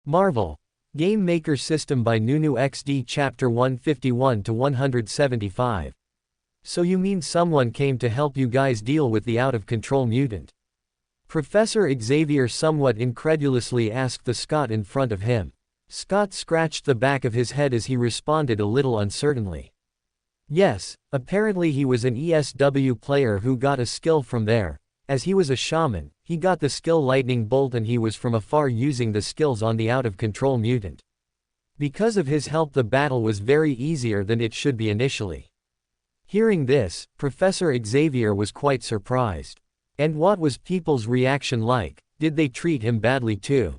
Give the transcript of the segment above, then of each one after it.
Marvel. Game Maker System by NunuXD Chapter 151 to 175. So you mean someone came to help you guys deal with the out-of-control mutant? Professor Xavier somewhat incredulously asked the Scott in front of him. Scott scratched the back of his head as he responded a little uncertainly. Yes, apparently he was an ESW player who got a skill from there. As he was a shaman, he got the skill Lightning Bolt and he was from afar using the skills on the out-of-control mutant. Because of his help the battle was very easier than it should be initially. Hearing this, Professor Xavier was quite surprised. And what was people's reaction like? Did they treat him badly too?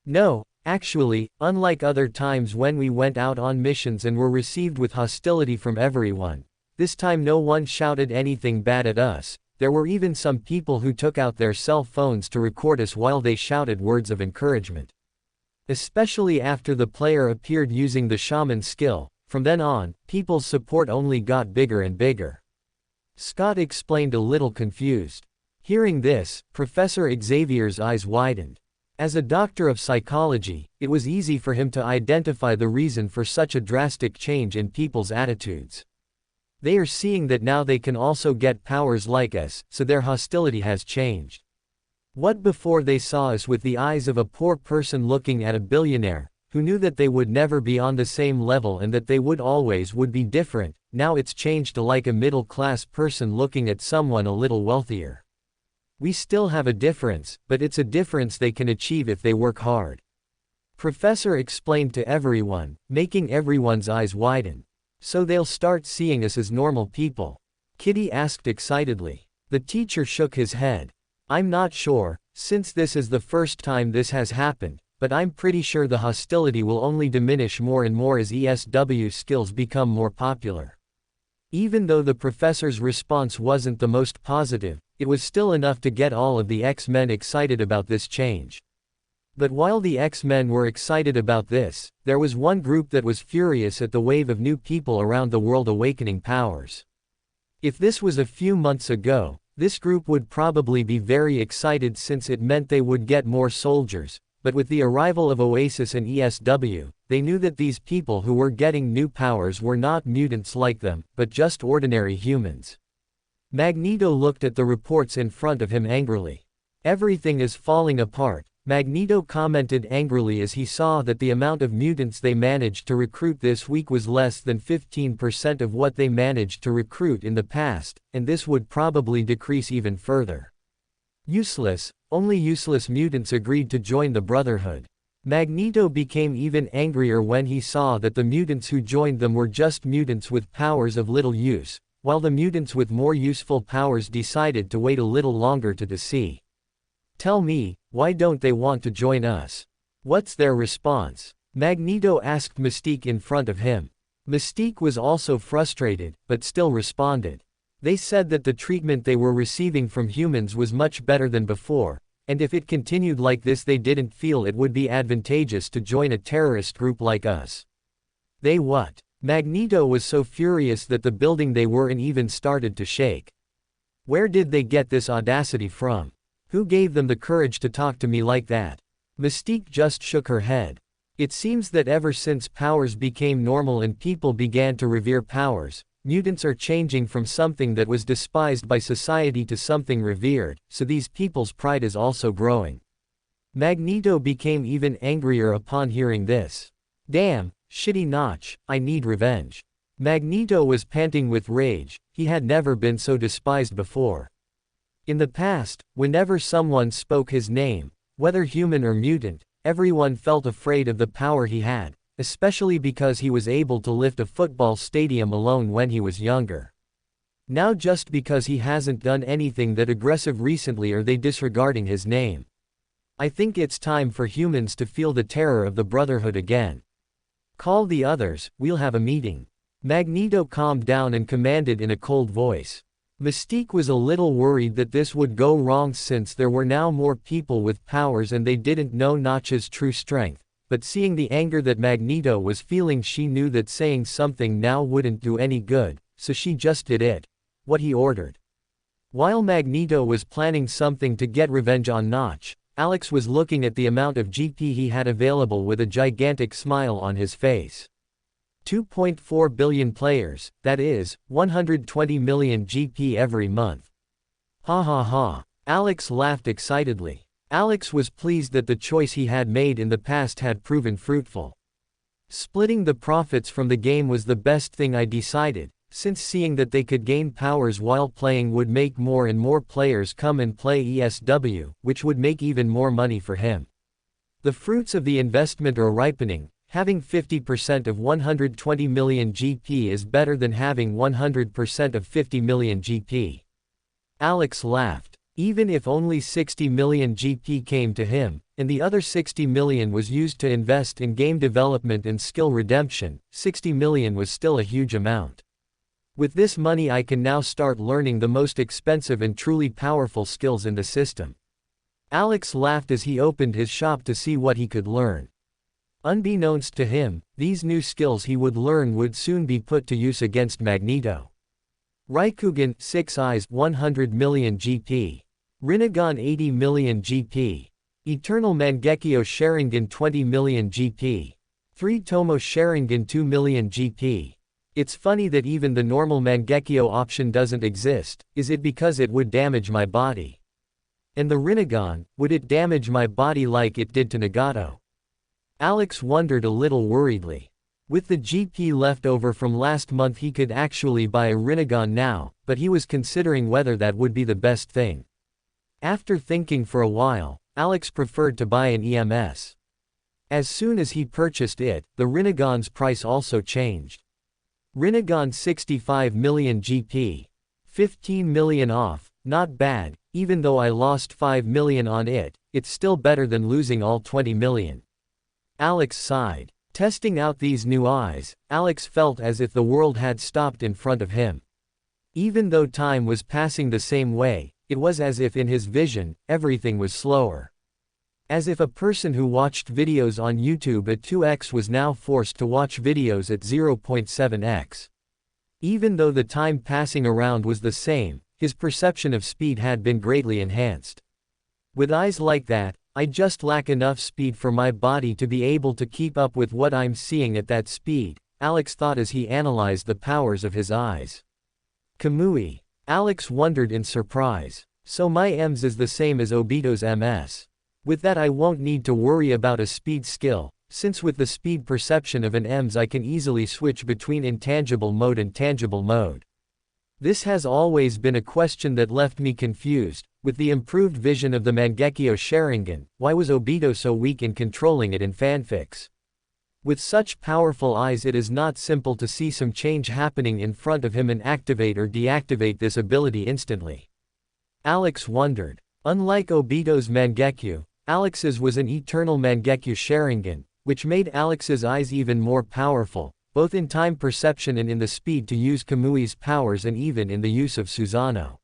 No, actually, unlike other times when we went out on missions and were received with hostility from everyone, this time no one shouted anything bad at us. There were even some people who took out their cell phones to record us while they shouted words of encouragement. Especially after the player appeared using the shaman skill, from then on, people's support only got bigger and bigger. Scott explained a little confused. Hearing this, Professor Xavier's eyes widened. As a doctor of psychology, it was easy for him to identify the reason for such a drastic change in people's attitudes. They are seeing that now they can also get powers like us, so their hostility has changed. What before they saw us with the eyes of a poor person looking at a billionaire, who knew that they would never be on the same level and that they would be different, now it's changed to like a middle-class person looking at someone a little wealthier. We still have a difference, but it's a difference they can achieve if they work hard. Professor explained to everyone, making everyone's eyes widen. So they'll start seeing us as normal people? Kitty asked excitedly. The teacher shook his head. I'm not sure, since this is the first time this has happened, but I'm pretty sure the hostility will only diminish more and more as ESW skills become more popular. Even though the professor's response wasn't the most positive, it was still enough to get all of the X-Men excited about this change. But while the X-Men were excited about this, there was one group that was furious at the wave of new people around the world awakening powers. If this was a few months ago, this group would probably be very excited since it meant they would get more soldiers, but with the arrival of Oasis and ESW, they knew that these people who were getting new powers were not mutants like them, but just ordinary humans. Magneto looked at the reports in front of him angrily. Everything is falling apart. Magneto commented angrily as he saw that the amount of mutants they managed to recruit this week was less than 15% of what they managed to recruit in the past, and this would probably decrease even further. Useless, only useless mutants agreed to join the Brotherhood. Magneto became even angrier when he saw that the mutants who joined them were just mutants with powers of little use, while the mutants with more useful powers decided to wait a little longer to see. Tell me, why don't they want to join us? What's their response? Magneto asked Mystique in front of him. Mystique was also frustrated, but still responded. They said that the treatment they were receiving from humans was much better than before, and if it continued like this they didn't feel it would be advantageous to join a terrorist group like us. They what? Magneto was so furious that the building they were in even started to shake. Where did they get this audacity from? Who gave them the courage to talk to me like that? Mystique just shook her head. It seems that ever since powers became normal and people began to revere powers, mutants are changing from something that was despised by society to something revered, so these people's pride is also growing. Magneto became even angrier upon hearing this. Damn, shitty Notch, I need revenge. Magneto was panting with rage, he had never been so despised before. In the past, whenever someone spoke his name, whether human or mutant, everyone felt afraid of the power he had, especially because he was able to lift a football stadium alone when he was younger. Now just because he hasn't done anything that aggressive recently are they disregarding his name. I think it's time for humans to feel the terror of the Brotherhood again. Call the others, we'll have a meeting. Magneto calmed down and commanded in a cold voice. Mystique was a little worried that this would go wrong since there were now more people with powers and they didn't know Notch's true strength, but seeing the anger that Magneto was feeling she knew that saying something now wouldn't do any good, so she just did what he ordered. While Magneto was planning something to get revenge on Notch, Alex was looking at the amount of GP he had available with a gigantic smile on his face. 2.4 billion players, that is, 120 million GP every month. Ha ha ha. Alex laughed excitedly. Alex was pleased that the choice he had made in the past had proven fruitful. Splitting the profits from the game was the best thing I decided, since seeing that they could gain powers while playing would make more and more players come and play ESW, which would make even more money for him. The fruits of the investment are ripening. Having 50% of 120 million GP is better than having 100% of 50 million GP. Alex laughed. Even if only 60 million GP came to him, and the other 60 million was used to invest in game development and skill redemption, 60 million was still a huge amount. With this money I can now start learning the most expensive and truly powerful skills in the system. Alex laughed as he opened his shop to see what he could learn. Unbeknownst to him, these new skills he would learn would soon be put to use against Magneto. Raikugan, 6 eyes, 100 million GP. Rinnegan 80 million GP. Eternal Mangekyo Sharingan 20 million GP. 3 Tomo Sharingan 2 million GP. It's funny that even the normal Mangekyo option doesn't exist. Is it because it would damage my body? And the Rinnegan, would it damage my body like it did to Nagato? Alex wondered a little worriedly. With the GP left over from last month he could actually buy a Rinnegan now, but he was considering whether that would be the best thing. After thinking for a while, Alex preferred to buy an EMS. As soon as he purchased it, the Rinnegan's price also changed. Rinnegan 65 million GP. 15 million off, not bad, even though I lost 5 million on it, it's still better than losing all 20 million. Alex sighed. Testing out these new eyes, Alex felt as if the world had stopped in front of him. Even though time was passing the same way, it was as if in his vision, everything was slower. As if a person who watched videos on YouTube at 2x was now forced to watch videos at 0.7x. Even though the time passing around was the same, his perception of speed had been greatly enhanced. With eyes like that, I just lack enough speed for my body to be able to keep up with what I'm seeing at that speed, Alex thought as he analyzed the powers of his eyes. Kamui. Alex wondered in surprise. So my EMS is the same as Obito's MS. With that I won't need to worry about a speed skill, since with the speed perception of an EMS I can easily switch between intangible mode and tangible mode. This has always been a question that left me confused. With the improved vision of the Mangekyo Sharingan, why was Obito so weak in controlling it in fanfics? With such powerful eyes it is not simple to see some change happening in front of him and activate or deactivate this ability instantly. Alex wondered. Unlike Obito's Mangekyo, Alex's was an eternal Mangekyo Sharingan, which made Alex's eyes even more powerful, both in time perception and in the speed to use Kamui's powers and even in the use of Susanoo.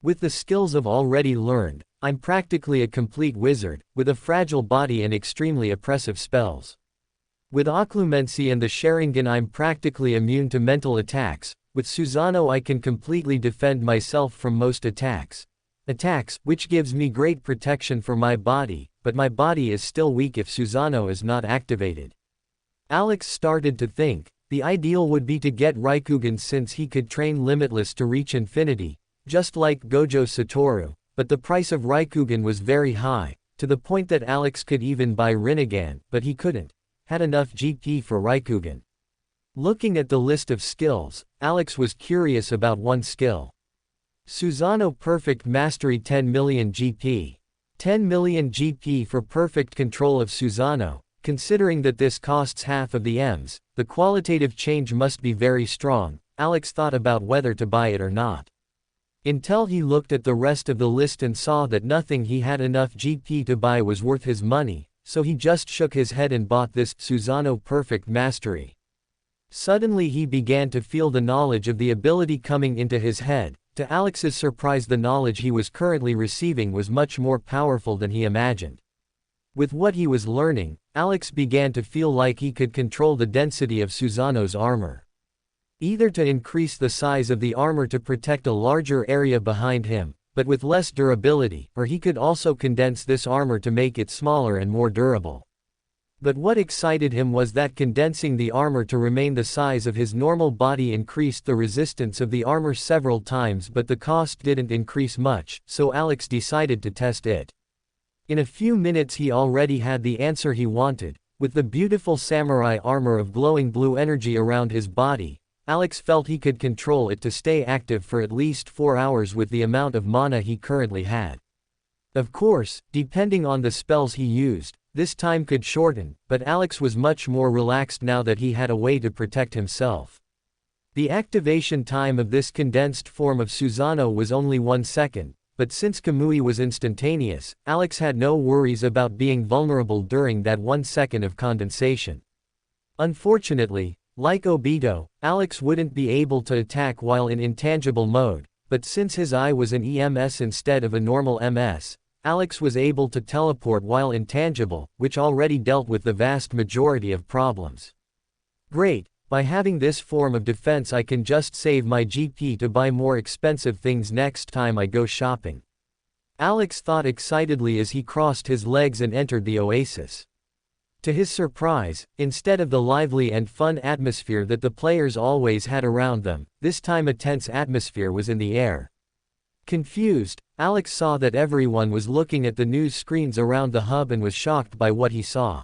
With the skills I've already learned, I'm practically a complete wizard, with a fragile body and extremely oppressive spells. With Occlumency and the Sharingan I'm practically immune to mental attacks, with Susanoo I can completely defend myself from most attacks, which gives me great protection for my body, but my body is still weak if Susanoo is not activated. Alex started to think, the ideal would be to get Raikugan since he could train limitless to reach infinity, just like Gojo Satoru, but the price of Raikugan was very high, to the point that Alex could even buy Rinnegan, but he couldn't, had enough GP for Raikugan. Looking at the list of skills, Alex was curious about one skill. Susanoo Perfect Mastery 10 million GP. 10 million GP for perfect control of Susanoo. Considering that this costs half of the EMS, the qualitative change must be very strong. Alex thought about whether to buy it or not. Until he looked at the rest of the list and saw that nothing he had enough GP to buy was worth his money, so he just shook his head and bought this Susanoo Perfect Mastery. Suddenly he began to feel the knowledge of the ability coming into his head. To Alex's surprise, the knowledge he was currently receiving was much more powerful than he imagined. With what he was learning, Alex began to feel like he could control the density of Susanoo's armor. Either to increase the size of the armor to protect a larger area behind him, but with less durability, or he could also condense this armor to make it smaller and more durable. But what excited him was that condensing the armor to remain the size of his normal body increased the resistance of the armor several times, but the cost didn't increase much, so Alex decided to test it. In a few minutes he already had the answer he wanted. With the beautiful samurai armor of glowing blue energy around his body, Alex felt he could control it to stay active for at least 4 hours with the amount of mana he currently had. Of course, depending on the spells he used, this time could shorten, but Alex was much more relaxed now that he had a way to protect himself. The activation time of this condensed form of Susanoo was only 1 second, but since Kamui was instantaneous, Alex had no worries about being vulnerable during that 1 second of condensation. Unfortunately, like Obito, Alex wouldn't be able to attack while in intangible mode, but since his eye was an EMS instead of a normal MS, Alex was able to teleport while intangible, which already dealt with the vast majority of problems. Great, by having this form of defense I can just save my GP to buy more expensive things next time I go shopping. Alex thought excitedly as he crossed his legs and entered the oasis. To his surprise, instead of the lively and fun atmosphere that the players always had around them, this time a tense atmosphere was in the air. Confused, Alex saw that everyone was looking at the news screens around the hub and was shocked by what he saw.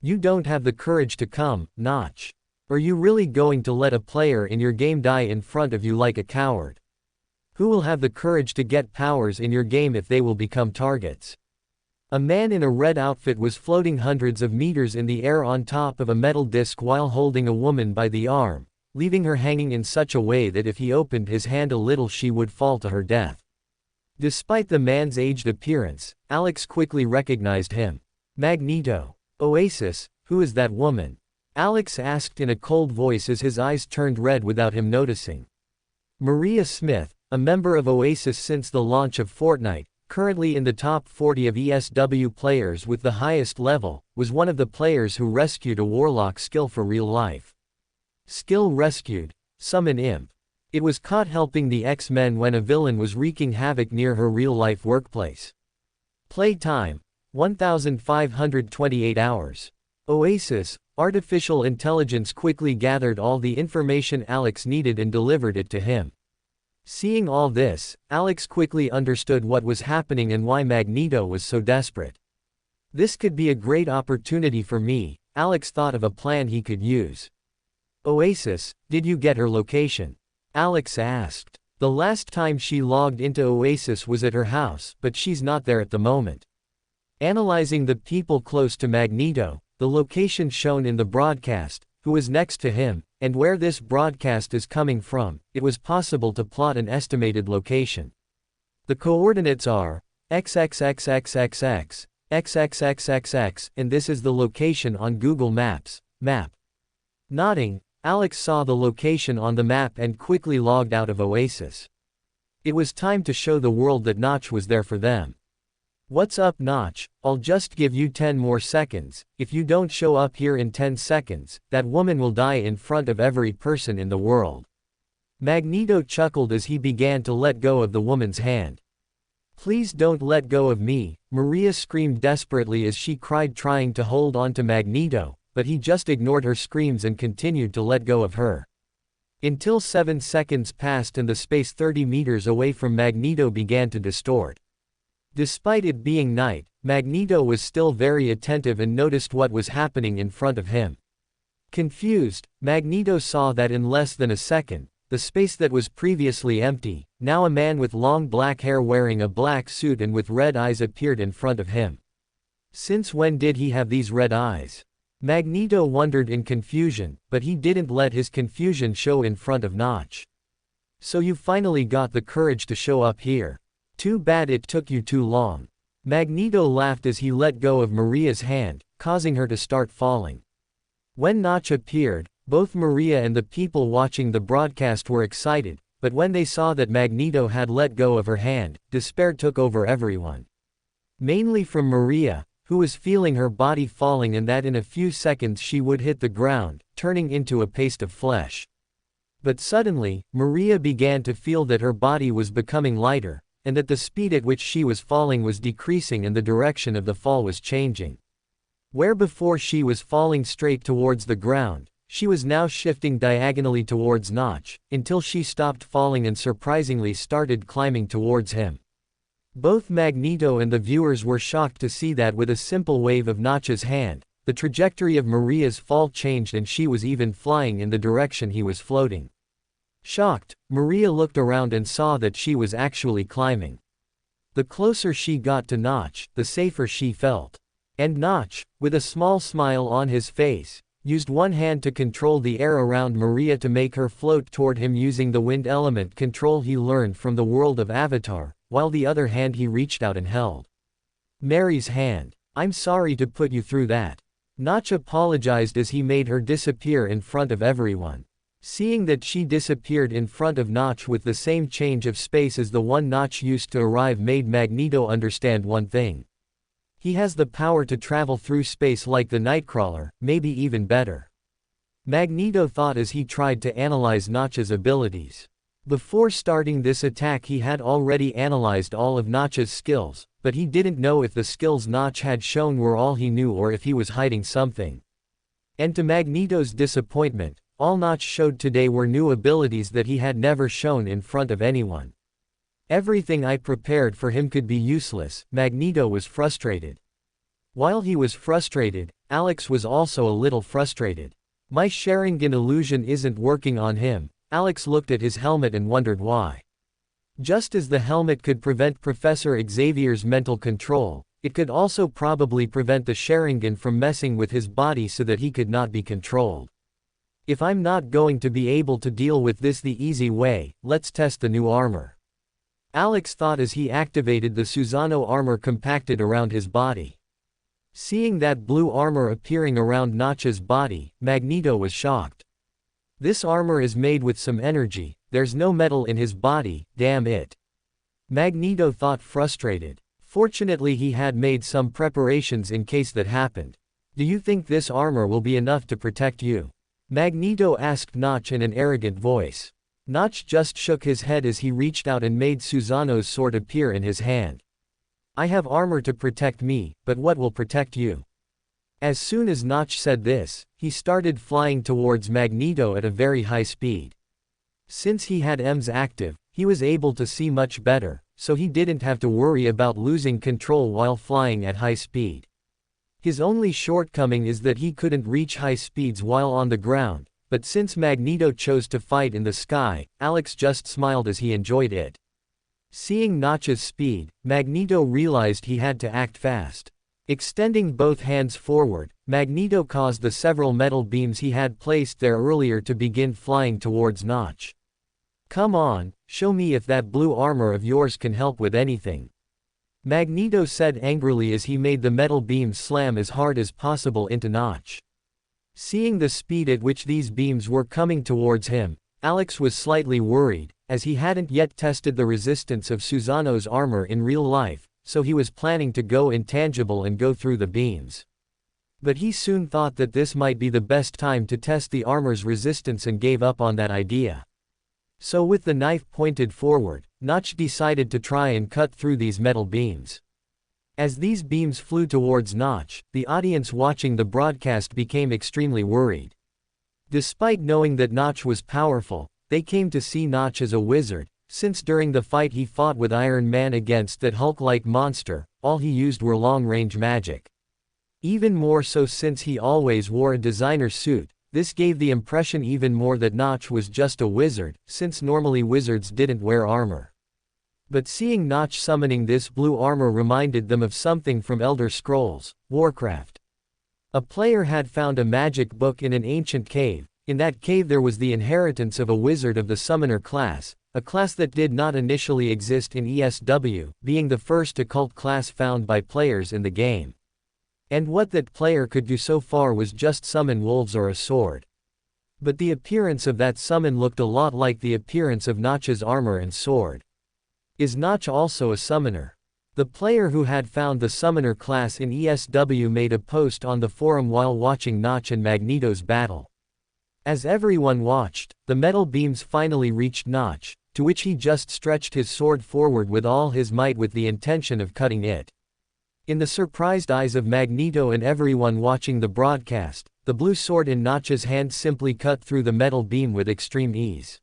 You don't have the courage to come, Notch. Are you really going to let a player in your game die in front of you like a coward? Who will have the courage to get powers in your game if they will become targets? A man in a red outfit was floating hundreds of meters in the air on top of a metal disc while holding a woman by the arm, leaving her hanging in such a way that if he opened his hand a little she would fall to her death. Despite the man's aged appearance, Alex quickly recognized him. Magneto. Oasis, who is that woman? Alex asked in a cold voice as his eyes turned red without him noticing. Maria Smith, a member of Oasis since the launch of Fortnite, currently in the top 40 of ESW players with the highest level, was one of the players who rescued a warlock skill for real life. Skill rescued. Summon Imp. It was caught helping the X-Men when a villain was wreaking havoc near her real-life workplace. Play time. 1,528 hours. Oasis. Artificial intelligence quickly gathered all the information Alex needed and delivered it to him. Seeing all this, Alex quickly understood what was happening and why Magneto was so desperate. This could be a great opportunity for me, Alex thought of a plan he could use. Oasis, did you get her location? Alex asked. The last time she logged into Oasis was at her house, but she's not there at the moment. Analyzing the people close to Magneto, the location shown in the broadcast, who was next to him, and where this broadcast is coming from, it was possible to plot an estimated location. The coordinates are XXXXXX, XXXXX, and this is the location on Google Maps. Map. Nodding, Alex saw the location on the map and quickly logged out of Oasis. It was time to show the world that Notch was there for them. What's up, Notch? I'll just give you 10 more seconds. If you don't show up here in 10 seconds, that woman will die in front of every person in the world. Magneto chuckled as he began to let go of the woman's hand. Please don't let go of me, Maria screamed desperately as she cried, trying to hold on to Magneto, but he just ignored her screams and continued to let go of her. Until 7 seconds passed and the space 30 meters away from Magneto began to distort. Despite it being night, Magneto was still very attentive and noticed what was happening in front of him. Confused, Magneto saw that in less than a second, the space that was previously empty, now a man with long black hair wearing a black suit and with red eyes appeared in front of him. Since when did he have these red eyes? Magneto wondered in confusion, but he didn't let his confusion show in front of Notch. So you finally got the courage to show up here. Too bad it took you too long. Magneto laughed as he let go of Maria's hand, causing her to start falling. When Notch appeared, both Maria and the people watching the broadcast were excited, but when they saw that Magneto had let go of her hand, despair took over everyone. Mainly from Maria, who was feeling her body falling and that in a few seconds she would hit the ground, turning into a paste of flesh. But suddenly, Maria began to feel that her body was becoming lighter, and that the speed at which she was falling was decreasing and the direction of the fall was changing. Where before she was falling straight towards the ground, she was now shifting diagonally towards Notch, until she stopped falling and surprisingly started climbing towards him. Both Magneto and the viewers were shocked to see that with a simple wave of Notch's hand, the trajectory of Maria's fall changed and she was even flying in the direction he was floating. Shocked, Maria looked around and saw that she was actually climbing. The closer she got to Notch, the safer she felt. And Notch, with a small smile on his face, used one hand to control the air around Maria to make her float toward him using the wind element control he learned from the world of Avatar, while the other hand he reached out and held Mary's hand. "I'm sorry to put you through that." Notch apologized as he made her disappear in front of everyone. Seeing that she disappeared in front of Notch with the same change of space as the one Notch used to arrive made Magneto understand one thing. He has the power to travel through space like the Nightcrawler, maybe even better. Magneto thought as he tried to analyze Notch's abilities. Before starting this attack he had already analyzed all of Notch's skills, but he didn't know if the skills Notch had shown were all he knew or if he was hiding something. And to Magneto's disappointment, all Notch showed today were new abilities that he had never shown in front of anyone. Everything I prepared for him could be useless. Magneto was frustrated. While he was frustrated, Alex was also a little frustrated. My Sharingan illusion isn't working on him. Alex looked at his helmet and wondered why. Just as the helmet could prevent Professor Xavier's mental control, it could also probably prevent the Sharingan from messing with his body so that he could not be controlled. If I'm not going to be able to deal with this the easy way, let's test the new armor. Alex thought as he activated the Susano armor compacted around his body. Seeing that blue armor appearing around Notch's body, Magneto was shocked. This armor is made with some energy, there's no metal in his body, damn it. Magneto thought frustrated. Fortunately he had made some preparations in case that happened. Do you think this armor will be enough to protect you? Magneto asked Notch in an arrogant voice. Notch just shook his head as he reached out and made Susano's sword appear in his hand. I have armor to protect me, but what will protect you? As soon as Notch said this, he started flying towards Magneto at a very high speed. Since he had EMS active, he was able to see much better, so he didn't have to worry about losing control while flying at high speed. His only shortcoming is that he couldn't reach high speeds while on the ground, but since Magneto chose to fight in the sky, Alex just smiled as he enjoyed it. Seeing Notch's speed, Magneto realized he had to act fast. Extending both hands forward, Magneto caused the several metal beams he had placed there earlier to begin flying towards Notch. Come on, show me if that blue armor of yours can help with anything. Magneto said angrily as he made the metal beams slam as hard as possible into Notch. Seeing the speed at which these beams were coming towards him, Alex was slightly worried, as he hadn't yet tested the resistance of Susano's armor in real life, so he was planning to go intangible and go through the beams. But he soon thought that this might be the best time to test the armor's resistance and gave up on that idea. So with the knife pointed forward, Notch decided to try and cut through these metal beams. As these beams flew towards Notch, the audience watching the broadcast became extremely worried. Despite knowing that Notch was powerful, they came to see Notch as a wizard, since during the fight he fought with Iron Man against that Hulk-like monster, all he used were long-range magic. Even more so since he always wore a designer suit, this gave the impression even more that Notch was just a wizard, since normally wizards didn't wear armor. But seeing Notch summoning this blue armor reminded them of something from Elder Scrolls, Warcraft. A player had found a magic book in an ancient cave. In that cave there was the inheritance of a wizard of the summoner class, a class that did not initially exist in ESW, being the first occult class found by players in the game. And what that player could do so far was just summon wolves or a sword. But the appearance of that summon looked a lot like the appearance of Notch's armor and sword. Is Notch also a summoner? The player who had found the summoner class in ESW made a post on the forum while watching Notch and Magneto's battle. As everyone watched, the metal beams finally reached Notch, to which he just stretched his sword forward with all his might with the intention of cutting it. In the surprised eyes of Magneto and everyone watching the broadcast, the blue sword in Notch's hand simply cut through the metal beam with extreme ease.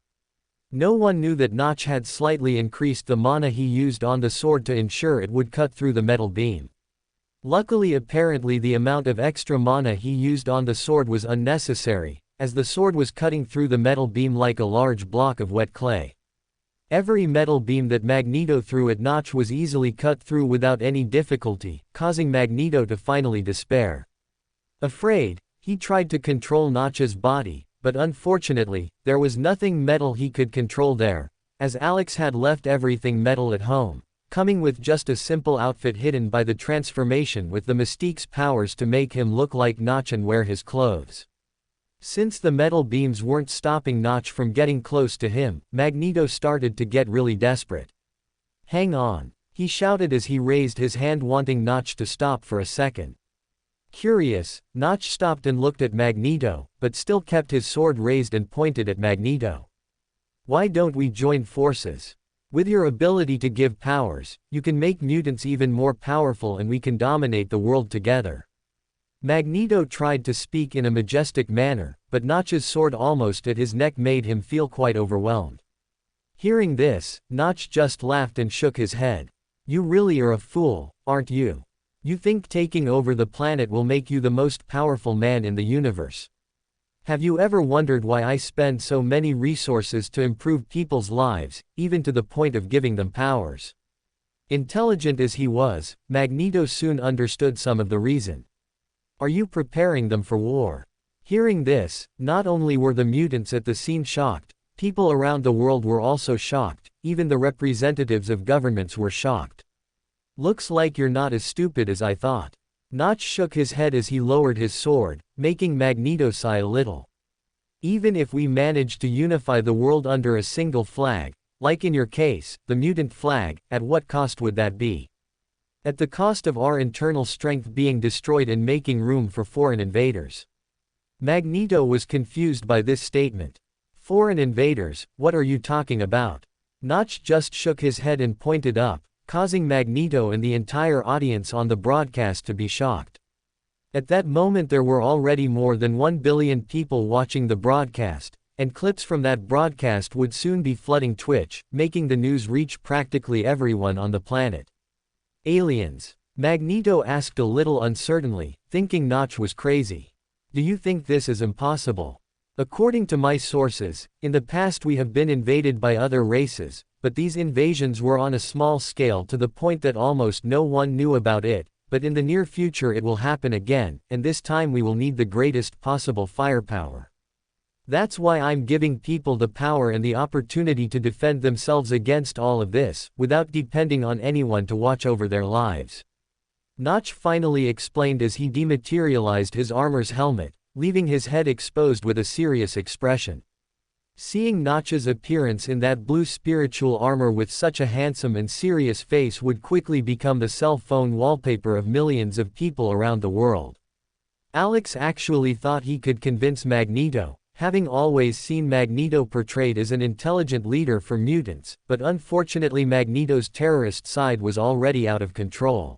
No one knew that Notch had slightly increased the mana he used on the sword to ensure it would cut through the metal beam. Luckily, apparently the amount of extra mana he used on the sword was unnecessary, as the sword was cutting through the metal beam like a large block of wet clay. Every metal beam that Magneto threw at Notch was easily cut through without any difficulty, causing Magneto to finally despair. Afraid, he tried to control Notch's body, but unfortunately, there was nothing metal he could control there, as Alex had left everything metal at home, coming with just a simple outfit hidden by the transformation with the Mystique's powers to make him look like Notch and wear his clothes. Since the metal beams weren't stopping Notch from getting close to him, Magneto started to get really desperate. "Hang on," he shouted as he raised his hand, wanting Notch to stop for a second. Curious, Notch stopped and looked at Magneto, but still kept his sword raised and pointed at Magneto. "Why don't we join forces? With your ability to give powers, you can make mutants even more powerful and we can dominate the world together." Magneto tried to speak in a majestic manner, but Notch's sword almost at his neck made him feel quite overwhelmed. Hearing this, Notch just laughed and shook his head. "You really are a fool, aren't you? You think taking over the planet will make you the most powerful man in the universe? Have you ever wondered why I spend so many resources to improve people's lives, even to the point of giving them powers?" Intelligent as he was, Magneto soon understood some of the reason. "Are you preparing them for war?" Hearing this, not only were the mutants at the scene shocked, people around the world were also shocked, even the representatives of governments were shocked. "Looks like you're not as stupid as I thought." Notch shook his head as he lowered his sword, making Magneto sigh a little. "Even if we managed to unify the world under a single flag, like in your case, the mutant flag, at what cost would that be? At the cost of our internal strength being destroyed and making room for foreign invaders." Magneto was confused by this statement. "Foreign invaders, what are you talking about?" Notch just shook his head and pointed up, causing Magneto and the entire audience on the broadcast to be shocked. At that moment there were already more than 1 billion people watching the broadcast, and clips from that broadcast would soon be flooding Twitch, making the news reach practically everyone on the planet. "Aliens?" Magneto asked a little uncertainly, thinking Notch was crazy. "Do you think this is impossible?" "According to my sources, in the past we have been invaded by other races, but these invasions were on a small scale to the point that almost no one knew about it, but in the near future it will happen again, and this time we will need the greatest possible firepower. That's why I'm giving people the power and the opportunity to defend themselves against all of this, without depending on anyone to watch over their lives." Notch finally explained as he dematerialized his armor's helmet, leaving his head exposed with a serious expression. Seeing Notch's appearance in that blue spiritual armor with such a handsome and serious face would quickly become the cell phone wallpaper of millions of people around the world. Alex actually thought he could convince Magneto, having always seen Magneto portrayed as an intelligent leader for mutants, but unfortunately Magneto's terrorist side was already out of control.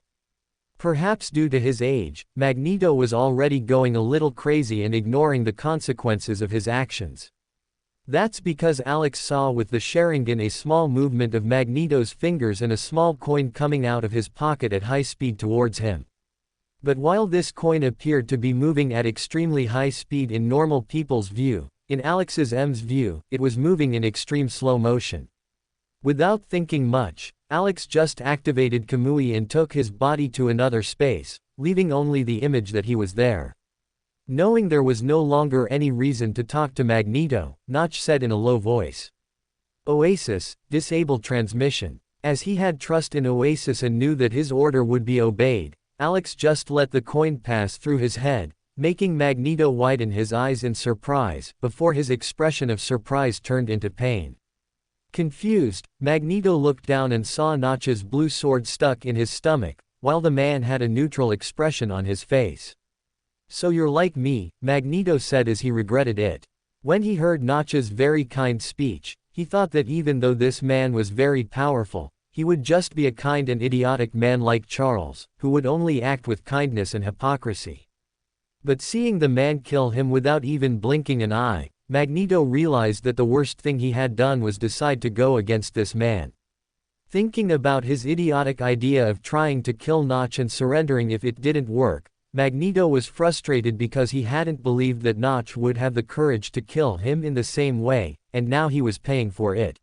Perhaps due to his age, Magneto was already going a little crazy and ignoring the consequences of his actions. That's because Alex saw with the Sharingan a small movement of Magneto's fingers and a small coin coming out of his pocket at high speed towards him. But while this coin appeared to be moving at extremely high speed in normal people's view, in Alex's view, it was moving in extreme slow motion. Without thinking much, Alex just activated Kamui and took his body to another space, leaving only the image that he was there. Knowing there was no longer any reason to talk to Magneto, Notch said in a low voice, "Oasis, disable transmission." As he had trust in Oasis and knew that his order would be obeyed, Alex just let the coin pass through his head, making Magneto widen his eyes in surprise, before his expression of surprise turned into pain. Confused, Magneto looked down and saw Notch's blue sword stuck in his stomach, while the man had a neutral expression on his face. "So you're like me," Magneto said as he regretted it. When he heard Notch's very kind speech, He thought that even though this man was very powerful, he would just be a kind and idiotic man like Charles, who would only act with kindness and hypocrisy. But seeing the man kill him without even blinking an eye, Magneto realized that the worst thing he had done was decide to go against this man. Thinking about his idiotic idea of trying to kill Notch and surrendering if it didn't work, Magneto was frustrated because he hadn't believed that Notch would have the courage to kill him in the same way, and now he was paying for it.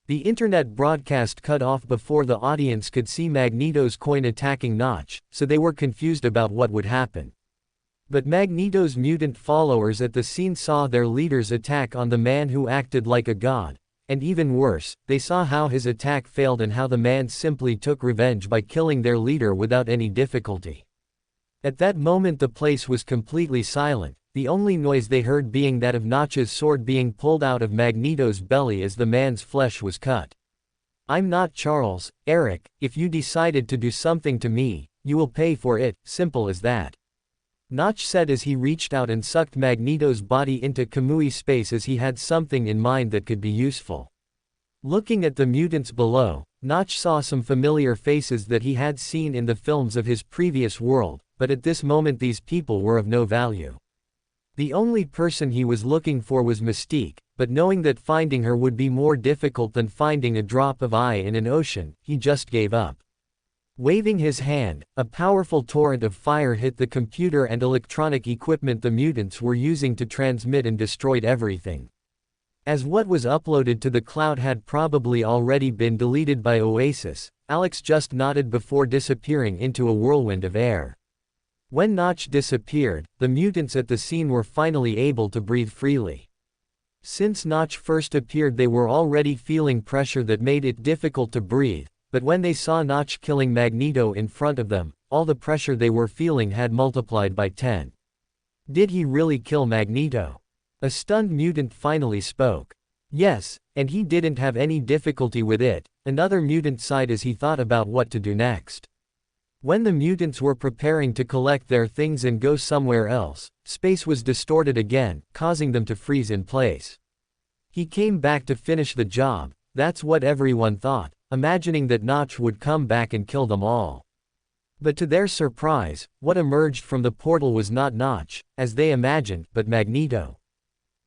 The internet broadcast cut off before the audience could see Magneto's coin attacking Notch, so they were confused about what would happen. But Magneto's mutant followers at the scene saw their leader's attack on the man who acted like a god, and even worse, they saw how his attack failed and how the man simply took revenge by killing their leader without any difficulty. At that moment the place was completely silent, the only noise they heard being that of Notch's sword being pulled out of Magneto's belly as the man's flesh was cut. "I'm not Charles, Eric, if you decided to do something to me, you will pay for it, simple as that," Notch said as he reached out and sucked Magneto's body into Kamui space as he had something in mind that could be useful. Looking at the mutants below, Notch saw some familiar faces that he had seen in the films of his previous world, but at this moment these people were of no value. The only person he was looking for was Mystique, but knowing that finding her would be more difficult than finding a drop of eye in an ocean, he just gave up. Waving his hand, a powerful torrent of fire hit the computer and electronic equipment the mutants were using to transmit and destroyed everything. As what was uploaded to the cloud had probably already been deleted by Oasis, Alex just nodded before disappearing into a whirlwind of air. When Notch disappeared, the mutants at the scene were finally able to breathe freely. Since Notch first appeared they were already feeling pressure that made it difficult to breathe, but when they saw Notch killing Magneto in front of them, all the pressure they were feeling had multiplied by 10. Did he really kill Magneto? A stunned mutant finally spoke. Yes, and he didn't have any difficulty with it, another mutant sighed as he thought about what to do next. When the mutants were preparing to collect their things and go somewhere else, space was distorted again, causing them to freeze in place. He came back to finish the job, that's what everyone thought, imagining that Notch would come back and kill them all. But to their surprise, what emerged from the portal was not Notch, as they imagined, but Magneto.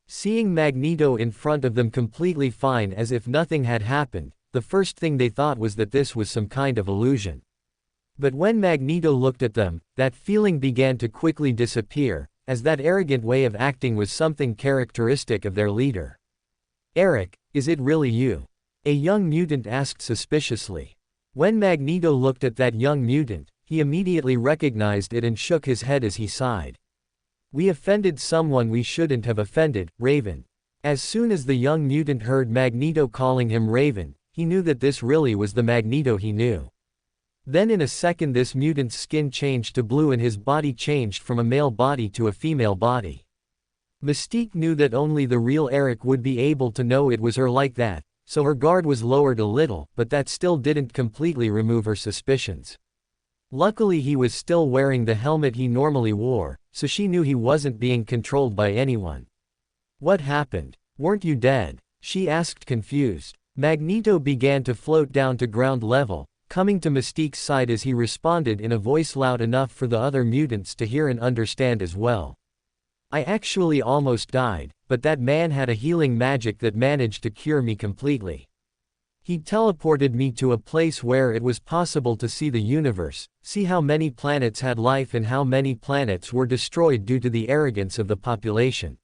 Seeing Magneto in front of them completely fine as if nothing had happened, the first thing they thought was that this was some kind of illusion. But when Magneto looked at them, that feeling began to quickly disappear, as that arrogant way of acting was something characteristic of their leader. "Eric, is it really you?" a young mutant asked suspiciously. When Magneto looked at that young mutant, he immediately recognized it and shook his head as he sighed. "We offended someone we shouldn't have offended, Raven." As soon as the young mutant heard Magneto calling him Raven, he knew that this really was the Magneto he knew. Then in a second this mutant's skin changed to blue and his body changed from a male body to a female body. Mystique knew that only the real Eric would be able to know it was her like that, so her guard was lowered a little, but that still didn't completely remove her suspicions. Luckily he was still wearing the helmet he normally wore, so she knew he wasn't being controlled by anyone. "What happened? Weren't you dead?" she asked confused. Magneto began to float down to ground level, coming to Mystique's side as he responded in a voice loud enough for the other mutants to hear and understand as well. "I actually almost died, but that man had a healing magic that managed to cure me completely. He teleported me to a place where it was possible to see the universe, see how many planets had life and how many planets were destroyed due to the arrogance of the population.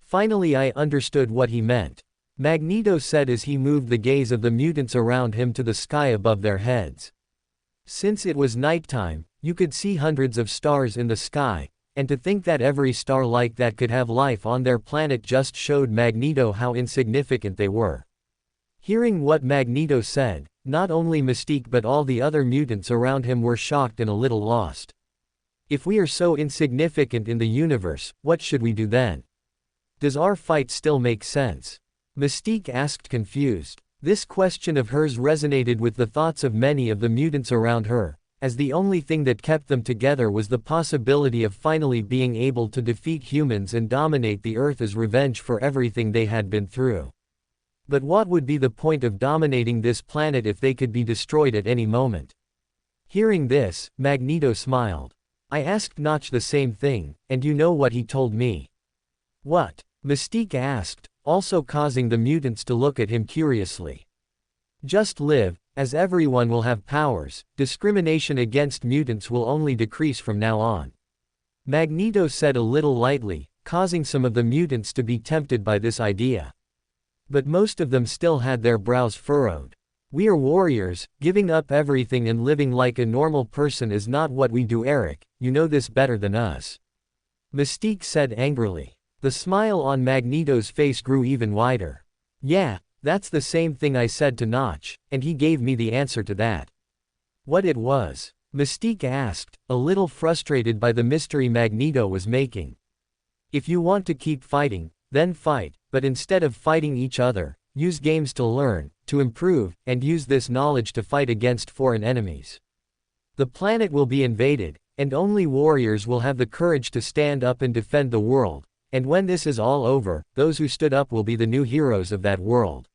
Finally I understood what he meant," Magneto said as he moved the gaze of the mutants around him to the sky above their heads. Since it was nighttime, you could see hundreds of stars in the sky, and to think that every star like that could have life on their planet just showed Magneto how insignificant they were. Hearing what Magneto said, not only Mystique but all the other mutants around him were shocked and a little lost. "If we are so insignificant in the universe, what should we do then? Does our fight still make sense?" Mystique asked confused. This question of hers resonated with the thoughts of many of the mutants around her, as the only thing that kept them together was the possibility of finally being able to defeat humans and dominate the Earth as revenge for everything they had been through. But what would be the point of dominating this planet if they could be destroyed at any moment? Hearing this, Magneto smiled. I asked Notch the same thing, and you know what he told me. What? Mystique asked, also causing the mutants to look at him curiously. Just live, as everyone will have powers, discrimination against mutants will only decrease from now on. Magneto said a little lightly, causing some of the mutants to be tempted by this idea. But most of them still had their brows furrowed. We are warriors, giving up everything and living like a normal person is not what we do, Eric, you know this better than us. Mystique said angrily. The smile on Magneto's face grew even wider. Yeah, that's the same thing I said to Notch, and he gave me the answer to that. What it was? Mystique asked, a little frustrated by the mystery Magneto was making. If you want to keep fighting, then fight, but instead of fighting each other, use games to learn, to improve, and use this knowledge to fight against foreign enemies. The planet will be invaded, and only warriors will have the courage to stand up and defend the world, and when this is all over, those who stood up will be the new heroes of that world.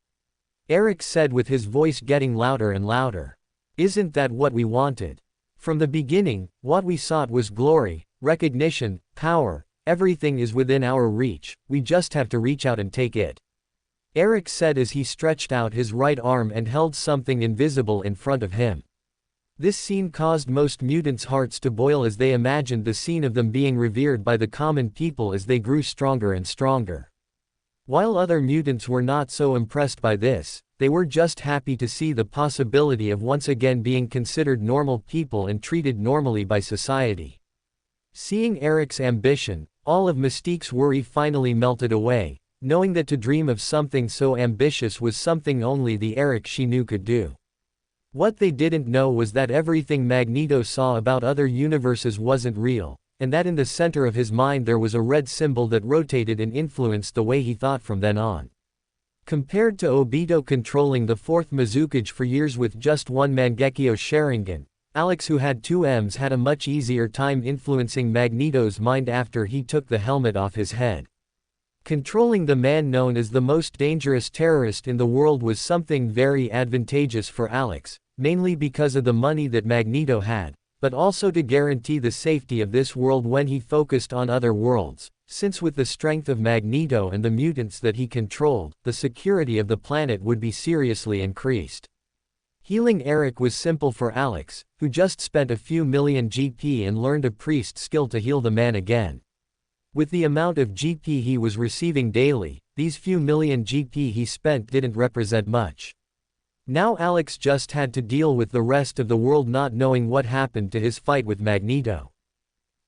Eric said with his voice getting louder and louder. Isn't that what we wanted? From the beginning, what we sought was glory, recognition, power. Everything is within our reach, we just have to reach out and take it. Eric said as he stretched out his right arm and held something invisible in front of him. This scene caused most mutants' hearts to boil as they imagined the scene of them being revered by the common people as they grew stronger and stronger. While other mutants were not so impressed by this, they were just happy to see the possibility of once again being considered normal people and treated normally by society. Seeing Eric's ambition, all of Mystique's worry finally melted away, knowing that to dream of something so ambitious was something only the Eric she knew could do. What they didn't know was that everything Magneto saw about other universes wasn't real, and that in the center of his mind there was a red symbol that rotated and influenced the way he thought from then on. Compared to Obito controlling the fourth Mizukage for years with just one Mangekyo Sharingan, Alex, who had two M's, had a much easier time influencing Magneto's mind after he took the helmet off his head. Controlling the man known as the most dangerous terrorist in the world was something very advantageous for Alex, mainly because of the money that Magneto had, but also to guarantee the safety of this world when he focused on other worlds, since with the strength of Magneto and the mutants that he controlled, the security of the planet would be seriously increased. Healing Eric was simple for Alex, who just spent a few million GP and learned a priest skill to heal the man again. With the amount of GP he was receiving daily, these few million GP he spent didn't represent much. Now Alex just had to deal with the rest of the world not knowing what happened to his fight with Magneto.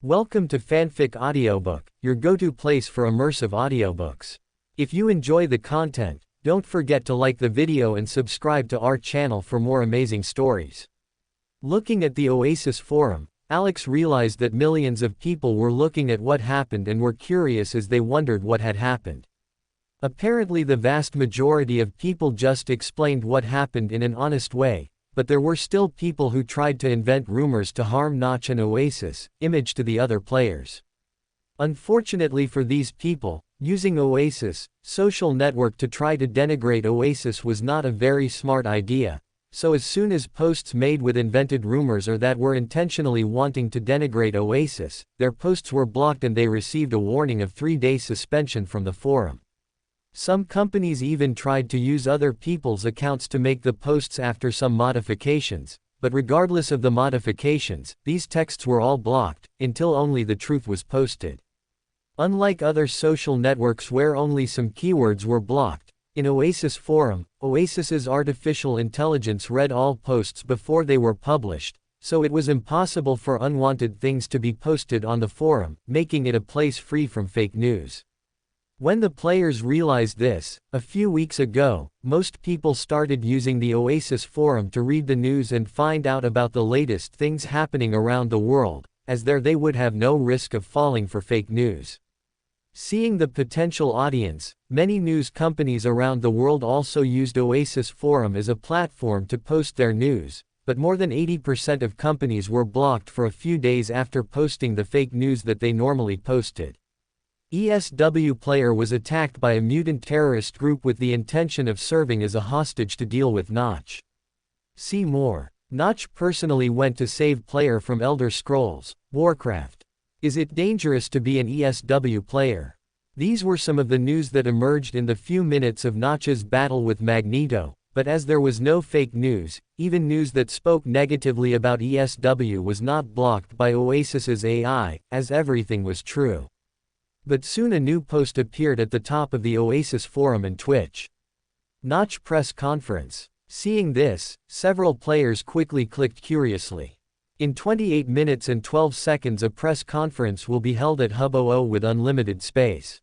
Welcome to Fanfic Audiobook, your go-to place for immersive audiobooks. If you enjoy the content, don't forget to like the video and subscribe to our channel for more amazing stories. Looking at the Oasis forum, Alex realized that millions of people were looking at what happened and were curious as they wondered what had happened. Apparently the vast majority of people just explained what happened in an honest way, but there were still people who tried to invent rumors to harm Notch and Oasis, image to the other players. Unfortunately for these people, using Oasis' social network to try to denigrate Oasis was not a very smart idea, so as soon as posts made with invented rumors or that were intentionally wanting to denigrate Oasis, their posts were blocked and they received a warning of 3-day suspension from the forum. Some companies even tried to use other people's accounts to make the posts after some modifications, but regardless of the modifications, these texts were all blocked, until only the truth was posted. Unlike other social networks where only some keywords were blocked, in Oasis forum, Oasis's artificial intelligence read all posts before they were published, so it was impossible for unwanted things to be posted on the forum, making it a place free from fake news. When the players realized this, a few weeks ago, most people started using the Oasis forum to read the news and find out about the latest things happening around the world, as there they would have no risk of falling for fake news. Seeing the potential audience, many news companies around the world also used Oasis forum as a platform to post their news, but more than 80% of companies were blocked for a few days after posting the fake news that they normally posted. ESW player was attacked by a mutant terrorist group with the intention of serving as a hostage to deal with Notch. See more. Notch personally went to save player from Elder Scrolls, Warcraft. Is it dangerous to be an ESW player? These were some of the news that emerged in the few minutes of Notch's battle with Magneto, but as there was no fake news, even news that spoke negatively about ESW was not blocked by Oasis's AI, as everything was true. But soon a new post appeared at the top of the Oasis forum and Twitch. Notch press conference. Seeing this, several players quickly clicked curiously. In 28 minutes and 12 seconds a press conference will be held at Hub 00 with unlimited space.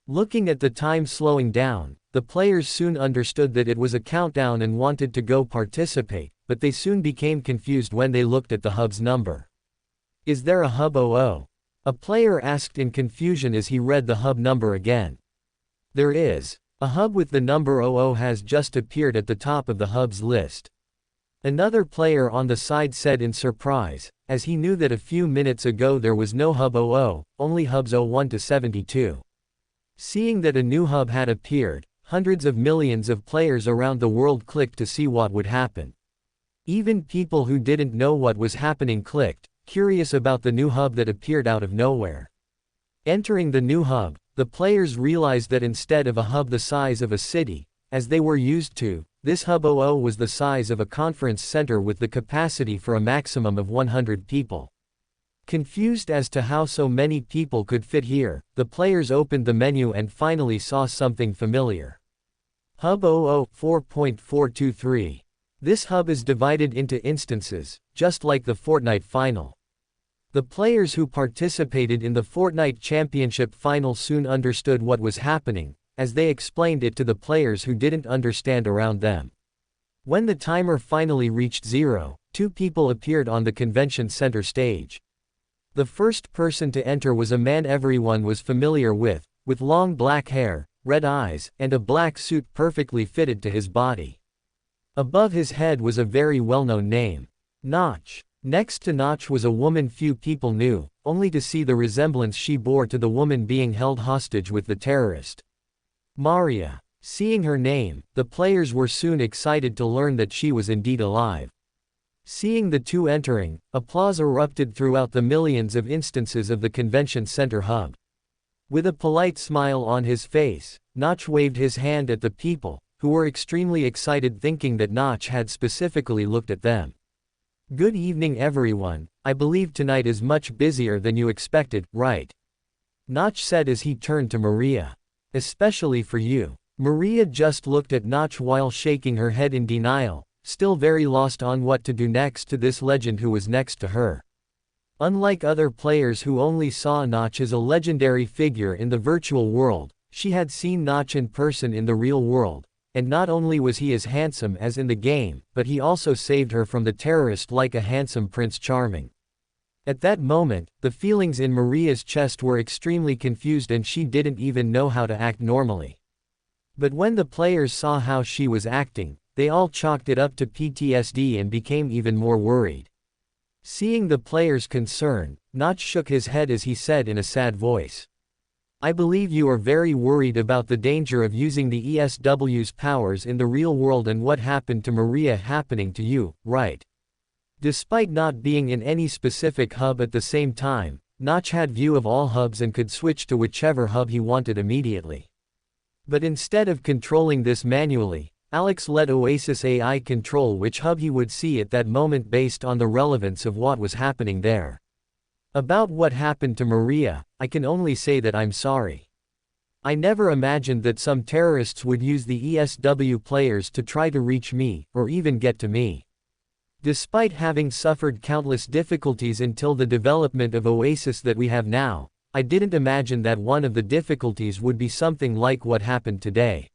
Looking at the time slowing down, the players soon understood that it was a countdown and wanted to go participate, but they soon became confused when they looked at the hub's number. Is there a Hub 00? A player asked in confusion as he read the hub number again. There is. A hub with the number 00 has just appeared at the top of the hub's list. Another player on the side said in surprise, as he knew that a few minutes ago there was no Hub 00, only hubs 01 to 72. Seeing that a new hub had appeared, hundreds of millions of players around the world clicked to see what would happen. Even people who didn't know what was happening clicked, curious about the new hub that appeared out of nowhere. Entering the new hub, the players realized that instead of a hub the size of a city, as they were used to, this Hub 00 was the size of a conference center with the capacity for a maximum of 100 people. Confused as to how so many people could fit here, the players opened the menu and finally saw something familiar. Hub 00 4.423. This hub is divided into instances, just like the Fortnite final. The players who participated in the Fortnite Championship final soon understood what was happening, as they explained it to the players who didn't understand around them. When the timer finally reached 0, 2 people appeared on the convention center stage. The first person to enter was a man everyone was familiar with long black hair, red eyes, and a black suit perfectly fitted to his body. Above his head was a very well-known name. Notch. Next to Notch was a woman few people knew, only to see the resemblance she bore to the woman being held hostage with the terrorist. Maria. Seeing her name, the players were soon excited to learn that she was indeed alive. Seeing the two entering, applause erupted throughout the millions of instances of the convention center hub. With a polite smile on his face, Notch waved his hand at the people, who were extremely excited thinking that Notch had specifically looked at them. Good evening everyone, I believe tonight is much busier than you expected, right? Notch said as he turned to Maria. Especially for you. Maria just looked at Notch while shaking her head in denial, still very lost on what to do next to this legend who was next to her. Unlike other players who only saw Notch as a legendary figure in the virtual world, she had seen Notch in person in the real world. And not only was he as handsome as in the game, but he also saved her from the terrorist like a handsome Prince Charming. At that moment, the feelings in Maria's chest were extremely confused and she didn't even know how to act normally. But when the players saw how she was acting, they all chalked it up to PTSD and became even more worried. Seeing the players' concern, Notch shook his head as he said in a sad voice. I believe you are very worried about the danger of using the ESW's powers in the real world and what happened to Maria happening to you, right? Despite not being in any specific hub at the same time, Notch had view of all hubs and could switch to whichever hub he wanted immediately. But instead of controlling this manually, Alex let Oasis AI control which hub he would see at that moment based on the relevance of what was happening there. About what happened to Maria, I can only say that I'm sorry. I never imagined that some terrorists would use the ESW players to try to reach me, or even get to me. Despite having suffered countless difficulties until the development of Oasis that we have now, I didn't imagine that one of the difficulties would be something like what happened today.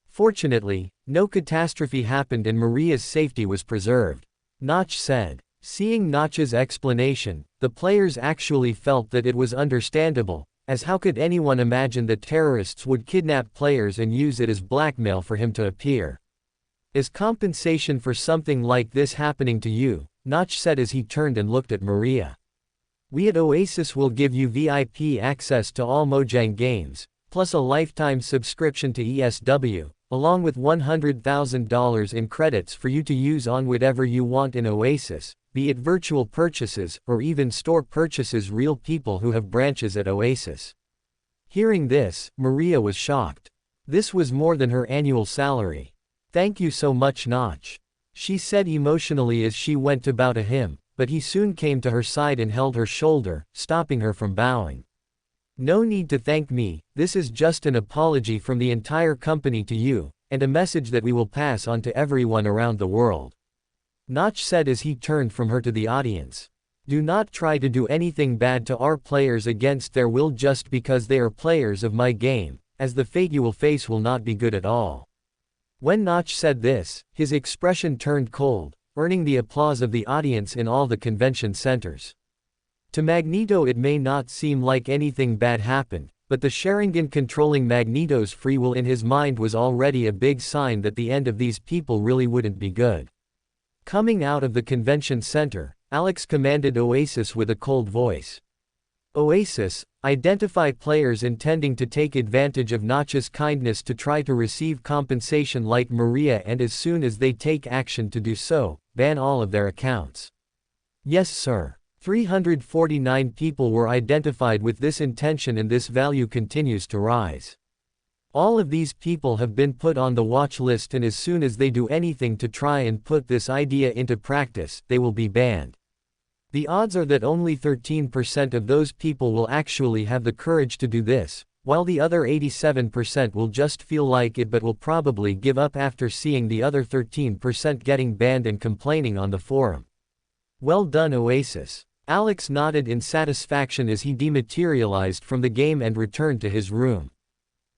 Fortunately, no catastrophe happened and Maria's safety was preserved. Notch said. Seeing Notch's explanation, the players actually felt that it was understandable, as how could anyone imagine that terrorists would kidnap players and use it as blackmail for him to appear. As compensation for something like this happening to you, Notch said as he turned and looked at Maria. We at Oasis will give you VIP access to all Mojang games, plus a lifetime subscription to ESW, along with $100,000 in credits for you to use on whatever you want in Oasis, be it virtual purchases, or even store purchases. Real people who have branches at Oasis. Hearing this, Maria was shocked. This was more than her annual salary. "Thank you so much, Notch," she said emotionally as she went to bow to him, but he soon came to her side and held her shoulder, stopping her from bowing. "No need to thank me, this is just an apology from the entire company to you, and a message that we will pass on to everyone around the world," Notch said as he turned from her to the audience. "Do not try to do anything bad to our players against their will just because they are players of my game, as the fate you will face will not be good at all." When Notch said this, his expression turned cold, earning the applause of the audience in all the convention centers. To Magneto it may not seem like anything bad happened, but the Sharingan controlling Magneto's free will in his mind was already a big sign that the end of these people really wouldn't be good. Coming out of the convention center, Alex commanded Oasis with a cold voice. "Oasis, identify players intending to take advantage of Notch's kindness to try to receive compensation like Maria, and as soon as they take action to do so, ban all of their accounts." "Yes, sir." 349 people were identified with this intention, and this value continues to rise. All of these people have been put on the watch list, and as soon as they do anything to try and put this idea into practice, they will be banned. The odds are that only 13% of those people will actually have the courage to do this, while the other 87% will just feel like it but will probably give up after seeing the other 13% getting banned and complaining on the forum. "Well done, Oasis." Alex nodded in satisfaction as he dematerialized from the game and returned to his room.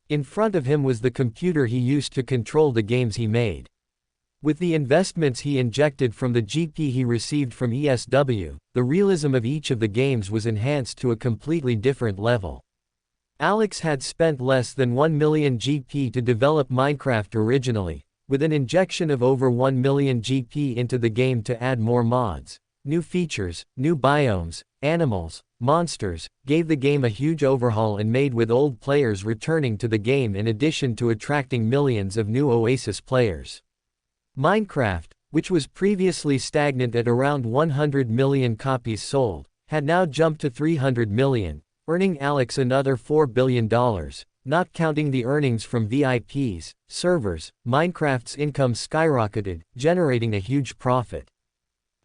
In front of him was the computer he used to control the games he made. With the investments he injected from the GP he received from ESW, the realism of each of the games was enhanced to a completely different level. Alex had spent less than 1 million GP to develop Minecraft originally, with an injection of over 1 million GP into the game to add more mods, new features, new biomes, animals, monsters, gave the game a huge overhaul and made with old players returning to the game in addition to attracting millions of new Oasis players. Minecraft, which was previously stagnant at around 100 million copies sold, had now jumped to 300 million, earning Alex another $4 billion, not counting the earnings from VIPs, servers. Minecraft's income skyrocketed, generating a huge profit.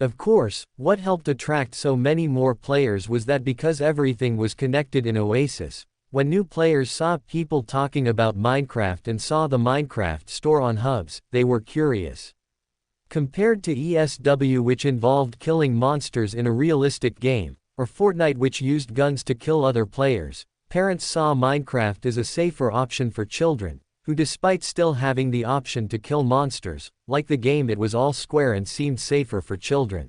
Of course, what helped attract so many more players was that because everything was connected in Oasis, when new players saw people talking about Minecraft and saw the Minecraft store on hubs, they were curious. Compared to ESW, which involved killing monsters in a realistic game, or Fortnite, which used guns to kill other players, parents saw Minecraft as a safer option for children, who despite still having the option to kill monsters, like the game, it was all square and seemed safer for children.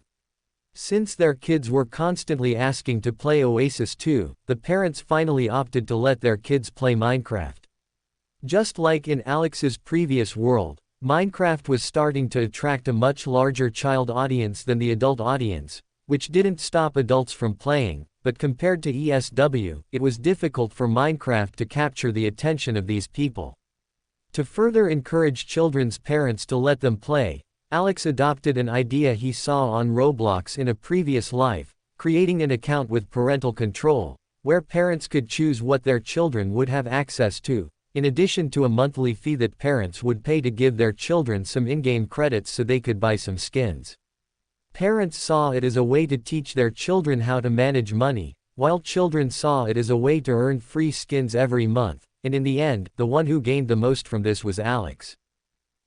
Since their kids were constantly asking to play Oasis 2, the parents finally opted to let their kids play Minecraft. Just like in Alex's previous world, Minecraft was starting to attract a much larger child audience than the adult audience, which didn't stop adults from playing, but compared to ESW, it was difficult for Minecraft to capture the attention of these people. To further encourage children's parents to let them play, Alex adopted an idea he saw on Roblox in a previous life, creating an account with parental control, where parents could choose what their children would have access to, in addition to a monthly fee that parents would pay to give their children some in-game credits so they could buy some skins. Parents saw it as a way to teach their children how to manage money, while children saw it as a way to earn free skins every month, and in the end, the one who gained the most from this was Alex.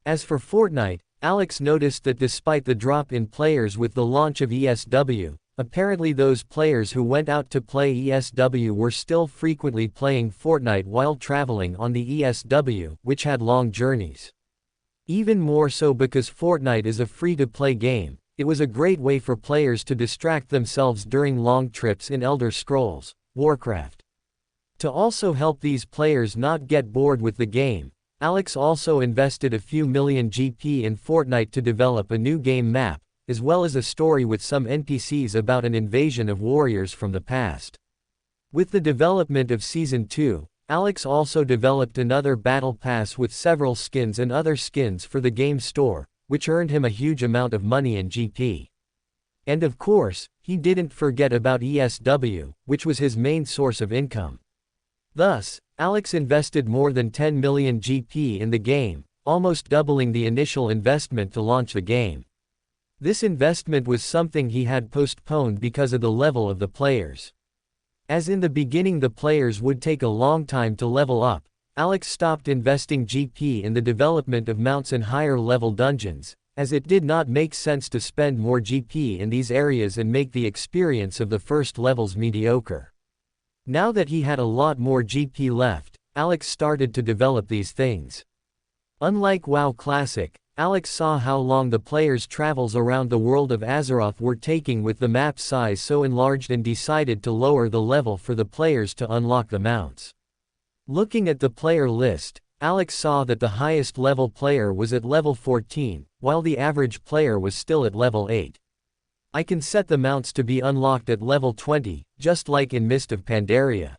As for Fortnite, Alex noticed that despite the drop in players with the launch of ESW, apparently those players who went out to play ESW were still frequently playing Fortnite while traveling on the ESW, which had long journeys. Even more so because Fortnite is a free-to-play game, it was a great way for players to distract themselves during long trips in Elder Scrolls, Warcraft. To also help these players not get bored with the game, Alex also invested a few million GP in Fortnite to develop a new game map, as well as a story with some NPCs about an invasion of warriors from the past. With the development of Season 2, Alex also developed another battle pass with several skins and other skins for the game store, which earned him a huge amount of money in GP. And of course, he didn't forget about ESW, which was his main source of income. Thus, Alex invested more than 10 million GP in the game, almost doubling the initial investment to launch the game. This investment was something he had postponed because of the level of the players. As in the beginning the players would take a long time to level up, Alex stopped investing GP in the development of mounts and higher level dungeons, as it did not make sense to spend more GP in these areas and make the experience of the first levels mediocre. Now that he had a lot more GP left, Alex started to develop these things. Unlike WoW Classic, Alex saw how long the players' travels around the world of Azeroth were taking with the map size so enlarged and decided to lower the level for the players to unlock the mounts. Looking at the player list, Alex saw that the highest level player was at level 14, while the average player was still at level 8. I can set the mounts to be unlocked at level 20, just like in Mist of Pandaria.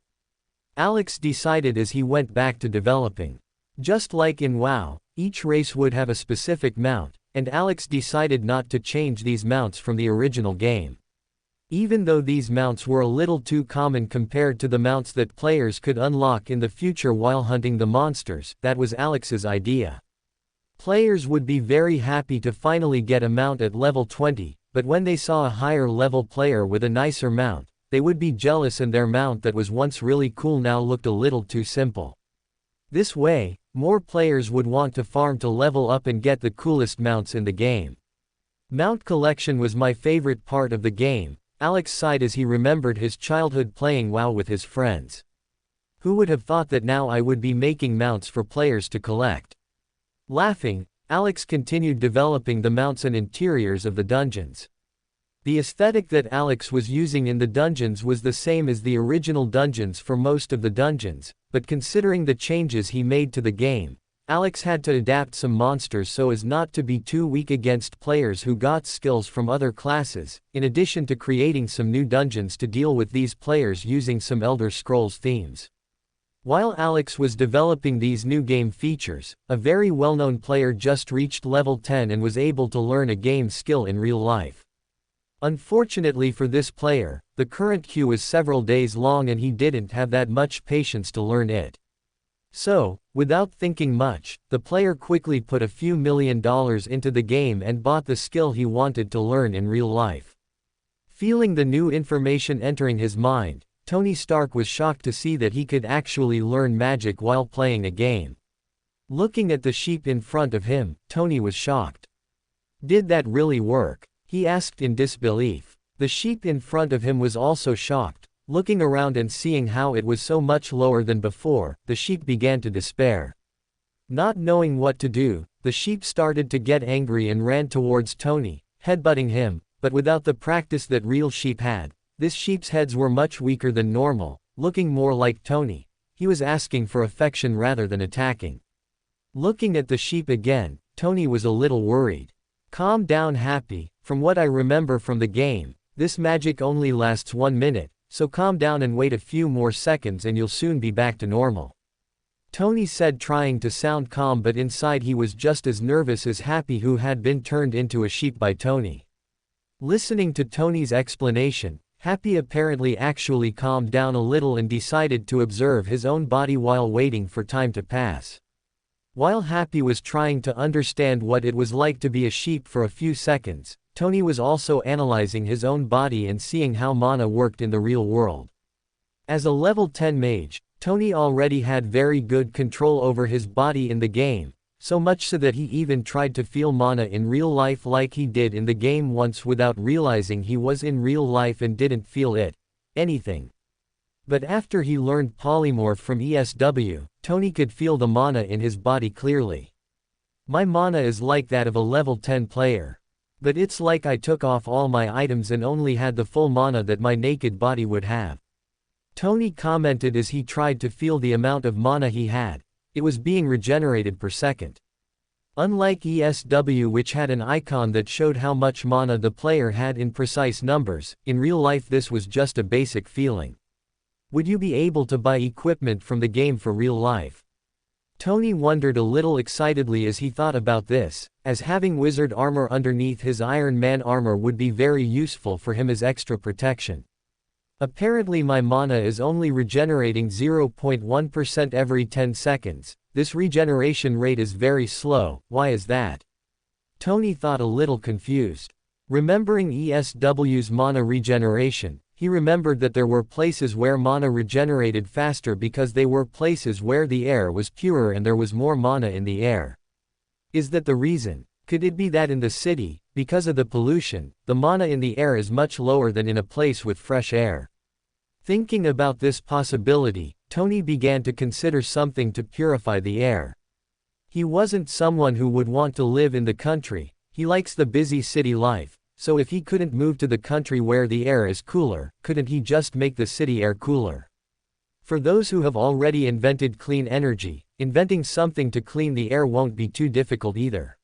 Alex decided as he went back to developing. Just like in WoW, each race would have a specific mount, and Alex decided not to change these mounts from the original game. Even though these mounts were a little too common compared to the mounts that players could unlock in the future while hunting the monsters, that was Alex's idea. Players would be very happy to finally get a mount at level 20, but when they saw a higher level player with a nicer mount, they would be jealous and their mount that was once really cool now looked a little too simple. This way, more players would want to farm to level up and get the coolest mounts in the game. Mount collection was my favorite part of the game, Alex sighed as he remembered his childhood playing WoW with his friends. Who would have thought that now I would be making mounts for players to collect? Laughing, Alex continued developing the mounts and interiors of the dungeons. The aesthetic that Alex was using in the dungeons was the same as the original dungeons for most of the dungeons, but considering the changes he made to the game, Alex had to adapt some monsters so as not to be too weak against players who got skills from other classes, in addition to creating some new dungeons to deal with these players using some Elder Scrolls themes. While Alex was developing these new game features, a very well-known player just reached level 10 and was able to learn a game skill in real life. Unfortunately for this player, the current queue was several days long and he didn't have that much patience to learn it. So, without thinking much, the player quickly put a few $1 million into the game and bought the skill he wanted to learn in real life. Feeling the new information entering his mind, Tony Stark was shocked to see that he could actually learn magic while playing a game. Looking at the sheep in front of him, Tony was shocked. Did that really work? He asked in disbelief. The sheep in front of him was also shocked. Looking around and seeing how it was so much lower than before, the sheep began to despair. Not knowing what to do, the sheep started to get angry and ran towards Tony, headbutting him, but without the practice that real sheep had. This sheep's heads were much weaker than normal, looking more like Tony. He was asking for affection rather than attacking. Looking at the sheep again, Tony was a little worried. Calm down, Happy. From what I remember from the game, this magic only lasts 1 minute, so calm down and wait a few more seconds and you'll soon be back to normal. Tony said, trying to sound calm, but inside he was just as nervous as Happy, who had been turned into a sheep by Tony. Listening to Tony's explanation, Happy apparently actually calmed down a little and decided to observe his own body while waiting for time to pass. While Happy was trying to understand what it was like to be a sheep for a few seconds, Tony was also analyzing his own body and seeing how mana worked in the real world. As a level 10 mage, Tony already had very good control over his body in the game, so much so that he even tried to feel mana in real life like he did in the game once without realizing he was in real life and didn't feel anything. But after he learned polymorph from ESW, Tony could feel the mana in his body clearly. My mana is like that of a level 10 player. But it's like I took off all my items and only had the full mana that my naked body would have. Tony commented as he tried to feel the amount of mana he had. It was being regenerated per second. Unlike ESW, which had an icon that showed how much mana the player had in precise numbers, in real life this was just a basic feeling. Would you be able to buy equipment from the game for real life? Tony wondered a little excitedly as he thought about this, as having wizard armor underneath his Iron Man armor would be very useful for him as extra protection. Apparently my mana is only regenerating 0.1% every 10 seconds. This regeneration rate is very slow. Why is that? Tony thought a little confused. Remembering ESW's mana regeneration, he remembered that there were places where mana regenerated faster because they were places where the air was purer and there was more mana in the air. Is that the reason? Could it be that in the city, because of the pollution, the mana in the air is much lower than in a place with fresh air? Thinking about this possibility, Tony began to consider something to purify the air. He wasn't someone who would want to live in the country, he likes the busy city life, so if he couldn't move to the country where the air is cooler, couldn't he just make the city air cooler? For those who have already invented clean energy, inventing something to clean the air won't be too difficult either.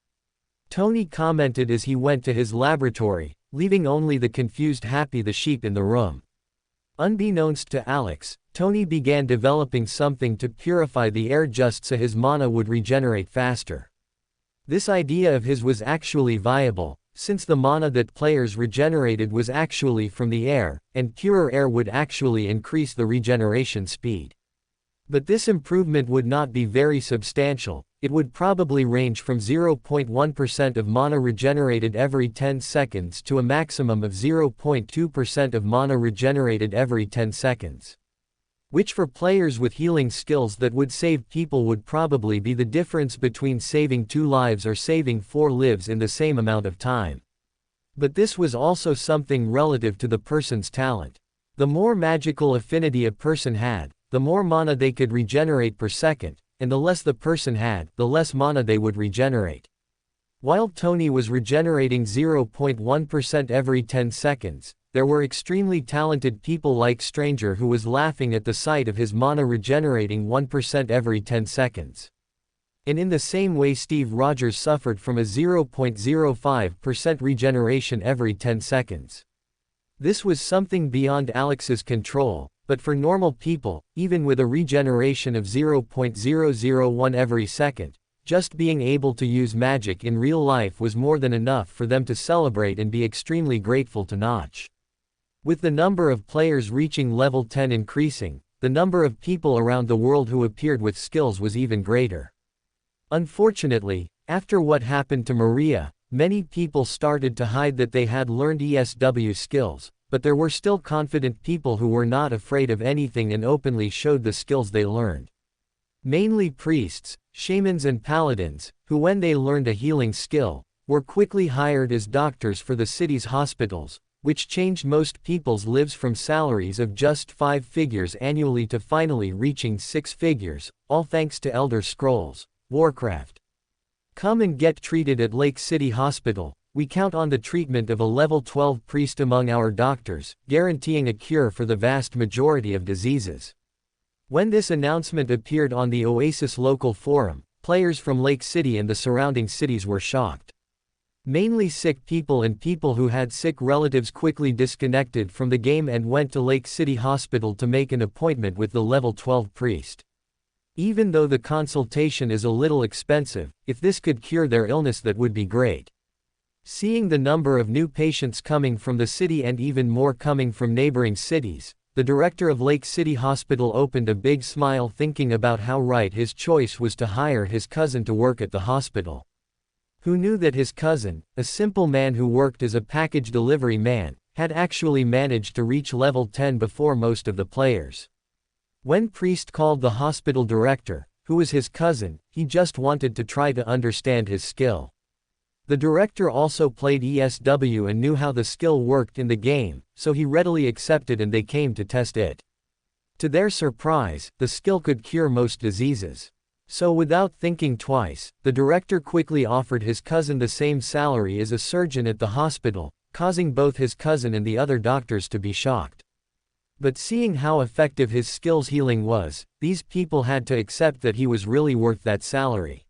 Tony commented as he went to his laboratory, leaving only the confused Happy the sheep in the room. Unbeknownst to Alex, Tony began developing something to purify the air just so his mana would regenerate faster. This idea of his was actually viable, since the mana that players regenerated was actually from the air, and purer air would actually increase the regeneration speed. But this improvement would not be very substantial, it would probably range from 0.1% of mana regenerated every 10 seconds to a maximum of 0.2% of mana regenerated every 10 seconds. Which for players with healing skills that would save people would probably be the difference between saving 2 lives or saving 4 lives in the same amount of time. But this was also something relative to the person's talent. The more magical affinity a person had, the more mana they could regenerate per second, and the less the person had, the less mana they would regenerate. While Tony was regenerating 0.1% every 10 seconds, there were extremely talented people like Stranger who was laughing at the sight of his mana regenerating 1% every 10 seconds. And in the same way Steve Rogers suffered from a 0.05% regeneration every 10 seconds. This was something beyond Alex's control, but for normal people, even with a regeneration of 0.001 every second, just being able to use magic in real life was more than enough for them to celebrate and be extremely grateful to Notch. With the number of players reaching level 10 increasing, the number of people around the world who appeared with skills was even greater. Unfortunately, after what happened to Maria, many people started to hide that they had learned ESW skills, but there were still confident people who were not afraid of anything and openly showed the skills they learned. Mainly priests, shamans and paladins, who when they learned a healing skill, were quickly hired as doctors for the city's hospitals, which changed most people's lives from salaries of just 5 figures annually to finally reaching 6 figures, all thanks to Elder Scrolls, Warcraft. Come and get treated at Lake City Hospital. We count on the treatment of a level 12 priest among our doctors, guaranteeing a cure for the vast majority of diseases. When this announcement appeared on the Oasis local forum, players from Lake City and the surrounding cities were shocked. Mainly sick people and people who had sick relatives quickly disconnected from the game and went to Lake City Hospital to make an appointment with the level 12 priest. Even though the consultation is a little expensive, if this could cure their illness that would be great. Seeing the number of new patients coming from the city and even more coming from neighboring cities, the director of Lake City Hospital opened a big smile thinking about how right his choice was to hire his cousin to work at the hospital. Who knew that his cousin, a simple man who worked as a package delivery man, had actually managed to reach level 10 before most of the players. When Priest called the hospital director, who was his cousin, he just wanted to try to understand his skill. The director also played ESW and knew how the skill worked in the game, so he readily accepted and they came to test it. To their surprise, the skill could cure most diseases. So without thinking twice, the director quickly offered his cousin the same salary as a surgeon at the hospital, causing both his cousin and the other doctors to be shocked. But seeing how effective his skill's healing was, these people had to accept that he was really worth that salary.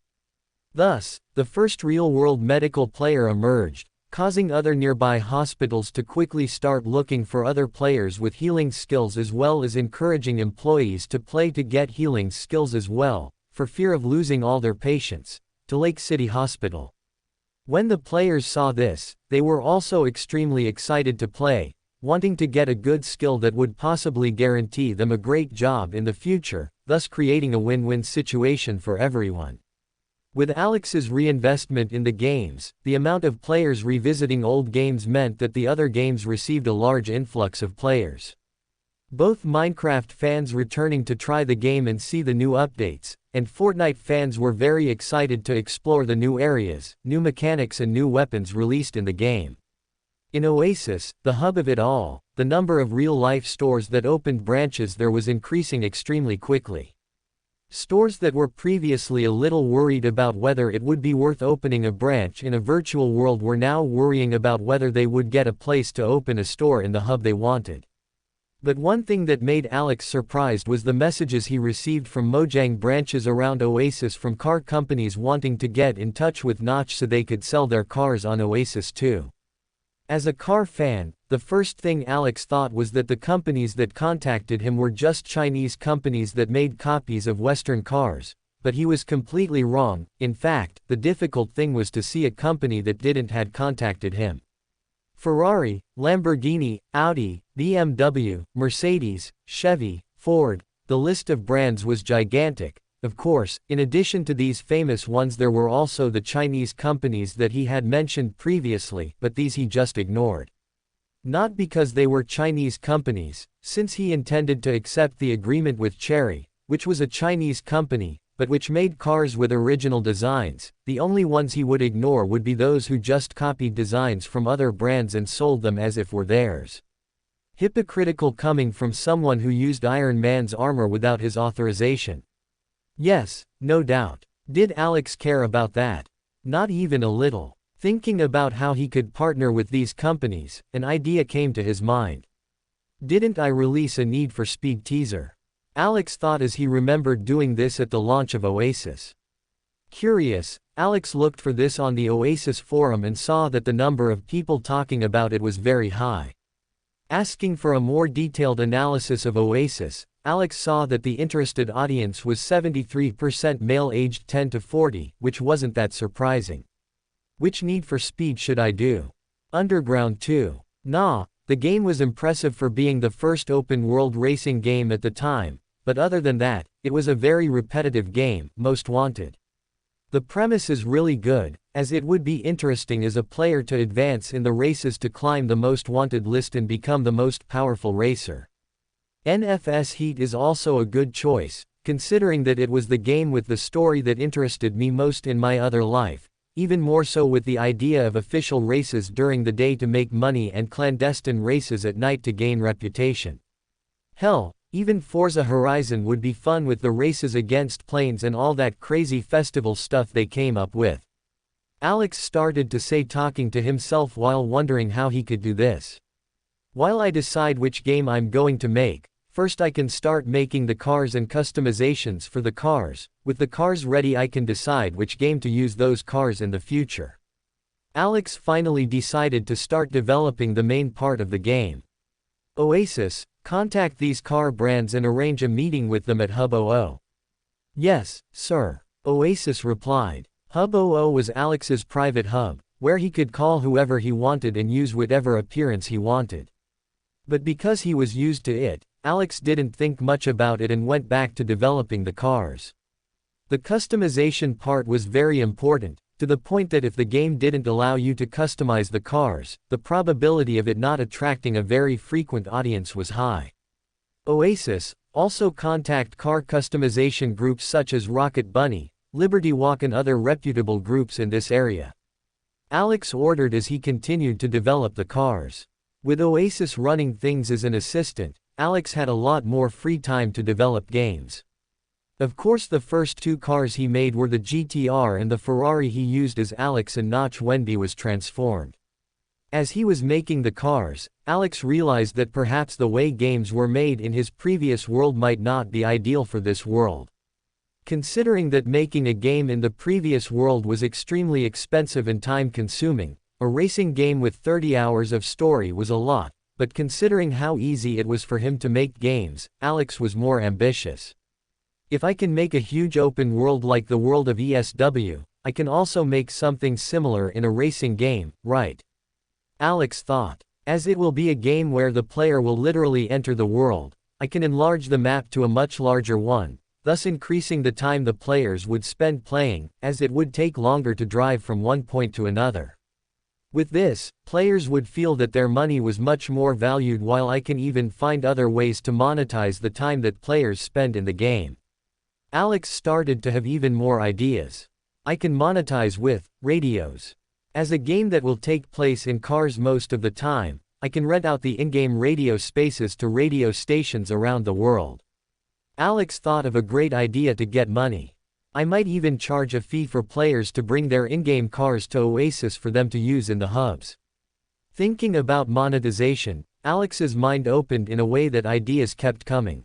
Thus, the first real-world medical player emerged, causing other nearby hospitals to quickly start looking for other players with healing skills as well as encouraging employees to play to get healing skills as well, for fear of losing all their patients, to Lake City Hospital. When the players saw this, they were also extremely excited to play, wanting to get a good skill that would possibly guarantee them a great job in the future, thus creating a win-win situation for everyone. With Alex's reinvestment in the games, the amount of players revisiting old games meant that the other games received a large influx of players. Both Minecraft fans returning to try the game and see the new updates, and Fortnite fans were very excited to explore the new areas, new mechanics and new weapons released in the game. In Oasis, the hub of it all, the number of real-life stores that opened branches there was increasing extremely quickly. Stores that were previously a little worried about whether it would be worth opening a branch in a virtual world were now worrying about whether they would get a place to open a store in the hub they wanted. But one thing that made Alex surprised was the messages he received from Mojang branches around Oasis from car companies wanting to get in touch with Notch so they could sell their cars on Oasis too. As a car fan, the first thing Alex thought was that the companies that contacted him were just Chinese companies that made copies of Western cars, but he was completely wrong. In fact, the difficult thing was to see a company that didn't had contacted him. Ferrari, Lamborghini, Audi, BMW, Mercedes, Chevy, Ford, the list of brands was gigantic. Of course, in addition to these famous ones there were also the Chinese companies that he had mentioned previously, but these he just ignored. Not because they were Chinese companies, since he intended to accept the agreement with Chery, which was a Chinese company, but which made cars with original designs. The only ones he would ignore would be those who just copied designs from other brands and sold them as if were theirs. Hypocritical coming from someone who used Iron Man's armor without his authorization. Yes, no doubt. Did Alex care about that? Not even a little. Thinking about how he could partner with these companies, an idea came to his mind. Didn't I release a Need for Speed teaser? Alex thought as he remembered doing this at the launch of Oasis. Curious, Alex looked for this on the Oasis forum and saw that the number of people talking about it was very high. Asking for a more detailed analysis of Oasis, Alex saw that the interested audience was 73% male aged 10 to 40, which wasn't that surprising. Which Need for Speed should I do? Underground 2. Nah, the game was impressive for being the first open-world racing game at the time, but other than that, it was a very repetitive game, Most Wanted. The premise is really good, as it would be interesting as a player to advance in the races to climb the Most Wanted list and become the most powerful racer. NFS Heat is also a good choice, considering that it was the game with the story that interested me most in my other life, even more so with the idea of official races during the day to make money and clandestine races at night to gain reputation. Hell, even Forza Horizon would be fun with the races against planes and all that crazy festival stuff they came up with. Alex started to say, talking to himself while wondering how he could do this. While I decide which game I'm going to make, first I can start making the cars and customizations for the cars. With the cars ready I can decide which game to use those cars in the future. Alex finally decided to start developing the main part of the game. Oasis, contact these car brands and arrange a meeting with them at Hub 00. Yes, sir. Oasis replied. Hub 00 was Alex's private hub, where he could call whoever he wanted and use whatever appearance he wanted. But because he was used to it, Alex didn't think much about it and went back to developing the cars. The customization part was very important, to the point that if the game didn't allow you to customize the cars, the probability of it not attracting a very frequent audience was high. Oasis, also contact car customization groups such as Rocket Bunny, Liberty Walk and other reputable groups in this area. Alex ordered as he continued to develop the cars. With Oasis running things as an assistant, Alex had a lot more free time to develop games. Of course the first two cars he made were the GTR and the Ferrari he used as Alex and Notch Wendy was transformed. As he was making the cars, Alex realized that perhaps the way games were made in his previous world might not be ideal for this world. Considering that making a game in the previous world was extremely expensive and time-consuming, a racing game with 30 hours of story was a lot, but considering how easy it was for him to make games, Alex was more ambitious. If I can make a huge open world like the world of ESW, I can also make something similar in a racing game, right? Alex thought. As it will be a game where the player will literally enter the world, I can enlarge the map to a much larger one, thus increasing the time the players would spend playing, as it would take longer to drive from one point to another. With this, players would feel that their money was much more valued, while I can even find other ways to monetize the time that players spend in the game. Alex started to have even more ideas. I can monetize with radios. As a game that will take place in cars most of the time, I can rent out the in-game radio spaces to radio stations around the world. Alex thought of a great idea to get money. I might even charge a fee for players to bring their in-game cars to Oasis for them to use in the hubs. Thinking about monetization, Alex's mind opened in a way that ideas kept coming.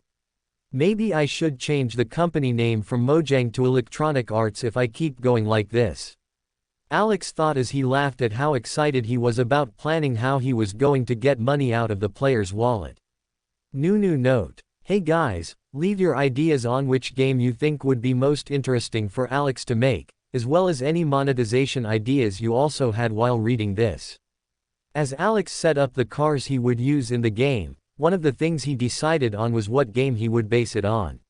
Maybe I should change the company name from Mojang to Electronic Arts if I keep going like this. Alex thought as he laughed at how excited he was about planning how he was going to get money out of the player's wallet. Nunu note. Hey guys, leave your ideas on which game you think would be most interesting for Alex to make, as well as any monetization ideas you also had while reading this. As Alex set up the cars he would use in the game, one of the things he decided on was what game he would base it on.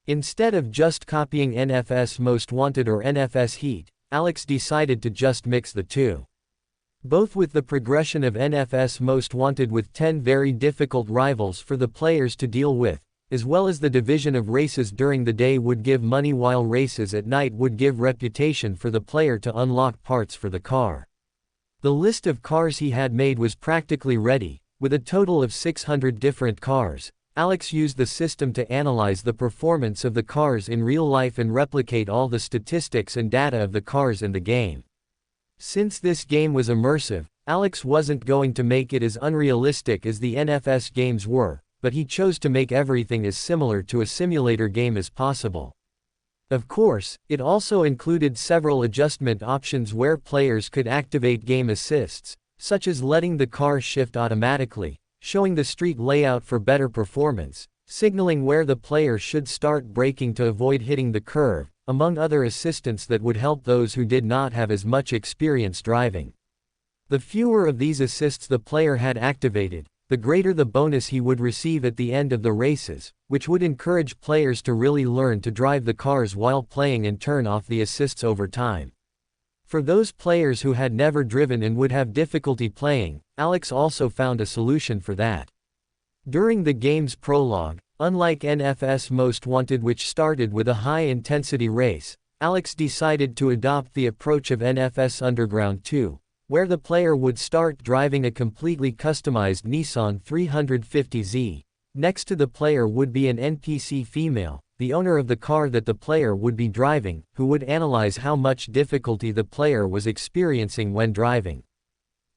Instead of just copying NFS Most Wanted or NFS Heat, Alex decided to just mix the two. Both with the progression of NFS Most Wanted with 10 very difficult rivals for the players to deal with, as well as the division of races during the day would give money while races at night would give reputation for the player to unlock parts for the car. The list of cars he had made was practically ready. With a total of 600 different cars, Alex used the system to analyze the performance of the cars in real life and replicate all the statistics and data of the cars in the game. Since this game was immersive, Alex wasn't going to make it as unrealistic as the NFS games were, but he chose to make everything as similar to a simulator game as possible. Of course, it also included several adjustment options where players could activate game assists, such as letting the car shift automatically, showing the street layout for better performance, signaling where the player should start braking to avoid hitting the curve, among other assistants that would help those who did not have as much experience driving. The fewer of these assists the player had activated, the greater the bonus he would receive at the end of the races, which would encourage players to really learn to drive the cars while playing and turn off the assists over time. For those players who had never driven and would have difficulty playing, Alex also found a solution for that. During the game's prologue, unlike NFS Most Wanted which started with a high-intensity race, Alex decided to adopt the approach of NFS Underground 2, where the player would start driving a completely customized Nissan 350Z. Next to the player would be an NPC female, the owner of the car that the player would be driving, who would analyze how much difficulty the player was experiencing when driving.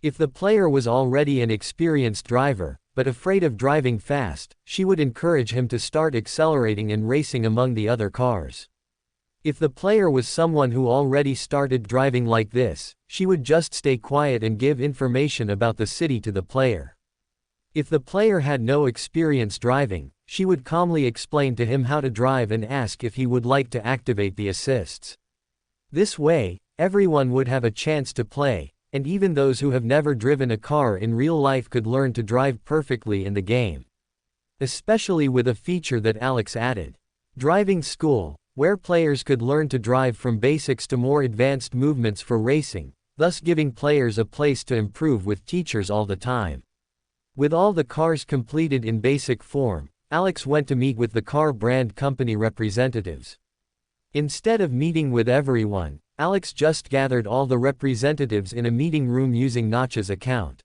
If the player was already an experienced driver, but afraid of driving fast, she would encourage him to start accelerating and racing among the other cars. If the player was someone who already started driving like this, she would just stay quiet and give information about the city to the player. If the player had no experience driving, she would calmly explain to him how to drive and ask if he would like to activate the assists. This way, everyone would have a chance to play, and even those who have never driven a car in real life could learn to drive perfectly in the game. Especially with a feature that Alex added. Driving School, where players could learn to drive from basics to more advanced movements for racing, thus giving players a place to improve with teachers all the time. With all the cars completed in basic form, Alex went to meet with the car brand company representatives. Instead of meeting with everyone, Alex just gathered all the representatives in a meeting room using Notch's account.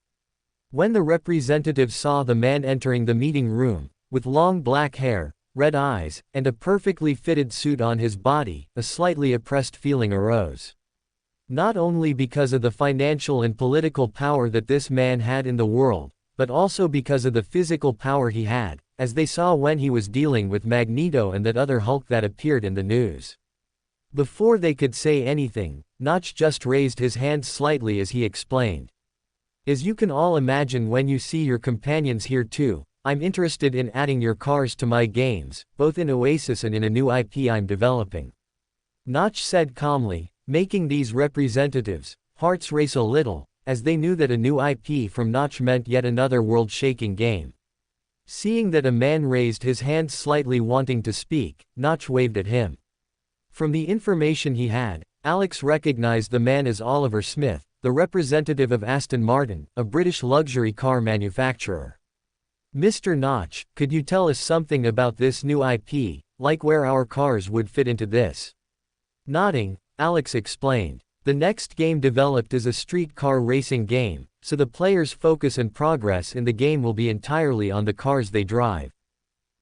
When the representatives saw the man entering the meeting room, with long black hair, red eyes, and a perfectly fitted suit on his body, a slightly oppressed feeling arose. Not only because of the financial and political power that this man had in the world, but also because of the physical power he had. as they saw when he was dealing with Magneto and that other Hulk that appeared in the news. Before they could say anything, Notch just raised his hand slightly as he explained. As you can all imagine when you see your companions here too, I'm interested in adding your cars to my games, both in Oasis and in a new IP I'm developing. Notch said calmly, making these representatives' hearts race a little, as they knew that a new IP from Notch meant yet another world-shaking game. Seeing that a man raised his hand slightly wanting to speak, Notch waved at him. From the information he had, Alex recognized the man as Oliver Smith, the representative of Aston Martin, a British luxury car manufacturer. Mr. Notch, could you tell us something about this new IP, like where our cars would fit into this? Nodding, Alex explained. The next game developed is a street car racing game, so the player's focus and progress in the game will be entirely on the cars they drive.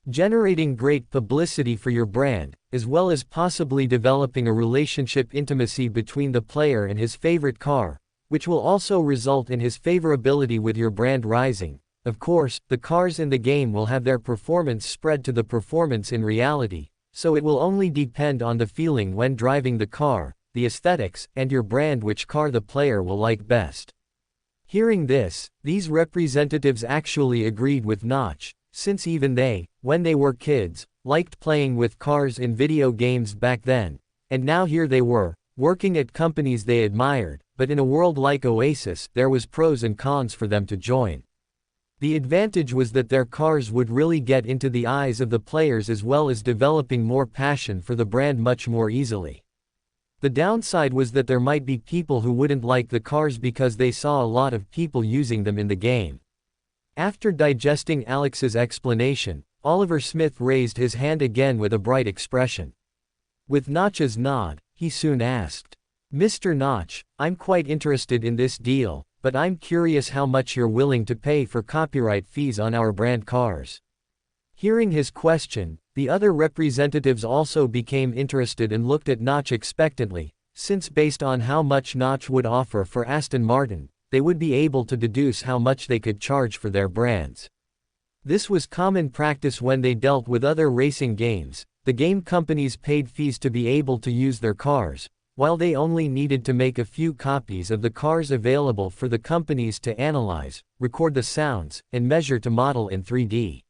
Generating great publicity for your brand, as well as possibly developing a relationship intimacy between the player and his favorite car, which will also result in his favorability with your brand rising. Of course, the cars in the game will have their performance spread to the performance in reality, so it will only depend on the feeling when driving the car, the aesthetics, and your brand which car the player will like best. Hearing this, these representatives actually agreed with Notch, since even they, when they were kids, liked playing with cars in video games back then, and now here they were, working at companies they admired, but in a world like Oasis, there was pros and cons for them to join. The advantage was that their cars would really get into the eyes of the players as well as developing more passion for the brand much more easily. The downside was that there might be people who wouldn't like the cars because they saw a lot of people using them in the game. After digesting Alex's explanation, Oliver Smith raised his hand again with a bright expression. With Notch's nod, he soon asked, "Mr. Notch, I'm quite interested in this deal, but I'm curious how much you're willing to pay for copyright fees on our brand cars." Hearing his question, the other representatives also became interested and looked at Notch expectantly, since based on how much Notch would offer for Aston Martin, they would be able to deduce how much they could charge for their brands. This was common practice when they dealt with other racing games. The game companies paid fees to be able to use their cars, while they only needed to make a few copies of the cars available for the companies to analyze, record the sounds, and measure to model in 3D.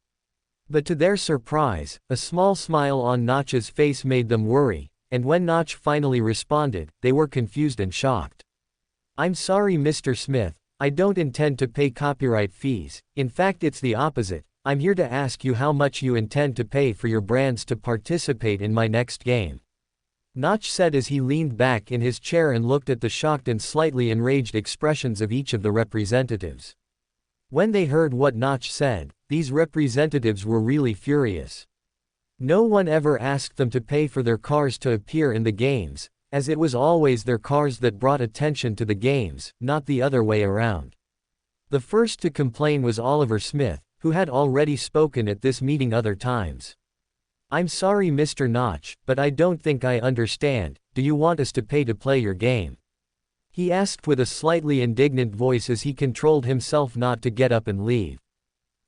But to their surprise, a small smile on Notch's face made them worry, and when Notch finally responded, they were confused and shocked. "I'm sorry Mr. Smith, I don't intend to pay copyright fees. In fact it's the opposite. I'm here to ask you how much you intend to pay for your brands to participate in my next game." Notch said as he leaned back in his chair and looked at the shocked and slightly enraged expressions of each of the representatives. When they heard what Notch said, these representatives were really furious. No one ever asked them to pay for their cars to appear in the games, as it was always their cars that brought attention to the games, not the other way around. The first to complain was Oliver Smith, who had already spoken at this meeting other times. "I'm sorry Mr. Notch, but I don't think I understand. Do you want us to pay to play your game?" he asked with a slightly indignant voice as he controlled himself not to get up and leave.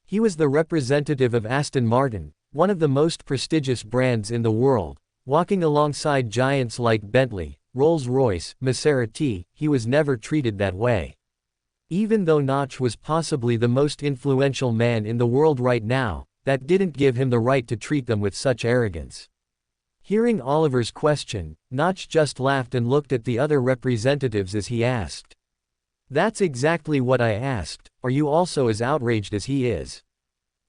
He was the representative of Aston Martin, one of the most prestigious brands in the world, walking alongside giants like Bentley, Rolls-Royce, Maserati. He was never treated that way. Even though Notch was possibly the most influential man in the world right now, that didn't give him the right to treat them with such arrogance. Hearing Oliver's question, Notch just laughed and looked at the other representatives as he asked. "That's exactly what I asked. Are you also as outraged as he is?"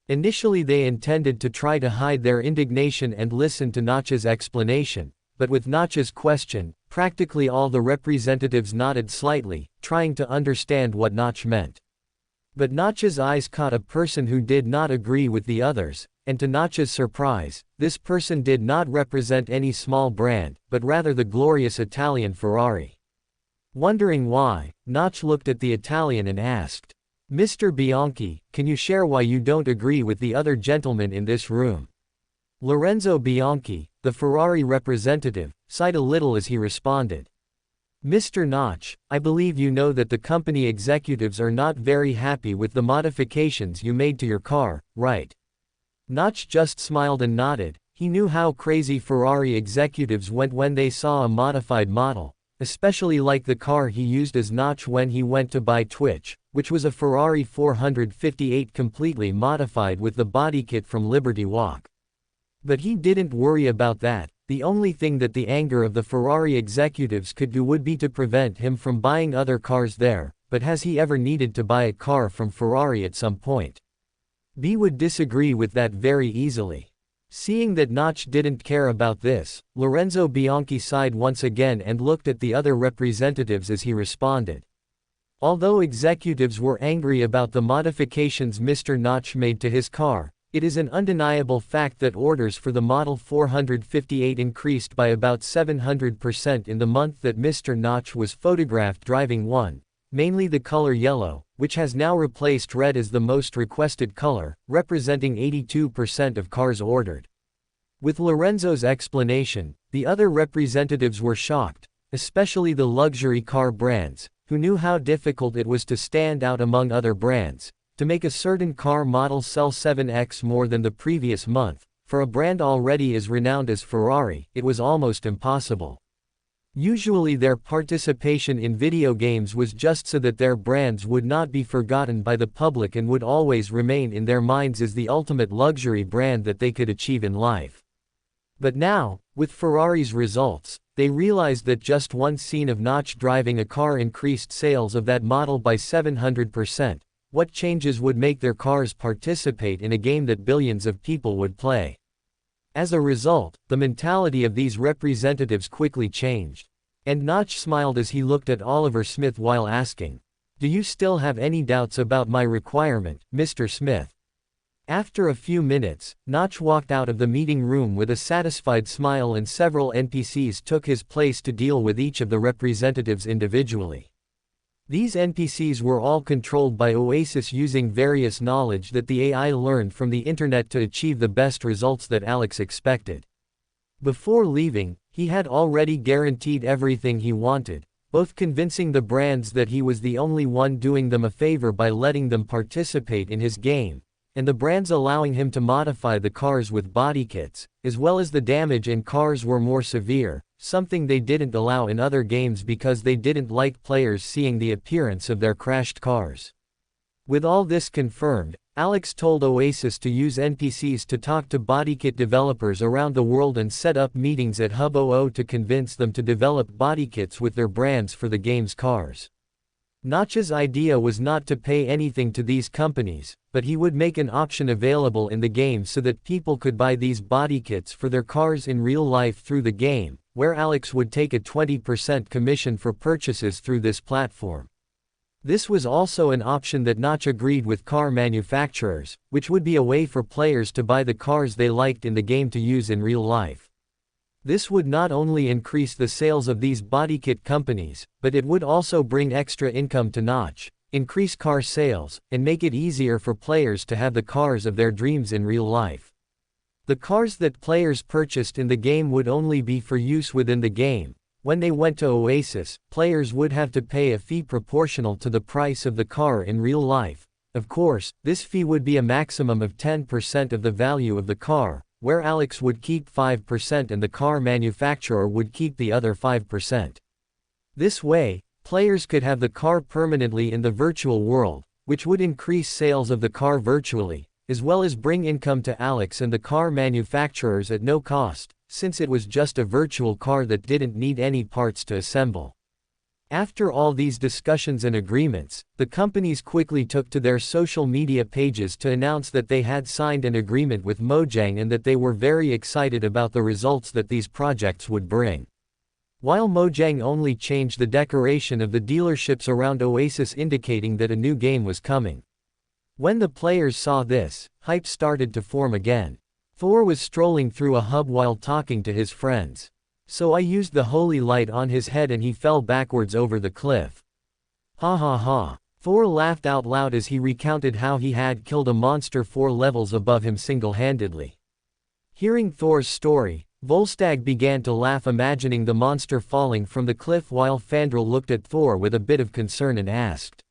Initially they intended to try to hide their indignation and listen to Notch's explanation, but with Notch's question, practically all the representatives nodded slightly, trying to understand what Notch meant. But Notch's eyes caught a person who did not agree with the others, and to Notch's surprise, this person did not represent any small brand, but rather the glorious Italian Ferrari. Wondering why, Notch looked at the Italian and asked, "Mr. Bianchi, can you share why you don't agree with the other gentlemen in this room?" Lorenzo Bianchi, the Ferrari representative, sighed a little as he responded. "Mr. Notch, I believe you know that the company executives are not very happy with the modifications you made to your car, right?" Notch just smiled and nodded. He knew how crazy Ferrari executives went when they saw a modified model, especially like the car he used as Notch when he went to buy Twitch, which was a Ferrari 458 completely modified with the body kit from Liberty Walk. But he didn't worry about that. The only thing that the anger of the Ferrari executives could do would be to prevent him from buying other cars there, but has he ever needed to buy a car from Ferrari at some point? B would disagree with that very easily. Seeing that Notch didn't care about this, Lorenzo Bianchi sighed once again and looked at the other representatives as he responded. Although executives were angry about the modifications Mr. Notch made to his car, it is an undeniable fact that orders for the Model 458 increased by about 700% in the month that Mr. Notch was photographed driving one, mainly the color yellow, which has now replaced red as the most requested color, representing 82% of cars ordered. With Lorenzo's explanation, the other representatives were shocked, especially the luxury car brands, who knew how difficult it was to stand out among other brands. To make a certain car model sell 7x more than the previous month, for a brand already as renowned as Ferrari, it was almost impossible. Usually their participation in video games was just so that their brands would not be forgotten by the public and would always remain in their minds as the ultimate luxury brand that they could achieve in life. But now, with Ferrari's results, they realized that just one scene of Notch driving a car increased sales of that model by 700%. What changes would make their cars participate in a game that billions of people would play? As a result, the mentality of these representatives quickly changed. And Notch smiled as he looked at Oliver Smith while asking, "Do you still have any doubts about my requirement, Mr. Smith?" After a few minutes, Notch walked out of the meeting room with a satisfied smile and several NPCs took his place to deal with each of the representatives individually. These NPCs were all controlled by Oasis using various knowledge that the AI learned from the internet to achieve the best results that Alex expected. Before leaving, he had already guaranteed everything he wanted, both convincing the brands that he was the only one doing them a favor by letting them participate in his game, and the brands allowing him to modify the cars with body kits, as well as the damage in cars were more severe, something they didn't allow in other games because they didn't like players seeing the appearance of their crashed cars. With all this confirmed, Alex told Oasis to use NPCs to talk to bodykit developers around the world and set up meetings at Hub.oo to convince them to develop bodykits with their brands for the game's cars. Notch's idea was not to pay anything to these companies, but he would make an option available in the game so that people could buy these bodykits for their cars in real life through the game, where Alex would take a 20% commission for purchases through this platform. This was also an option that Notch agreed with car manufacturers, which would be a way for players to buy the cars they liked in the game to use in real life. This would not only increase the sales of these bodykit companies, but it would also bring extra income to Notch, increase car sales, and make it easier for players to have the cars of their dreams in real life. The cars that players purchased in the game would only be for use within the game. When they went to Oasis, players would have to pay a fee proportional to the price of the car in real life. Of course, this fee would be a maximum of 10% of the value of the car, where Alex would keep 5% and the car manufacturer would keep the other 5%. This way, players could have the car permanently in the virtual world, which would increase sales of the car virtually, as well as bring income to Alex and the car manufacturers at no cost, since it was just a virtual car that didn't need any parts to assemble. After all these discussions and agreements, the companies quickly took to their social media pages to announce that they had signed an agreement with Mojang and that they were very excited about the results that these projects would bring. While Mojang only changed the decoration of the dealerships around Oasis indicating that a new game was coming. When the players saw this, hype started to form again. Thor was strolling through a hub while talking to his friends. "So I used the holy light on his head and he fell backwards over the cliff." Ha ha ha. Thor laughed out loud as he recounted how he had killed a monster 4 levels above him single-handedly. Hearing Thor's story, Volstagg began to laugh imagining the monster falling from the cliff while Fandral looked at Thor with a bit of concern and asked,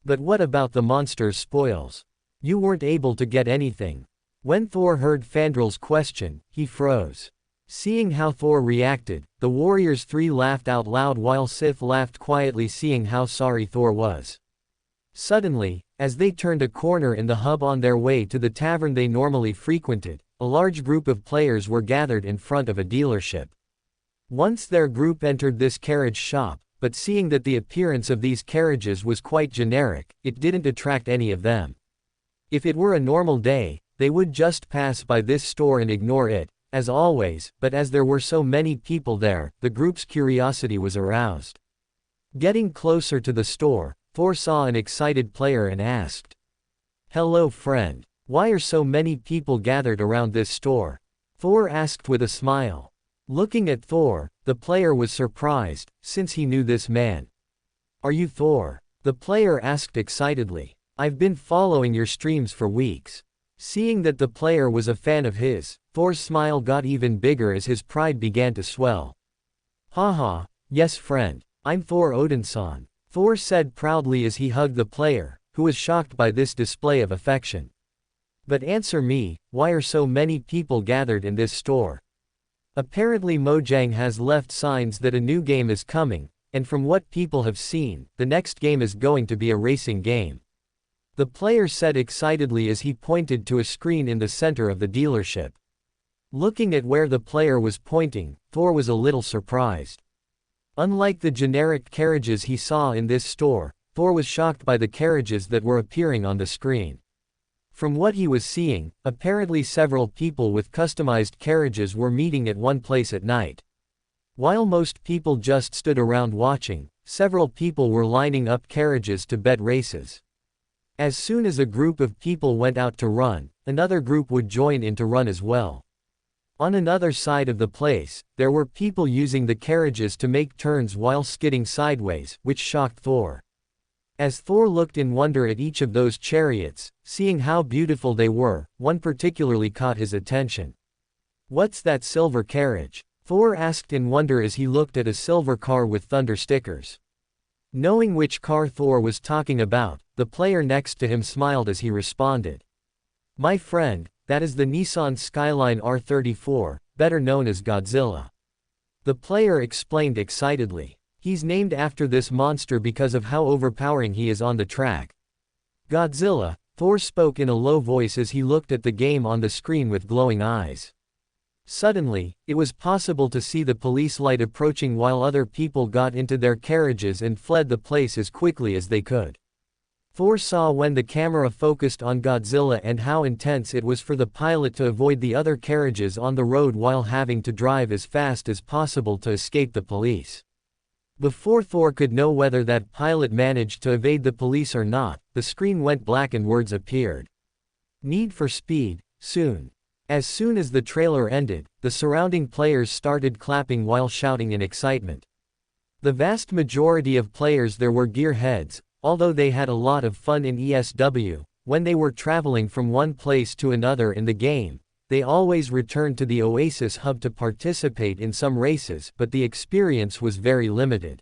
"But what about the monster's spoils? You weren't able to get anything?" When Thor heard Fandrel's question, he froze. Seeing how Thor reacted, the warriors three laughed out loud while Sif laughed quietly seeing how sorry Thor was. Suddenly, as they turned a corner in the hub on their way to the tavern they normally frequented, a large group of players were gathered in front of a dealership. Once their group entered this carriage shop, but seeing that the appearance of these carriages was quite generic, it didn't attract any of them. If it were a normal day, they would just pass by this store and ignore it, as always, but as there were so many people there, the group's curiosity was aroused. Getting closer to the store, Thor saw an excited player and asked, "Hello friend. Why are so many people gathered around this store?" Thor asked with a smile. Looking at Thor, the player was surprised, since he knew this man. "Are you Thor?" the player asked excitedly. "I've been following your streams for weeks." Seeing that the player was a fan of his, Thor's smile got even bigger as his pride began to swell. "Haha, yes friend. I'm Thor Odinson," Thor said proudly as he hugged the player, who was shocked by this display of affection. "But answer me, why are so many people gathered in this store?" Apparently Mojang has left signs that a new game is coming, and from what people have seen, the next game is going to be a racing game. The player said excitedly as he pointed to a screen in the center of the dealership. Looking at where the player was pointing, Thor was a little surprised. Unlike the generic carriages he saw in this store, Thor was shocked by the carriages that were appearing on the screen. From what he was seeing, apparently several people with customized carriages were meeting at one place at night. While most people just stood around watching, several people were lining up carriages to bet races. As soon as a group of people went out to run, another group would join in to run as well. On another side of the place, there were people using the carriages to make turns while skidding sideways, which shocked Thor. As Thor looked in wonder at each of those chariots, seeing how beautiful they were, one particularly caught his attention. "What's that silver carriage?" Thor asked in wonder as he looked at a silver car with thunder stickers. Knowing which car Thor was talking about, the player next to him smiled as he responded. "My friend, that is the Nissan Skyline R34, better known as Godzilla." The player explained excitedly. He's named after this monster because of how overpowering he is on the track. "Godzilla," Thor spoke in a low voice as he looked at the game on the screen with glowing eyes. Suddenly, it was possible to see the police light approaching while other people got into their carriages and fled the place as quickly as they could. Thor saw when the camera focused on Godzilla and how intense it was for the pilot to avoid the other carriages on the road while having to drive as fast as possible to escape the police. Before Thor could know whether that pilot managed to evade the police or not, the screen went black and words appeared. "Need for Speed, soon." As soon as the trailer ended, the surrounding players started clapping while shouting in excitement. The vast majority of players there were gearheads, although they had a lot of fun in ESW. When they were traveling from one place to another in the game, they always returned to the Oasis hub to participate in some races, but the experience was very limited.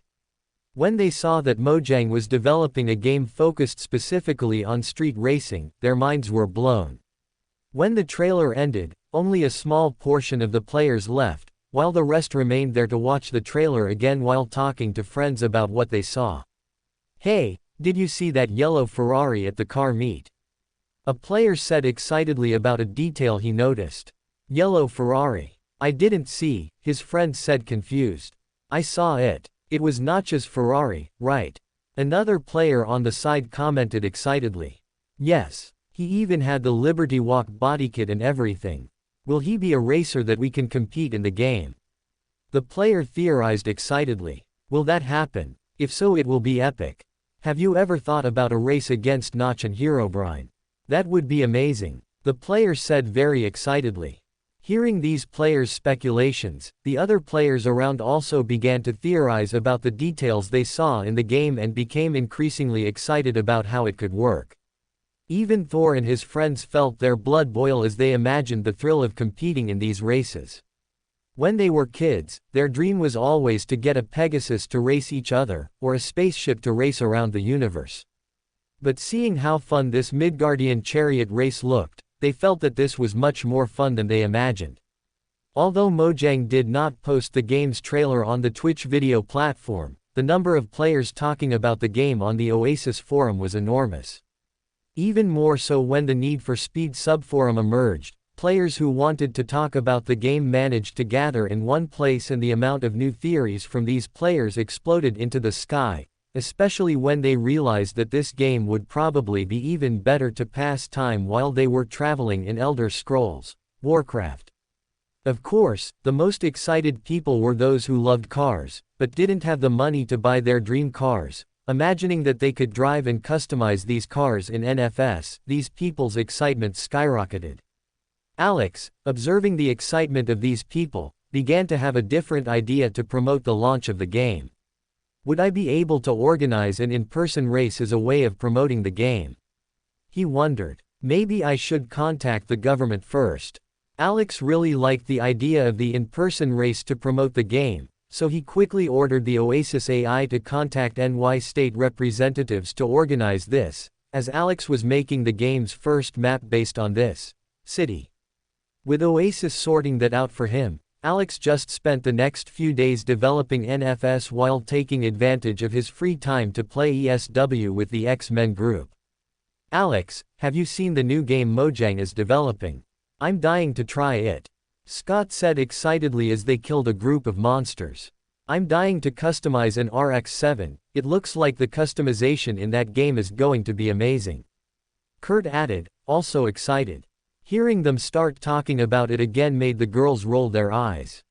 When they saw that Mojang was developing a game focused specifically on street racing, their minds were blown. When the trailer ended, only a small portion of the players left, while the rest remained there to watch the trailer again while talking to friends about what they saw. "Hey, did you see that yellow Ferrari at the car meet?" A player said excitedly about a detail he noticed. "Yellow Ferrari? I didn't see," his friend said confused. "I saw it. It was Notch's Ferrari, right?" Another player on the side commented excitedly. "Yes. He even had the Liberty Walk bodykit and everything. Will he be a racer that we can compete in the game?" The player theorized excitedly. "Will that happen? If so, it will be epic. Have you ever thought about a race against Notch and Herobrine? That would be amazing," the player said very excitedly. Hearing these players' speculations, the other players around also began to theorize about the details they saw in the game and became increasingly excited about how it could work. Even Thor and his friends felt their blood boil as they imagined the thrill of competing in these races. When they were kids, their dream was always to get a Pegasus to race each other, or a spaceship to race around the universe. But seeing how fun this Midgardian chariot race looked, they felt that this was much more fun than they imagined. Although Mojang did not post the game's trailer on the Twitch video platform, the number of players talking about the game on the Oasis forum was enormous. Even more so when the need for speed subforum emerged, players who wanted to talk about the game managed to gather in one place, and the amount of new theories from these players exploded into the sky, especially when they realized that this game would probably be even better to pass time while they were traveling in Elder Scrolls, Warcraft. Of course, the most excited people were those who loved cars, but didn't have the money to buy their dream cars. Imagining that they could drive and customize these cars in NFS, these people's excitement skyrocketed. Alex, observing the excitement of these people, began to have a different idea to promote the launch of the game. Would I be able to organize an in-person race as a way of promoting the game? He wondered. Maybe I should contact the government first. Alex really liked the idea of the in-person race to promote the game, so he quickly ordered the Oasis AI to contact NY state representatives to organize this, as Alex was making the game's first map based on this city. With Oasis sorting that out for him, Alex just spent the next few days developing NFS while taking advantage of his free time to play ESW with the X-Men group. Alex, have you seen the new game Mojang is developing? I'm dying to try it. Scott said excitedly as they killed a group of monsters. I'm dying to customize an RX-7, it looks like the customization in that game is going to be amazing. Kurt added, also excited. Hearing them start talking about it again made the girls roll their eyes.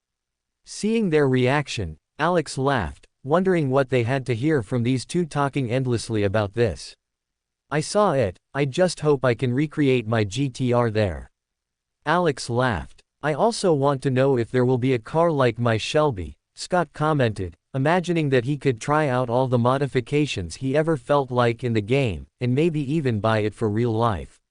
Seeing their reaction, Alex laughed, wondering what they had to hear from these two talking endlessly about this. I saw it, I just hope I can recreate my GTR there. Alex laughed. I also want to know if there will be a car like my Shelby, Scott commented, imagining that he could try out all the modifications he ever felt like in the game, and maybe even buy it for real life.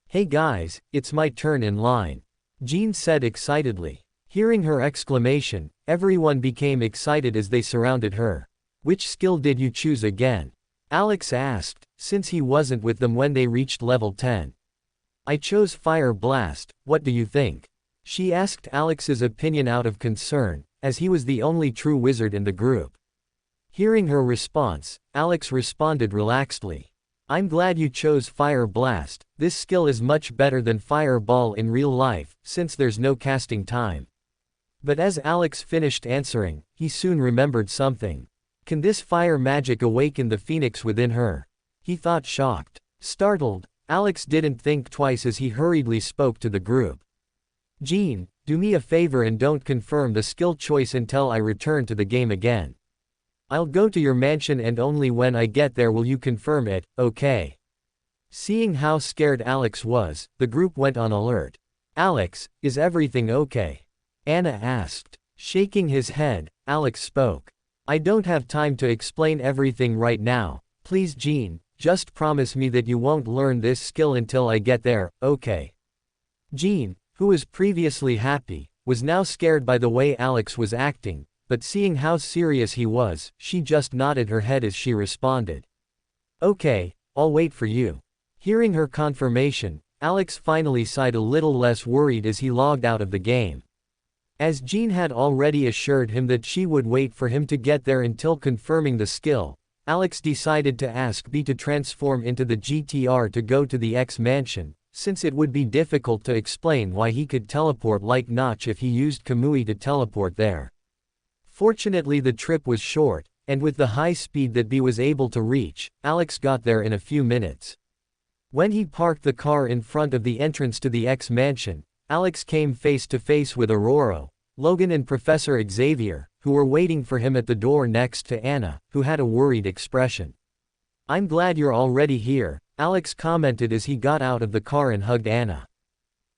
Hey guys, it's my turn in line. Jean said excitedly. Hearing her exclamation, everyone became excited as they surrounded her. Which skill did you choose again? Alex asked, since he wasn't with them when they reached level 10. I chose Fire Blast, what do you think? She asked Alex's opinion out of concern, as he was the only true wizard in the group. Hearing her response, Alex responded relaxedly. I'm glad you chose Fire Blast, this skill is much better than Fireball in real life, since there's no casting time. But as Alex finished answering, he soon remembered something. Can this fire magic awaken the phoenix within her? He thought, shocked. Startled, Alex didn't think twice as he hurriedly spoke to the group. Jean, do me a favor and don't confirm the skill choice until I return to the game again. I'll go to your mansion and only when I get there will you confirm it, okay? Seeing how scared Alex was, the group went on alert. Alex, is everything okay? Anna asked. Shaking his head, Alex spoke. I don't have time to explain everything right now, please Jean, just promise me that you won't learn this skill until I get there, okay? Jean, who was previously happy, was now scared by the way Alex was acting, but seeing how serious he was, she just nodded her head as she responded. Okay, I'll wait for you. Hearing her confirmation, Alex finally sighed a little less worried as he logged out of the game. As Jean had already assured him that she would wait for him to get there until confirming the skill, Alex decided to ask B to transform into the GTR to go to the X mansion, since it would be difficult to explain why he could teleport like Notch if he used Kamui to teleport there. Fortunately the trip was short, and with the high speed that B was able to reach, Alex got there in a few minutes. When he parked the car in front of the entrance to the X mansion, Alex came face to face with Aurora, Logan and Professor Xavier, who were waiting for him at the door next to Anna, who had a worried expression. I'm glad you're already here, Alex commented as he got out of the car and hugged Anna.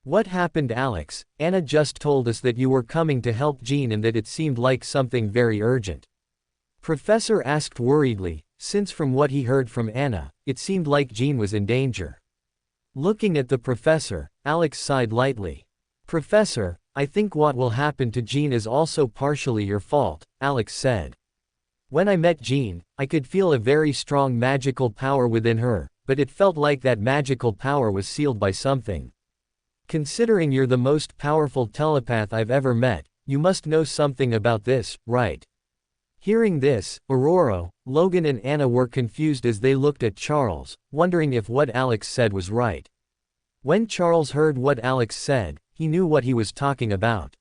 What happened, Alex? Anna just told us that you were coming to help Jean and that it seemed like something very urgent. Professor asked worriedly, since from what he heard from Anna, it seemed like Jean was in danger. Looking at the professor, Alex sighed lightly. Professor, I think what will happen to Jean is also partially your fault, Alex said. When I met Jean, I could feel a very strong magical power within her, but it felt like that magical power was sealed by something. Considering you're the most powerful telepath I've ever met, you must know something about this, right? Hearing this, Aurora, Logan and Anna were confused as they looked at Charles, wondering if what Alex said was right. When Charles heard what Alex said, he knew what he was talking about.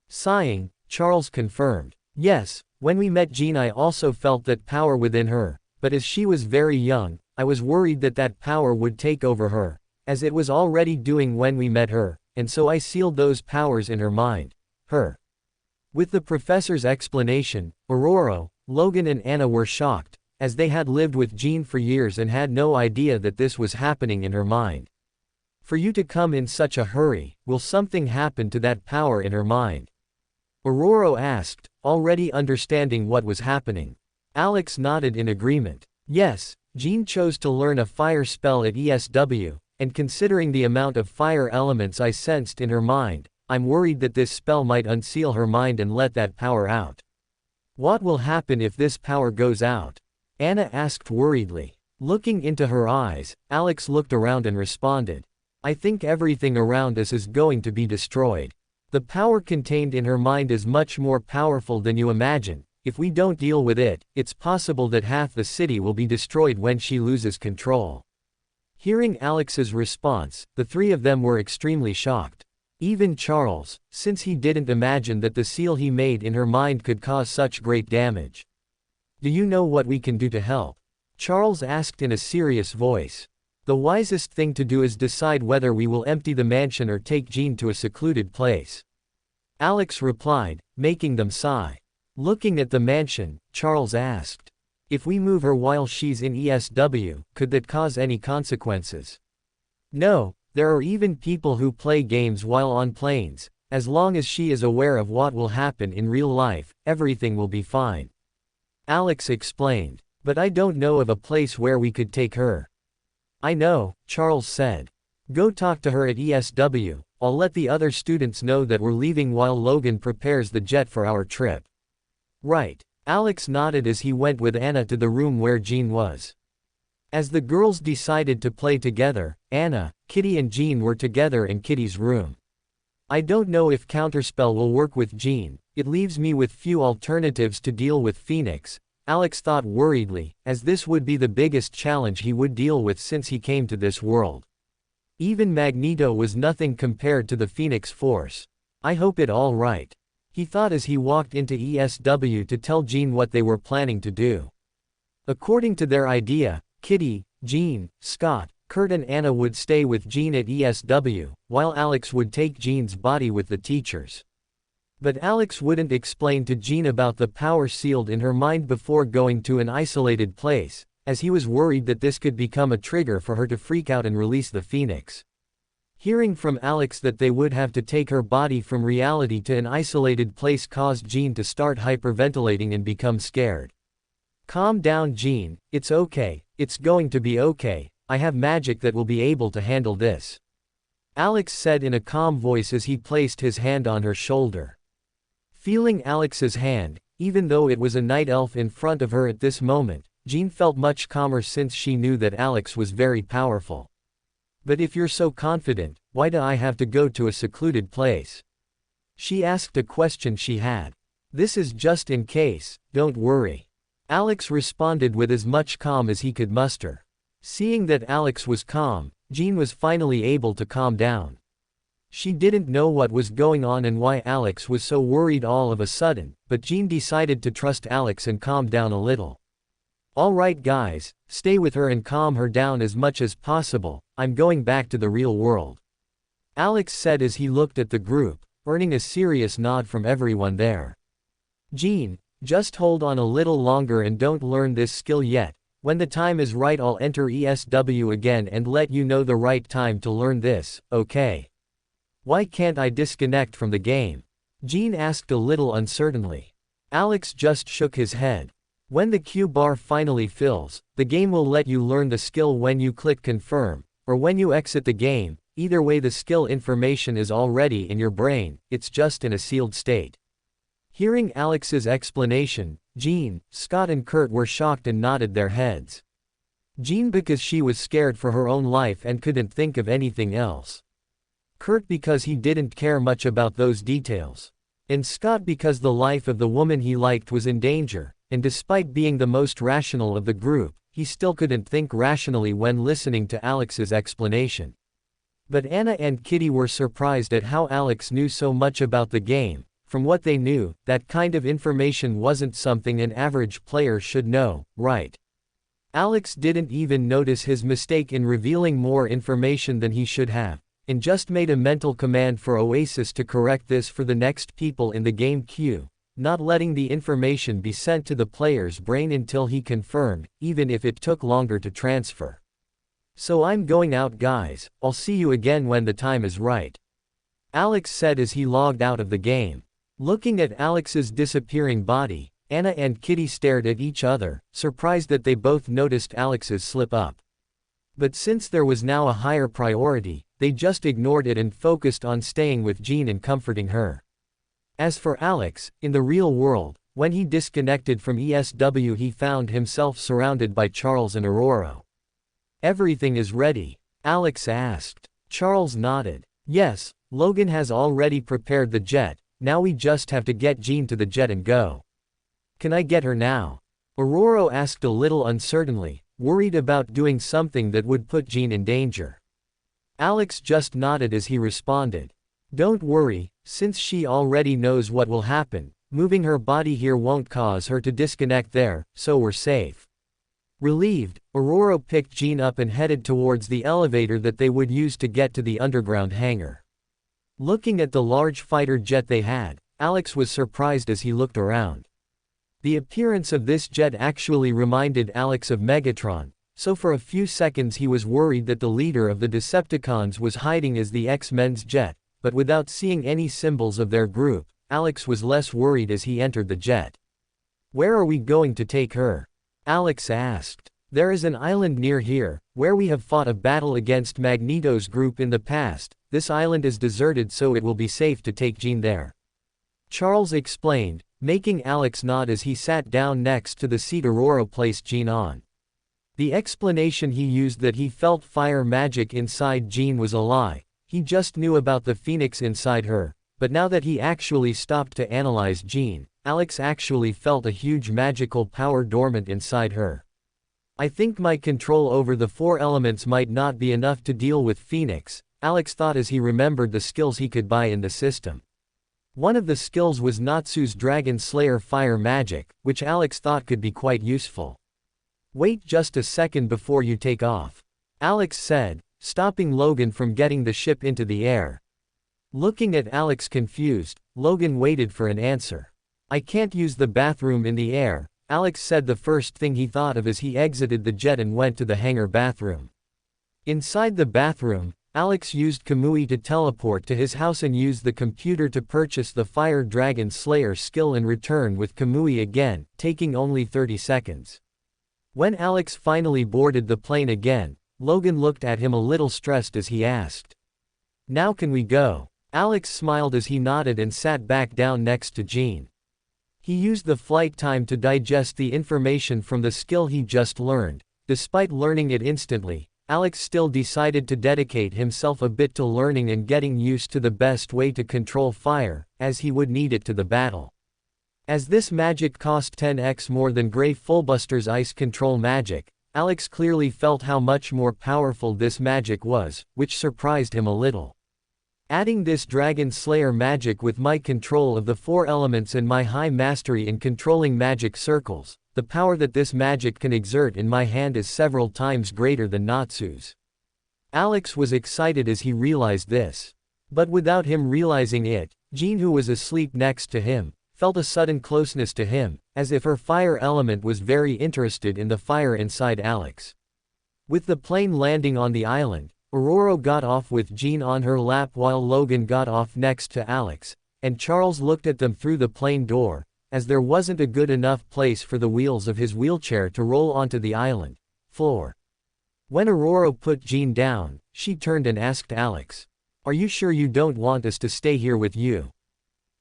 Sighing, Charles confirmed, "Yes, when we met Jean I also felt that power within her, but as she was very young, I was worried that that power would take over her, as it was already doing when we met her, and so I sealed those powers in her mind." Her. With the professor's explanation, Aurora, Logan and Anna were shocked, as they had lived with Jean for years and had no idea that this was happening in her mind. For you to come in such a hurry, will something happen to that power in her mind? Aurora asked, already understanding what was happening. Alex nodded in agreement. Yes, Jean chose to learn a fire spell at ESW, and considering the amount of fire elements I sensed in her mind, I'm worried that this spell might unseal her mind and let that power out. What will happen if this power goes out? Anna asked worriedly. Looking into her eyes, Alex looked around and responded. I think everything around us is going to be destroyed. The power contained in her mind is much more powerful than you imagine. If we don't deal with it, it's possible that half the city will be destroyed when she loses control. Hearing Alex's response, the three of them were extremely shocked. Even Charles, since he didn't imagine that the seal he made in her mind could cause such great damage. Do you know what we can do to help? Charles asked in a serious voice. The wisest thing to do is decide whether we will empty the mansion or take Jean to a secluded place. Alex replied, making them sigh. Looking at the mansion, Charles asked. If we move her while she's in ESW, could that cause any consequences? No, there are even people who play games while on planes. As long as she is aware of what will happen in real life, everything will be fine. Alex explained. But I don't know of a place where we could take her. I know, Charles said. Go talk to her at ESW, I'll let the other students know that we're leaving while Logan prepares the jet for our trip. Right. Alex nodded as he went with Anna to the room where Jean was. As the girls decided to play together, Anna, Kitty and Jean were together in Kitty's room. I don't know if Counterspell will work with Jean, it leaves me with few alternatives to deal with Phoenix, Alex thought worriedly, as this would be the biggest challenge he would deal with since he came to this world. Even Magneto was nothing compared to the Phoenix Force. I hope it all right. He thought as he walked into ESW to tell Jean what they were planning to do. According to their idea, Kitty, Jean, Scott, Kurt and Anna would stay with Jean at ESW, while Alex would take Jean's body with the teachers. But Alex wouldn't explain to Jean about the power sealed in her mind before going to an isolated place, as he was worried that this could become a trigger for her to freak out and release the Phoenix. Hearing from Alex that they would have to take her body from reality to an isolated place caused Jean to start hyperventilating and become scared. Calm down, Jean, it's okay, it's going to be okay, I have magic that will be able to handle this. Alex said in a calm voice as he placed his hand on her shoulder. Feeling Alex's hand, even though it was a night elf in front of her at this moment, Jean felt much calmer since she knew that Alex was very powerful. But if you're so confident, why do I have to go to a secluded place? She asked a question she had. This is just in case, don't worry. Alex responded with as much calm as he could muster. Seeing that Alex was calm, Jean was finally able to calm down. She didn't know what was going on and why Alex was so worried all of a sudden, but Jean decided to trust Alex and calm down a little. Alright guys, stay with her and calm her down as much as possible, I'm going back to the real world. Alex said as he looked at the group, earning a serious nod from everyone there. Jean, just hold on a little longer and don't learn this skill yet, when the time is right I'll enter ESW again and let you know the right time to learn this, okay? Why can't I disconnect from the game? Jean asked a little uncertainly. Alex just shook his head. When the Q bar finally fills, the game will let you learn the skill when you click confirm, or when you exit the game, either way the skill information is already in your brain, it's just in a sealed state. Hearing Alex's explanation, Jean, Scott and Kurt were shocked and nodded their heads. Jean because she was scared for her own life and couldn't think of anything else. Kurt because he didn't care much about those details. And Scott because the life of the woman he liked was in danger, and despite being the most rational of the group, he still couldn't think rationally when listening to Alex's explanation. But Anna and Kitty were surprised at how Alex knew so much about the game. From what they knew, that kind of information wasn't something an average player should know, right? Alex didn't even notice his mistake in revealing more information than he should have, and just made a mental command for Oasis to correct this for the next people in the game queue, not letting the information be sent to the player's brain until he confirmed, even if it took longer to transfer. So I'm going out guys, I'll see you again when the time is right. Alex said as he logged out of the game. Looking at Alex's disappearing body, Anna and Kitty stared at each other, surprised that they both noticed Alex's slip-up. But since there was now a higher priority, they just ignored it and focused on staying with Jean and comforting her. As for Alex, in the real world, when he disconnected from ESW he found himself surrounded by Charles and Aurora. "Everything is ready?" Alex asked. Charles nodded. "Yes, Logan has already prepared the jet, now we just have to get Jean to the jet and go." "Can I get her now?" Aurora asked a little uncertainly, worried about doing something that would put Jean in danger. Alex just nodded as he responded. "Don't worry, since she already knows what will happen, moving her body here won't cause her to disconnect there, so we're safe." Relieved, Aurora picked Jean up and headed towards the elevator that they would use to get to the underground hangar. Looking at the large fighter jet they had, Alex was surprised as he looked around. The appearance of this jet actually reminded Alex of Megatron, so for a few seconds he was worried that the leader of the Decepticons was hiding as the X-Men's jet, but without seeing any symbols of their group, Alex was less worried as he entered the jet. "Where are we going to take her?" Alex asked. "There is an island near here, where we have fought a battle against Magneto's group in the past. This island is deserted so it will be safe to take Jean there," Charles explained, making Alex nod as he sat down next to the seat Aurora placed Jean on. The explanation he used that he felt fire magic inside Jean was a lie, he just knew about the Phoenix inside her, but now that he actually stopped to analyze Jean, Alex actually felt a huge magical power dormant inside her. "I think my control over the four elements might not be enough to deal with Phoenix," Alex thought as he remembered the skills he could buy in the system. One of the skills was Natsu's Dragon Slayer fire magic, which Alex thought could be quite useful. "Wait just a second before you take off," Alex said, stopping Logan from getting the ship into the air. Looking at Alex confused, Logan waited for an answer. "I can't use the bathroom in the air," Alex said the first thing he thought of as he exited the jet and went to the hangar bathroom. Inside the bathroom, Alex used Kamui to teleport to his house and used the computer to purchase the Fire Dragon Slayer skill and return with Kamui again, taking only 30 seconds. When Alex finally boarded the plane again, Logan looked at him a little stressed as he asked, "Now can we go?" Alex smiled as he nodded and sat back down next to Jean. He used the flight time to digest the information from the skill he just learned. Despite learning it instantly, Alex still decided to dedicate himself a bit to learning and getting used to the best way to control fire, as he would need it to the battle. As this magic cost 10x more than Grey Fullbuster's ice control magic, Alex clearly felt how much more powerful this magic was, which surprised him a little. Adding this Dragon Slayer magic with my control of the four elements and my high mastery in controlling magic circles, the power that this magic can exert in my hand is several times greater than Natsu's. Alex was excited as he realized this. But without him realizing it, Jean, who was asleep next to him, felt a sudden closeness to him, as if her fire element was very interested in the fire inside Alex. With the plane landing on the island, Aurora got off with Jean on her lap while Logan got off next to Alex, and Charles looked at them through the plane door, as there wasn't a good enough place for the wheels of his wheelchair to roll onto the island floor. When Aurora put Jean down, she turned and asked Alex, "Are you sure you don't want us to stay here with you?"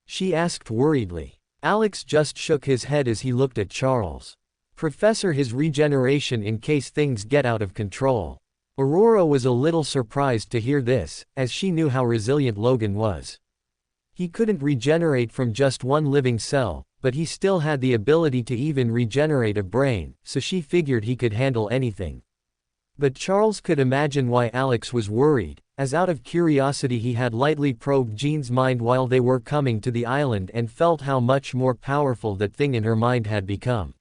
she asked worriedly. Alex just shook his head as he looked at Charles. "Professor, his regeneration in case things get out of control." Aurora was a little surprised to hear this, as she knew how resilient Logan was. He couldn't regenerate from just one living cell, but he still had the ability to even regenerate a brain, so she figured he could handle anything. But Charles could imagine why Alex was worried, as out of curiosity he had lightly probed Jean's mind while they were coming to the island and felt how much more powerful that thing in her mind had become.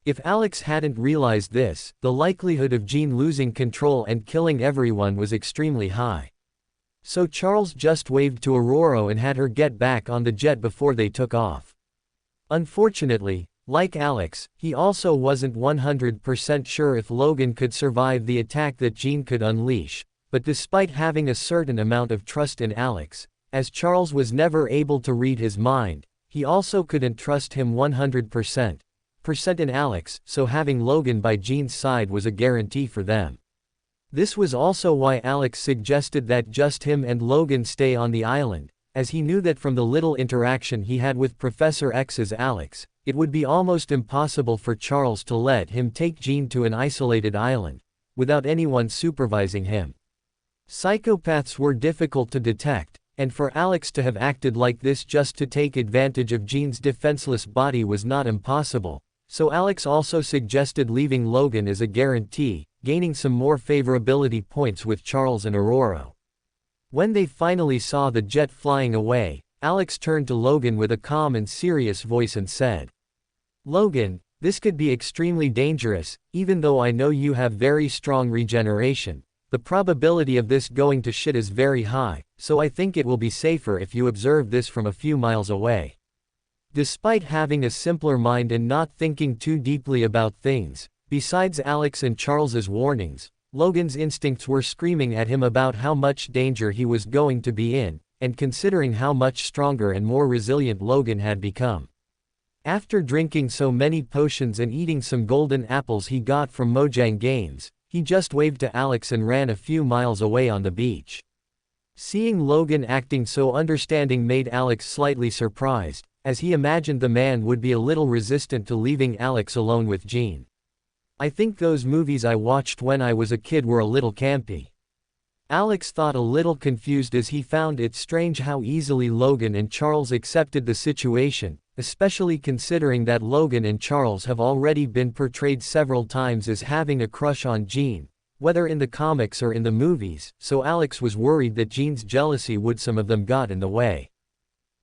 If Alex hadn't realized this, the likelihood of Jean losing control and killing everyone was extremely high. So Charles just waved to Aurora and had her get back on the jet before they took off. Unfortunately, like Alex, he also wasn't 100% sure if Logan could survive the attack that Jean could unleash, but despite having a certain amount of trust in Alex, as Charles was never able to read his mind, he also couldn't trust him 100% in Alex, so having Logan by Jean's side was a guarantee for them. This was also why Alex suggested that just him and Logan stay on the island, as he knew that from the little interaction he had with Professor X's Alex, it would be almost impossible for Charles to let him take Jean to an isolated island, without anyone supervising him. Psychopaths were difficult to detect, and for Alex to have acted like this just to take advantage of Jean's defenseless body was not impossible, so Alex also suggested leaving Logan as a guarantee, gaining some more favorability points with Charles and Aurora. When they finally saw the jet flying away, Alex turned to Logan with a calm and serious voice and said, "Logan, this could be extremely dangerous, even though I know you have very strong regeneration. The probability of this going to shit is very high, so I think it will be safer if you observe this from a few miles away." Despite having a simpler mind and not thinking too deeply about things, besides Alex and Charles's warnings, Logan's instincts were screaming at him about how much danger he was going to be in, and considering how much stronger and more resilient Logan had become. After drinking so many potions and eating some golden apples he got from Mojang Games, he just waved to Alex and ran a few miles away on the beach. Seeing Logan acting so understanding made Alex slightly surprised, as he imagined the man would be a little resistant to leaving Alex alone with Jean. "I think those movies I watched when I was a kid were a little campy." Alex thought a little confused as he found it strange how easily Logan and Charles accepted the situation, especially considering that Logan and Charles have already been portrayed several times as having a crush on Jean, whether in the comics or in the movies, so Alex was worried that Jean's jealousy would some of them got in the way.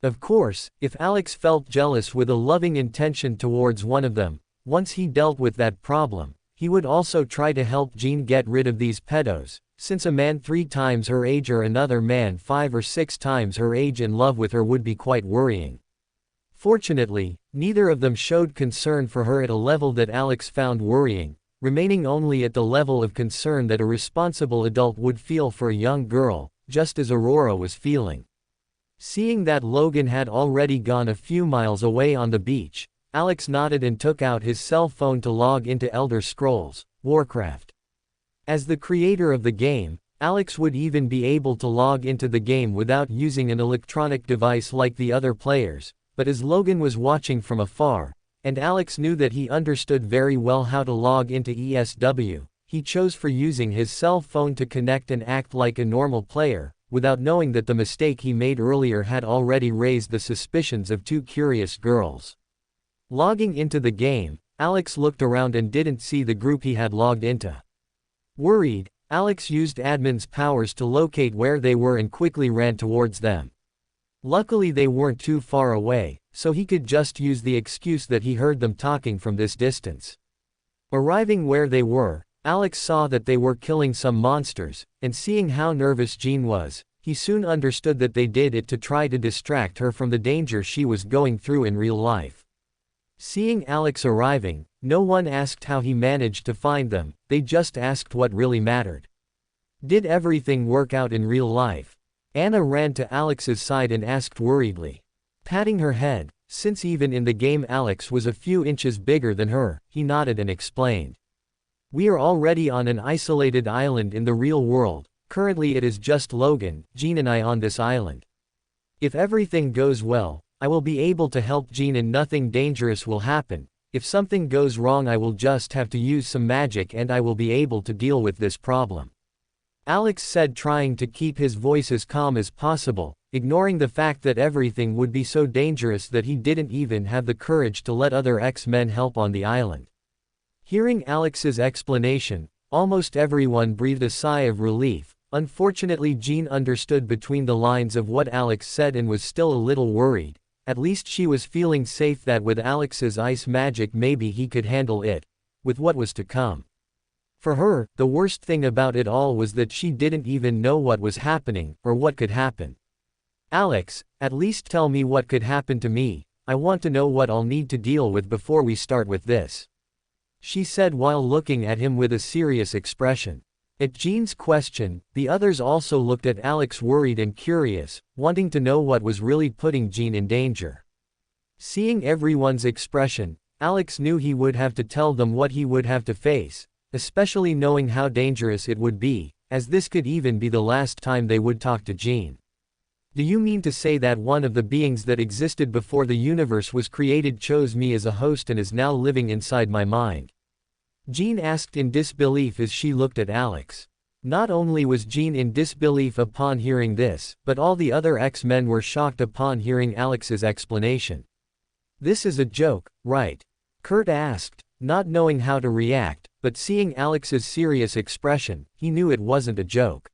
Of course, if Alex felt jealous with a loving intention towards one of them, once he dealt with that problem, he would also try to help Jean get rid of these pedos, since a man 3 times her age or another man 5 or 6 times her age in love with her would be quite worrying. Fortunately, neither of them showed concern for her at a level that Alex found worrying, remaining only at the level of concern that a responsible adult would feel for a young girl, just as Aurora was feeling. Seeing that Logan had already gone a few miles away on the beach, Alex nodded and took out his cell phone to log into Elder Scrolls, Warcraft. As the creator of the game, Alex would even be able to log into the game without using an electronic device like the other players, but as Logan was watching from afar, and Alex knew that he understood very well how to log into ESW, he chose for using his cell phone to connect and act like a normal player, without knowing that the mistake he made earlier had already raised the suspicions of 2 curious girls. Logging into the game, Alex looked around and didn't see the group he had logged into. Worried, Alex used admin's powers to locate where they were and quickly ran towards them. Luckily they weren't too far away, so he could just use the excuse that he heard them talking from this distance. Arriving where they were, Alex saw that they were killing some monsters, and seeing how nervous Jean was, he soon understood that they did it to try to distract her from the danger she was going through in real life. Seeing Alex arriving, no one asked how he managed to find them, they just asked what really mattered. Did everything work out in real life? Anna ran to Alex's side and asked worriedly. Patting her head, since even in the game Alex was a few inches bigger than her, he nodded and explained. We are already on an isolated island in the real world, currently it is just Logan, Jean and I on this island. If everything goes well, I will be able to help Jean and nothing dangerous will happen. If something goes wrong I will just have to use some magic and I will be able to deal with this problem. Alex said, trying to keep his voice as calm as possible, ignoring the fact that everything would be so dangerous that he didn't even have the courage to let other X-Men help on the island. Hearing Alex's explanation, almost everyone breathed a sigh of relief. Unfortunately, Jean understood between the lines of what Alex said and was still a little worried. At least she was feeling safe that with Alex's ice magic maybe he could handle it, with what was to come. For her, the worst thing about it all was that she didn't even know what was happening, or what could happen. Alex, at least tell me what could happen to me. I want to know what I'll need to deal with before we start with this, she said while looking at him with a serious expression. At Jean's question, the others also looked at Alex, worried and curious, wanting to know what was really putting Jean in danger. Seeing everyone's expression, Alex knew he would have to tell them what he would have to face, especially knowing how dangerous it would be, as this could even be the last time they would talk to Jean. Do you mean to say that one of the beings that existed before the universe was created chose me as a host and is now living inside my mind? Jean asked in disbelief as she looked at Alex. Not only was Jean in disbelief upon hearing this, but all the other X-Men were shocked upon hearing Alex's explanation. This is a joke, right? Kurt asked, not knowing how to react, but seeing Alex's serious expression, he knew it wasn't a joke.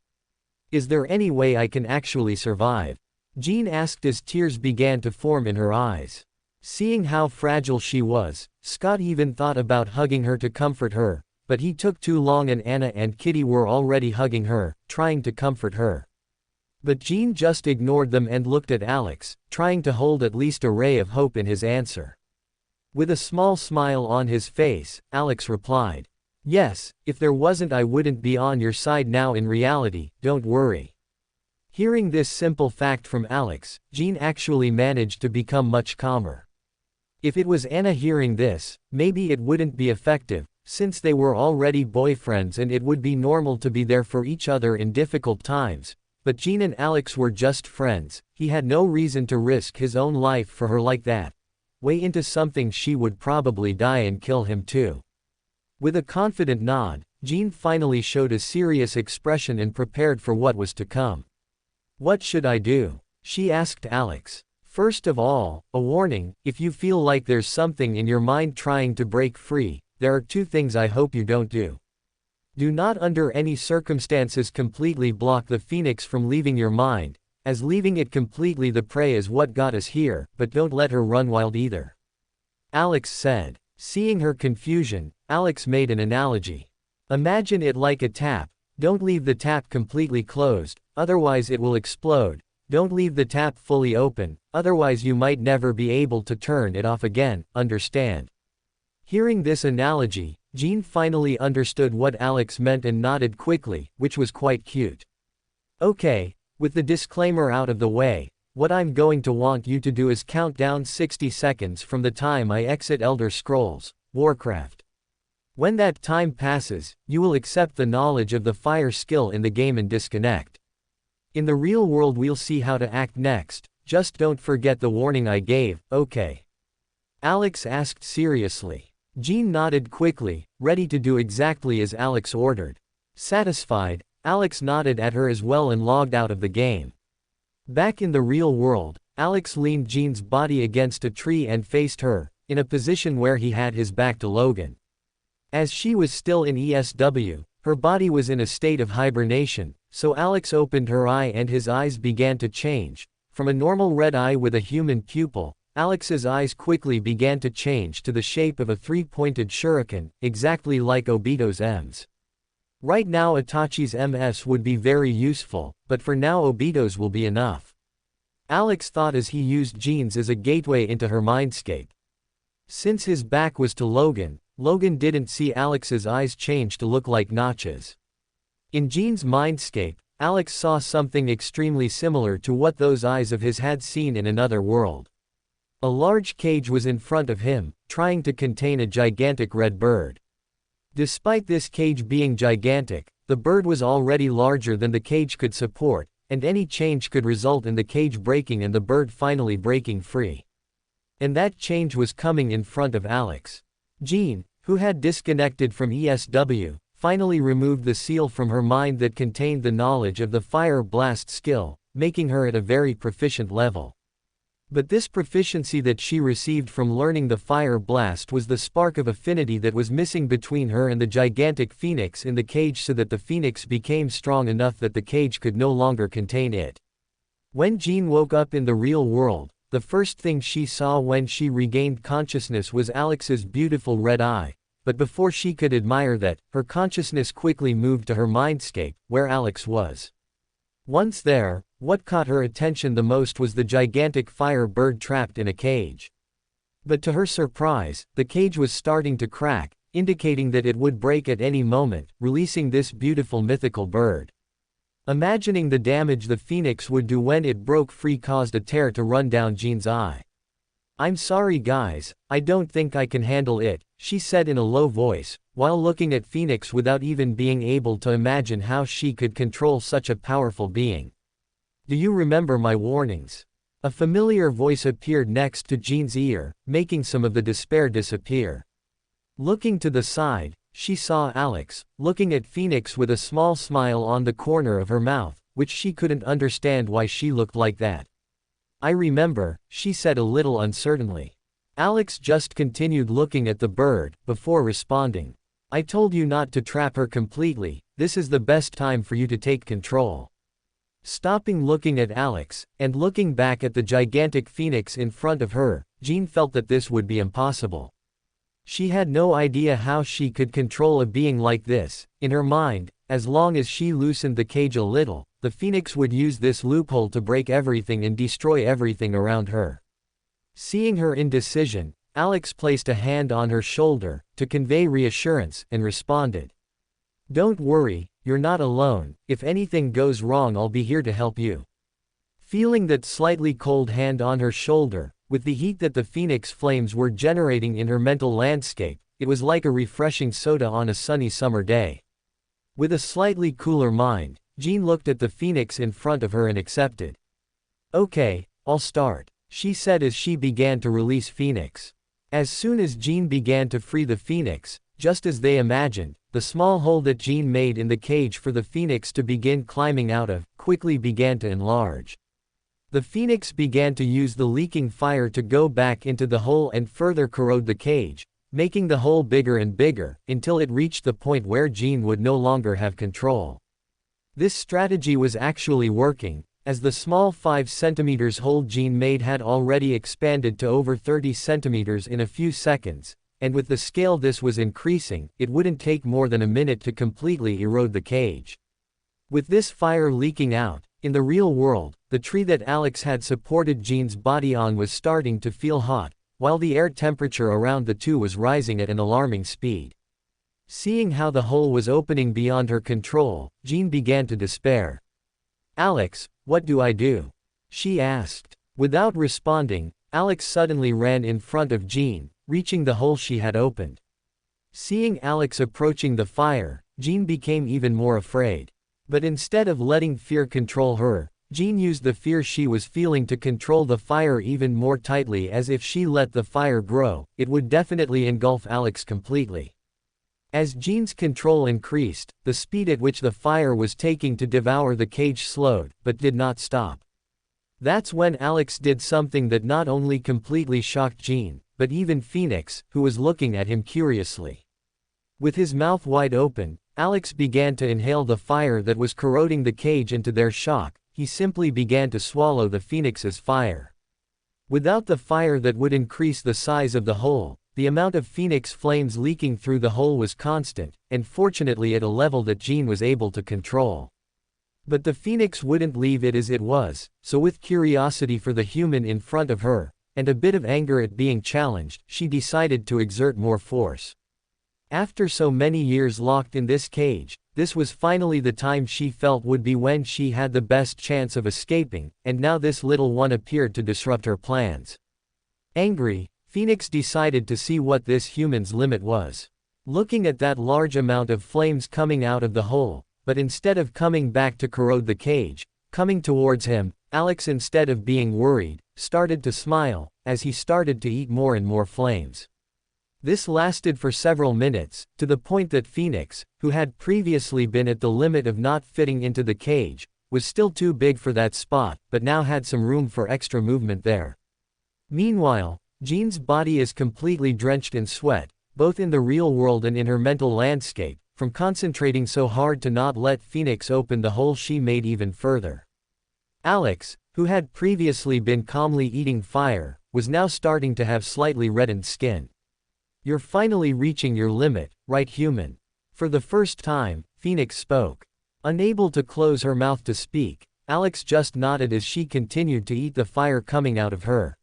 Is there any way I can actually survive? Jean asked as tears began to form in her eyes. Seeing how fragile she was, Scott even thought about hugging her to comfort her, but he took too long and Anna and Kitty were already hugging her, trying to comfort her. But Jean just ignored them and looked at Alex, trying to hold at least a ray of hope in his answer. With a small smile on his face, Alex replied, "Yes, if there wasn't I wouldn't be on your side now in reality, don't worry." Hearing this simple fact from Alex, Jean actually managed to become much calmer. If it was Anna hearing this, maybe it wouldn't be effective, since they were already boyfriends and it would be normal to be there for each other in difficult times, but Jean and Alex were just friends. He had no reason to risk his own life for her like that. Way into something she would probably die and kill him too. With a confident nod, Jean finally showed a serious expression and prepared for what was to come. "What should I do?" she asked Alex. "First of all, a warning, if you feel like there's something in your mind trying to break free, there are two things I hope you don't do. Do not under any circumstances completely block the Phoenix from leaving your mind, as leaving it completely the prey is what got us here, but don't let her run wild either," Alex said. Seeing her confusion, Alex made an analogy. "Imagine it like a tap. Don't leave the tap completely closed, otherwise it will explode. Don't leave the tap fully open, otherwise you might never be able to turn it off again, understand?" Hearing this analogy, Jean finally understood what Alex meant and nodded quickly, which was quite cute. "Okay, with the disclaimer out of the way, what I'm going to want you to do is count down 60 seconds from the time I exit Elder Scrolls, Warcraft. When that time passes, you will accept the knowledge of the fire skill in the game and disconnect. In the real world we'll see how to act next, just don't forget the warning I gave, okay?" Alex asked seriously. Jean nodded quickly, ready to do exactly as Alex ordered. Satisfied, Alex nodded at her as well and logged out of the game. Back in the real world, Alex leaned Jean's body against a tree and faced her, in a position where he had his back to Logan. As she was still in ESW, her body was in a state of hibernation, so Alex opened her eye and his eyes began to change. From a normal red eye with a human pupil, Alex's eyes quickly began to change to the shape of a three-pointed shuriken, exactly like Obito's M's. Right now Itachi's MS would be very useful, but for now Obito's will be enough, Alex thought as he used Jean's as a gateway into her mindscape. Since his back was to Logan, Logan didn't see Alex's eyes change to look like notches. In Jean's mindscape, Alex saw something extremely similar to what those eyes of his had seen in another world. A large cage was in front of him, trying to contain a gigantic red bird. Despite this cage being gigantic, the bird was already larger than the cage could support, and any change could result in the cage breaking and the bird finally breaking free. And that change was coming in front of Alex. Jean, who had disconnected from ESW, finally removed the seal from her mind that contained the knowledge of the fire blast skill, making her at a very proficient level. But this proficiency that she received from learning the fire blast was the spark of affinity that was missing between her and the gigantic phoenix in the cage, so that the phoenix became strong enough that the cage could no longer contain it. When Jean woke up in the real world, the first thing she saw when she regained consciousness was Alex's beautiful red eye, but before she could admire that, her consciousness quickly moved to her mindscape, where Alex was. Once there, what caught her attention the most was the gigantic fire bird trapped in a cage. But to her surprise, the cage was starting to crack, indicating that it would break at any moment, releasing this beautiful mythical bird. Imagining the damage the phoenix would do when it broke free caused a tear to run down Jean's eye. "I'm sorry guys, I don't think I can handle it," she said in a low voice, while looking at Phoenix without even being able to imagine how she could control such a powerful being. "Do you remember my warnings?" A familiar voice appeared next to Jean's ear, making some of the despair disappear. Looking to the side, she saw Alex, looking at Phoenix with a small smile on the corner of her mouth, which she couldn't understand why she looked like that. "I remember," she said a little uncertainly. Alex just continued looking at the bird, before responding. "I told you not to trap her completely, this is the best time for you to take control." Stopping looking at Alex, and looking back at the gigantic phoenix in front of her, Jean felt that this would be impossible. She had no idea how she could control a being like this. In her mind, as long as she loosened the cage a little, the phoenix would use this loophole to break everything and destroy everything around her. Seeing her indecision, Alex placed a hand on her shoulder, to convey reassurance, and responded. "Don't worry, you're not alone, if anything goes wrong I'll be here to help you." Feeling that slightly cold hand on her shoulder, with the heat that the phoenix flames were generating in her mental landscape, it was like a refreshing soda on a sunny summer day. With a slightly cooler mind, Jean looked at the phoenix in front of her and accepted. "Okay, I'll start," she said as she began to release Phoenix. As soon as Jean began to free the phoenix, just as they imagined, the small hole that Jean made in the cage for the phoenix to begin climbing out of, quickly began to enlarge. The phoenix began to use the leaking fire to go back into the hole and further corrode the cage, making the hole bigger and bigger, until it reached the point where Jean would no longer have control. This strategy was actually working, as the small 5 cm hole Jean made had already expanded to over 30 cm in a few seconds, and with the scale this was increasing, it wouldn't take more than a minute to completely erode the cage. With this fire leaking out, in the real world, the tree that Alex had supported Jean's body on was starting to feel hot, while the air temperature around the two was rising at an alarming speed. Seeing how the hole was opening beyond her control, Jean began to despair. "Alex, what do I do?" she asked. Without responding, Alex suddenly ran in front of Jean, reaching the hole she had opened. Seeing Alex approaching the fire, Jean became even more afraid. But instead of letting fear control her, Jean used the fear she was feeling to control the fire even more tightly, as if she let the fire grow, it would definitely engulf Alex completely. As Jean's control increased, the speed at which the fire was taking to devour the cage slowed, but did not stop. That's when Alex did something that not only completely shocked Jean, but even Phoenix, who was looking at him curiously. With his mouth wide open, Alex began to inhale the fire that was corroding the cage, and to their shock, he simply began to swallow the Phoenix's fire. Without the fire that would increase the size of the hole, the amount of Phoenix flames leaking through the hole was constant, and fortunately at a level that Jean was able to control. But the Phoenix wouldn't leave it as it was, so with curiosity for the human in front of her, and a bit of anger at being challenged, she decided to exert more force. After so many years locked in this cage, this was finally the time she felt would be when she had the best chance of escaping, and now this little one appeared to disrupt her plans. Angry, Phoenix decided to see what this human's limit was. Looking at that large amount of flames coming out of the hole, but instead of coming back to corrode the cage, coming towards him, Alex, instead of being worried, started to smile, as he started to eat more and more flames. This lasted for several minutes, to the point that Phoenix, who had previously been at the limit of not fitting into the cage, was still too big for that spot, but now had some room for extra movement there. Meanwhile, Jean's body is completely drenched in sweat, both in the real world and in her mental landscape, from concentrating so hard to not let Phoenix open the hole she made even further. Alex, who had previously been calmly eating fire, was now starting to have slightly reddened skin. "You're finally reaching your limit, right, human?" For the first time, Phoenix spoke. Unable to close her mouth to speak, Alex just nodded as she continued to eat the fire coming out of her.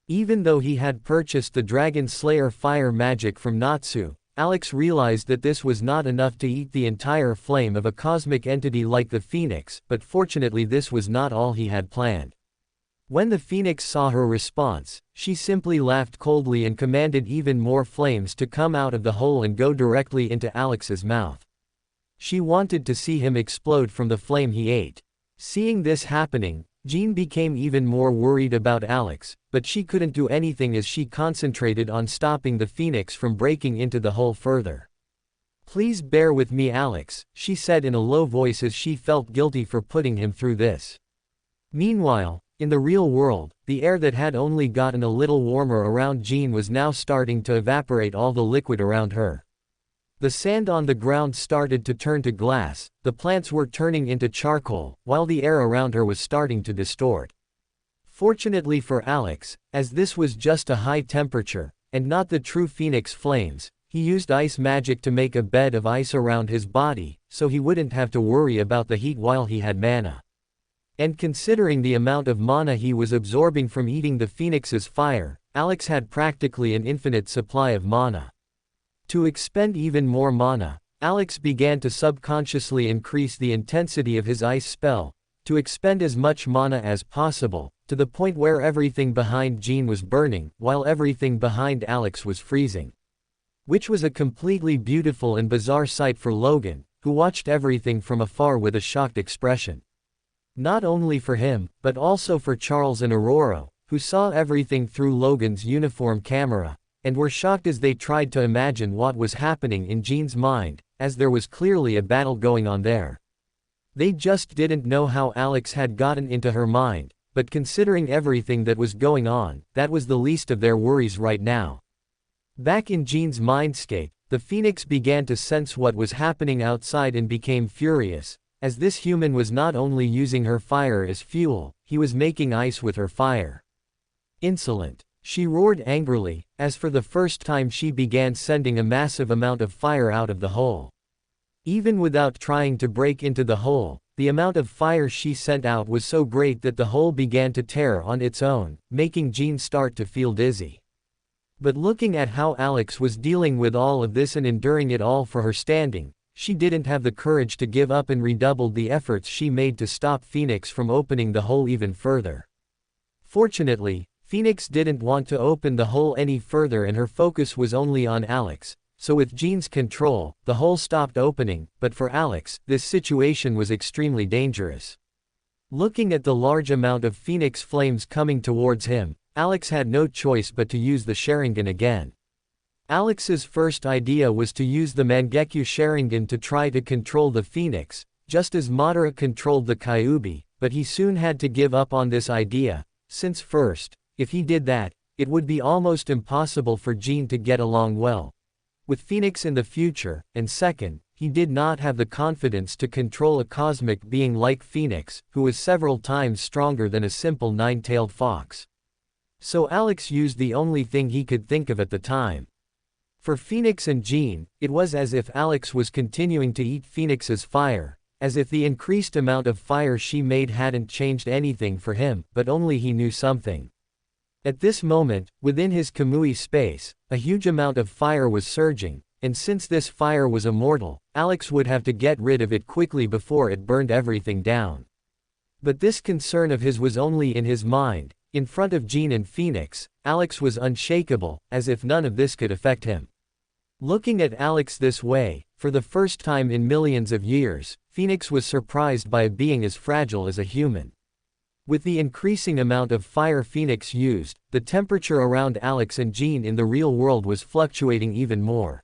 Even though he had purchased the Dragon Slayer fire magic from Natsu, Alex realized that this was not enough to eat the entire flame of a cosmic entity like the Phoenix, but fortunately this was not all he had planned. When the Phoenix saw her response, she simply laughed coldly and commanded even more flames to come out of the hole and go directly into Alex's mouth. She wanted to see him explode from the flame he ate. Seeing this happening, Jean became even more worried about Alex, but she couldn't do anything as she concentrated on stopping the Phoenix from breaking into the hole further. "Please bear with me, Alex," she said in a low voice as she felt guilty for putting him through this. Meanwhile, in the real world, the air that had only gotten a little warmer around Jean was now starting to evaporate all the liquid around her. The sand on the ground started to turn to glass, the plants were turning into charcoal, while the air around her was starting to distort. Fortunately for Alex, as this was just a high temperature, and not the true Phoenix flames, he used ice magic to make a bed of ice around his body, so he wouldn't have to worry about the heat while he had mana. And considering the amount of mana he was absorbing from eating the Phoenix's fire, Alex had practically an infinite supply of mana. To expend even more mana, Alex began to subconsciously increase the intensity of his ice spell, to expend as much mana as possible, to the point where everything behind Jean was burning, while everything behind Alex was freezing. Which was a completely beautiful and bizarre sight for Logan, who watched everything from afar with a shocked expression. Not only for him, but also for Charles and Aurora, who saw everything through Logan's uniform camera, and were shocked as they tried to imagine what was happening in Jean's mind, as there was clearly a battle going on there. They just didn't know how Alex had gotten into her mind, but considering everything that was going on, that was the least of their worries right now. Back in Jean's mindscape, the Phoenix began to sense what was happening outside and became furious, as this human was not only using her fire as fuel, he was making ice with her fire. "Insolent!" she roared angrily, as for the first time she began sending a massive amount of fire out of the hole. Even without trying to break into the hole, the amount of fire she sent out was so great that the hole began to tear on its own, making Jean start to feel dizzy. But looking at how Alex was dealing with all of this and enduring it all for her standing, she didn't have the courage to give up and redoubled the efforts she made to stop Phoenix from opening the hole even further. Fortunately, Phoenix didn't want to open the hole any further and her focus was only on Alex, so with Jean's control, the hole stopped opening, but for Alex, this situation was extremely dangerous. Looking at the large amount of Phoenix flames coming towards him, Alex had no choice but to use the Sharingan again. Alex's first idea was to use the Mangekyo Sharingan to try to control the Phoenix, just as Madara controlled the Kyuubi, but he soon had to give up on this idea, since first, if he did that, it would be almost impossible for Jean to get along well with Phoenix in the future, and second, he did not have the confidence to control a cosmic being like Phoenix, who was several times stronger than a simple nine-tailed fox. So Alex used the only thing he could think of at the time. For Phoenix and Jean, it was as if Alex was continuing to eat Phoenix's fire, as if the increased amount of fire she made hadn't changed anything for him, but only he knew something. At this moment, within his Kamui space, a huge amount of fire was surging, and since this fire was immortal, Alex would have to get rid of it quickly before it burned everything down. But this concern of his was only in his mind. In front of Jean and Phoenix, Alex was unshakable, as if none of this could affect him. Looking at Alex this way, for the first time in millions of years, Phoenix was surprised by a being as fragile as a human. With the increasing amount of fire Phoenix used, the temperature around Alex and Jean in the real world was fluctuating even more.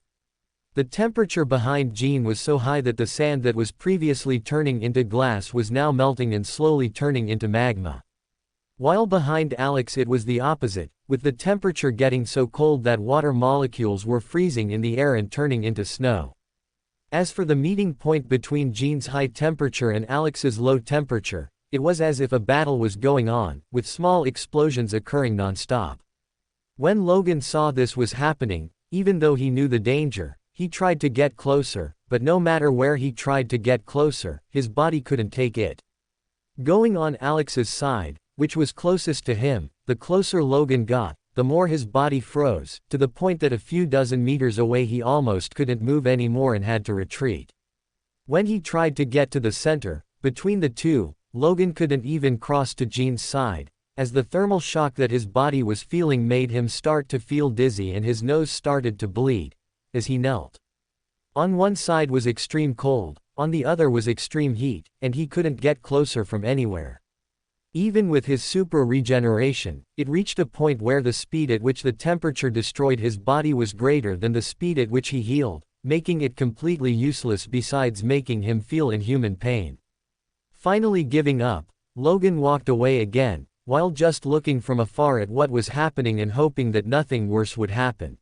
The temperature behind Jean was so high that the sand that was previously turning into glass was now melting and slowly turning into magma. While behind Alex it was the opposite, with the temperature getting so cold that water molecules were freezing in the air and turning into snow. As for the meeting point between Jean's high temperature and Alex's low temperature, it was as if a battle was going on, with small explosions occurring non-stop. When Logan saw this was happening, even though he knew the danger, he tried to get closer, but no matter where he tried to get closer, his body couldn't take it. Going on Alex's side, which was closest to him, the closer Logan got, the more his body froze, to the point that a few dozen meters away he almost couldn't move anymore and had to retreat. When he tried to get to the center, between the two, Logan couldn't even cross to Jean's side, as the thermal shock that his body was feeling made him start to feel dizzy and his nose started to bleed, as he knelt. On one side was extreme cold, on the other was extreme heat, and he couldn't get closer from anywhere. Even with his super regeneration, it reached a point where the speed at which the temperature destroyed his body was greater than the speed at which he healed, making it completely useless besides making him feel inhuman pain. Finally giving up, Logan walked away again, while just looking from afar at what was happening and hoping that nothing worse would happen.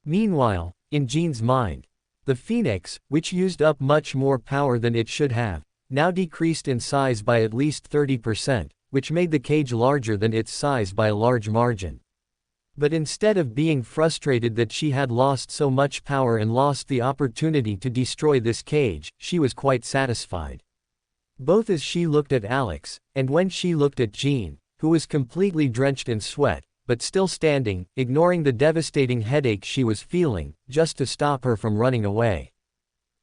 Meanwhile, in Jean's mind, the Phoenix, which used up much more power than it should have, now decreased in size by at least 30%, which made the cage larger than its size by a large margin. But instead of being frustrated that she had lost so much power and lost the opportunity to destroy this cage, she was quite satisfied. Both as she looked at Alex, and when she looked at Jean, who was completely drenched in sweat, but still standing, ignoring the devastating headache she was feeling, just to stop her from running away.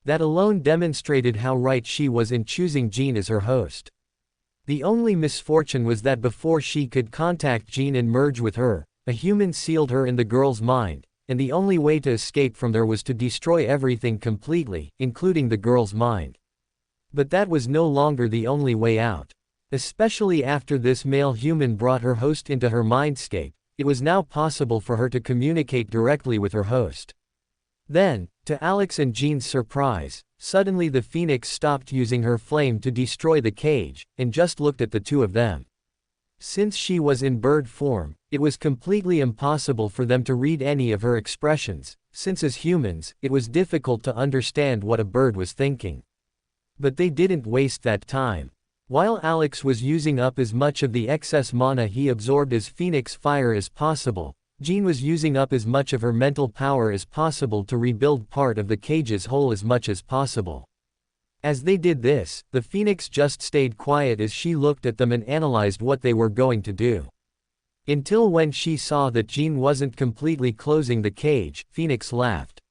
That alone demonstrated how right she was in choosing Jean as her host. The only misfortune was that before she could contact Jean and merge with her, a human sealed her in the girl's mind, and the only way to escape from there was to destroy everything completely, including the girl's mind. But that was no longer the only way out. Especially after this male human brought her host into her mindscape, it was now possible for her to communicate directly with her host. Then, to Alex and Jean's surprise, suddenly the Phoenix stopped using her flame to destroy the cage, and just looked at the two of them. Since she was in bird form, it was completely impossible for them to read any of her expressions, since as humans, it was difficult to understand what a bird was thinking. But they didn't waste that time. While Alex was using up as much of the excess mana he absorbed as Phoenix fire as possible, Jean was using up as much of her mental power as possible to rebuild part of the cage's hull as much as possible. As they did this, the Phoenix just stayed quiet as she looked at them and analyzed what they were going to do. Until when she saw that Jean wasn't completely closing the cage, Phoenix laughed.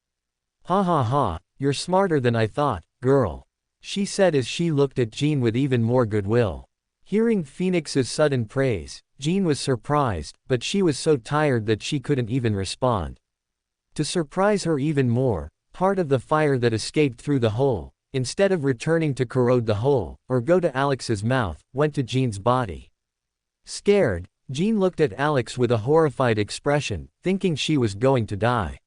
"Ha ha ha, you're smarter than I thought, girl," she said as she looked at Jean with even more goodwill. Hearing Phoenix's sudden praise, Jean was surprised, but she was so tired that she couldn't even respond. To surprise her even more, part of the fire that escaped through the hole, instead of returning to corrode the hole, or go to Alex's mouth, went to Jean's body. Scared, Jean looked at Alex with a horrified expression, thinking she was going to die.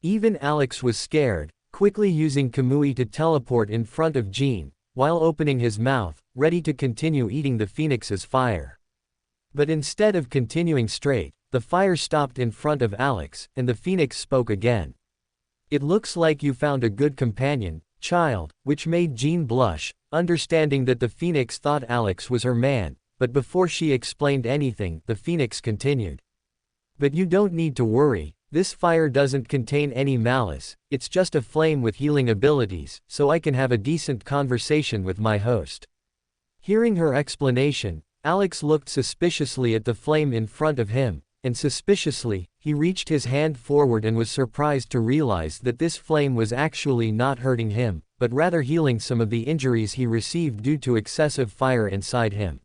Even Alex was scared, quickly using Kamui to teleport in front of Jean, while opening his mouth, ready to continue eating the Phoenix's fire. But instead of continuing straight, the fire stopped in front of Alex, and the Phoenix spoke again. "It looks like you found a good companion, child," which made Jean blush, understanding that the Phoenix thought Alex was her man, but before she explained anything, the Phoenix continued. "But you don't need to worry, this fire doesn't contain any malice, it's just a flame with healing abilities, so I can have a decent conversation with my host." Hearing her explanation, Alex looked suspiciously at the flame in front of him, and suspiciously, he reached his hand forward and was surprised to realize that this flame was actually not hurting him, but rather healing some of the injuries he received due to excessive fire inside him.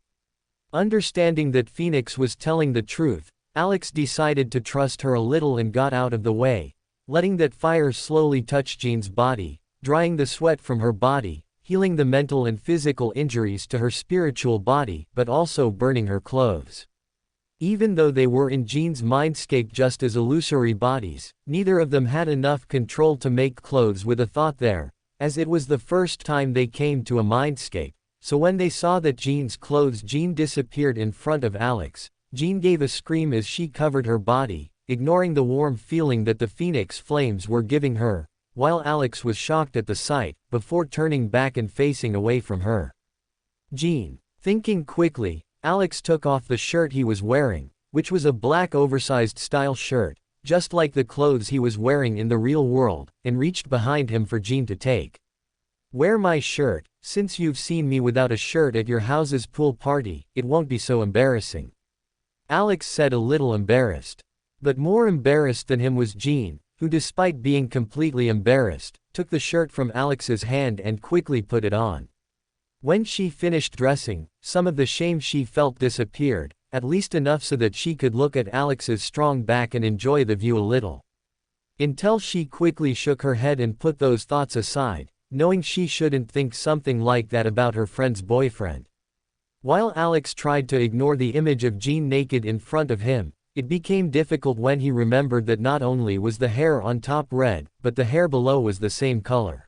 Understanding that Phoenix was telling the truth, Alex decided to trust her a little and got out of the way, letting that fire slowly touch Jean's body, drying the sweat from her body. healing the mental and physical injuries to her spiritual body, but also burning her clothes. Even though they were in Jean's mindscape just as illusory bodies, neither of them had enough control to make clothes with a thought there, as it was the first time they came to a mindscape. So when they saw that Jean's clothes Jean disappeared in front of Alex, Jean gave a scream as she covered her body, ignoring the warm feeling that the Phoenix flames were giving her, while Alex was shocked at the sight, before turning back and facing away from her. Jean. Thinking quickly, Alex took off the shirt he was wearing, which was a black oversized style shirt, just like the clothes he was wearing in the real world, and reached behind him for Jean to take. "Wear my shirt, since you've seen me without a shirt at your house's pool party, it won't be so embarrassing," Alex said, a little embarrassed. But more embarrassed than him was Jean, who, despite being completely embarrassed, took the shirt from Alex's hand and quickly put it on. When she finished dressing, some of the shame she felt disappeared, at least enough so that she could look at Alex's strong back and enjoy the view a little. Until she quickly shook her head and put those thoughts aside, knowing she shouldn't think something like that about her friend's boyfriend. While Alex tried to ignore the image of Jean naked in front of him, it became difficult when he remembered that not only was the hair on top red, but the hair below was the same color.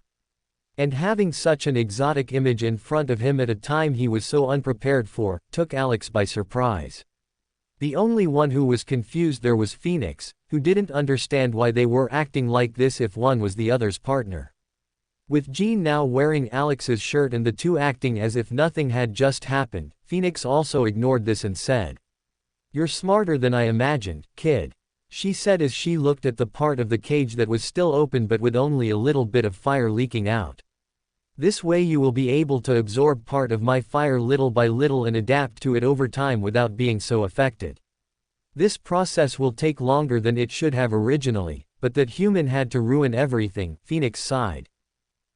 And having such an exotic image in front of him at a time he was so unprepared for, took Alex by surprise. The only one who was confused there was Phoenix, who didn't understand why they were acting like this if one was the other's partner. With Jean now wearing Alex's shirt and the two acting as if nothing had just happened, Phoenix also ignored this and said, "You're smarter than I imagined, kid," she said as she looked at the part of the cage that was still open but with only a little bit of fire leaking out. "This way you will be able to absorb part of my fire little by little and adapt to it over time without being so affected. This process will take longer than it should have originally, but that human had to ruin everything," Phoenix sighed.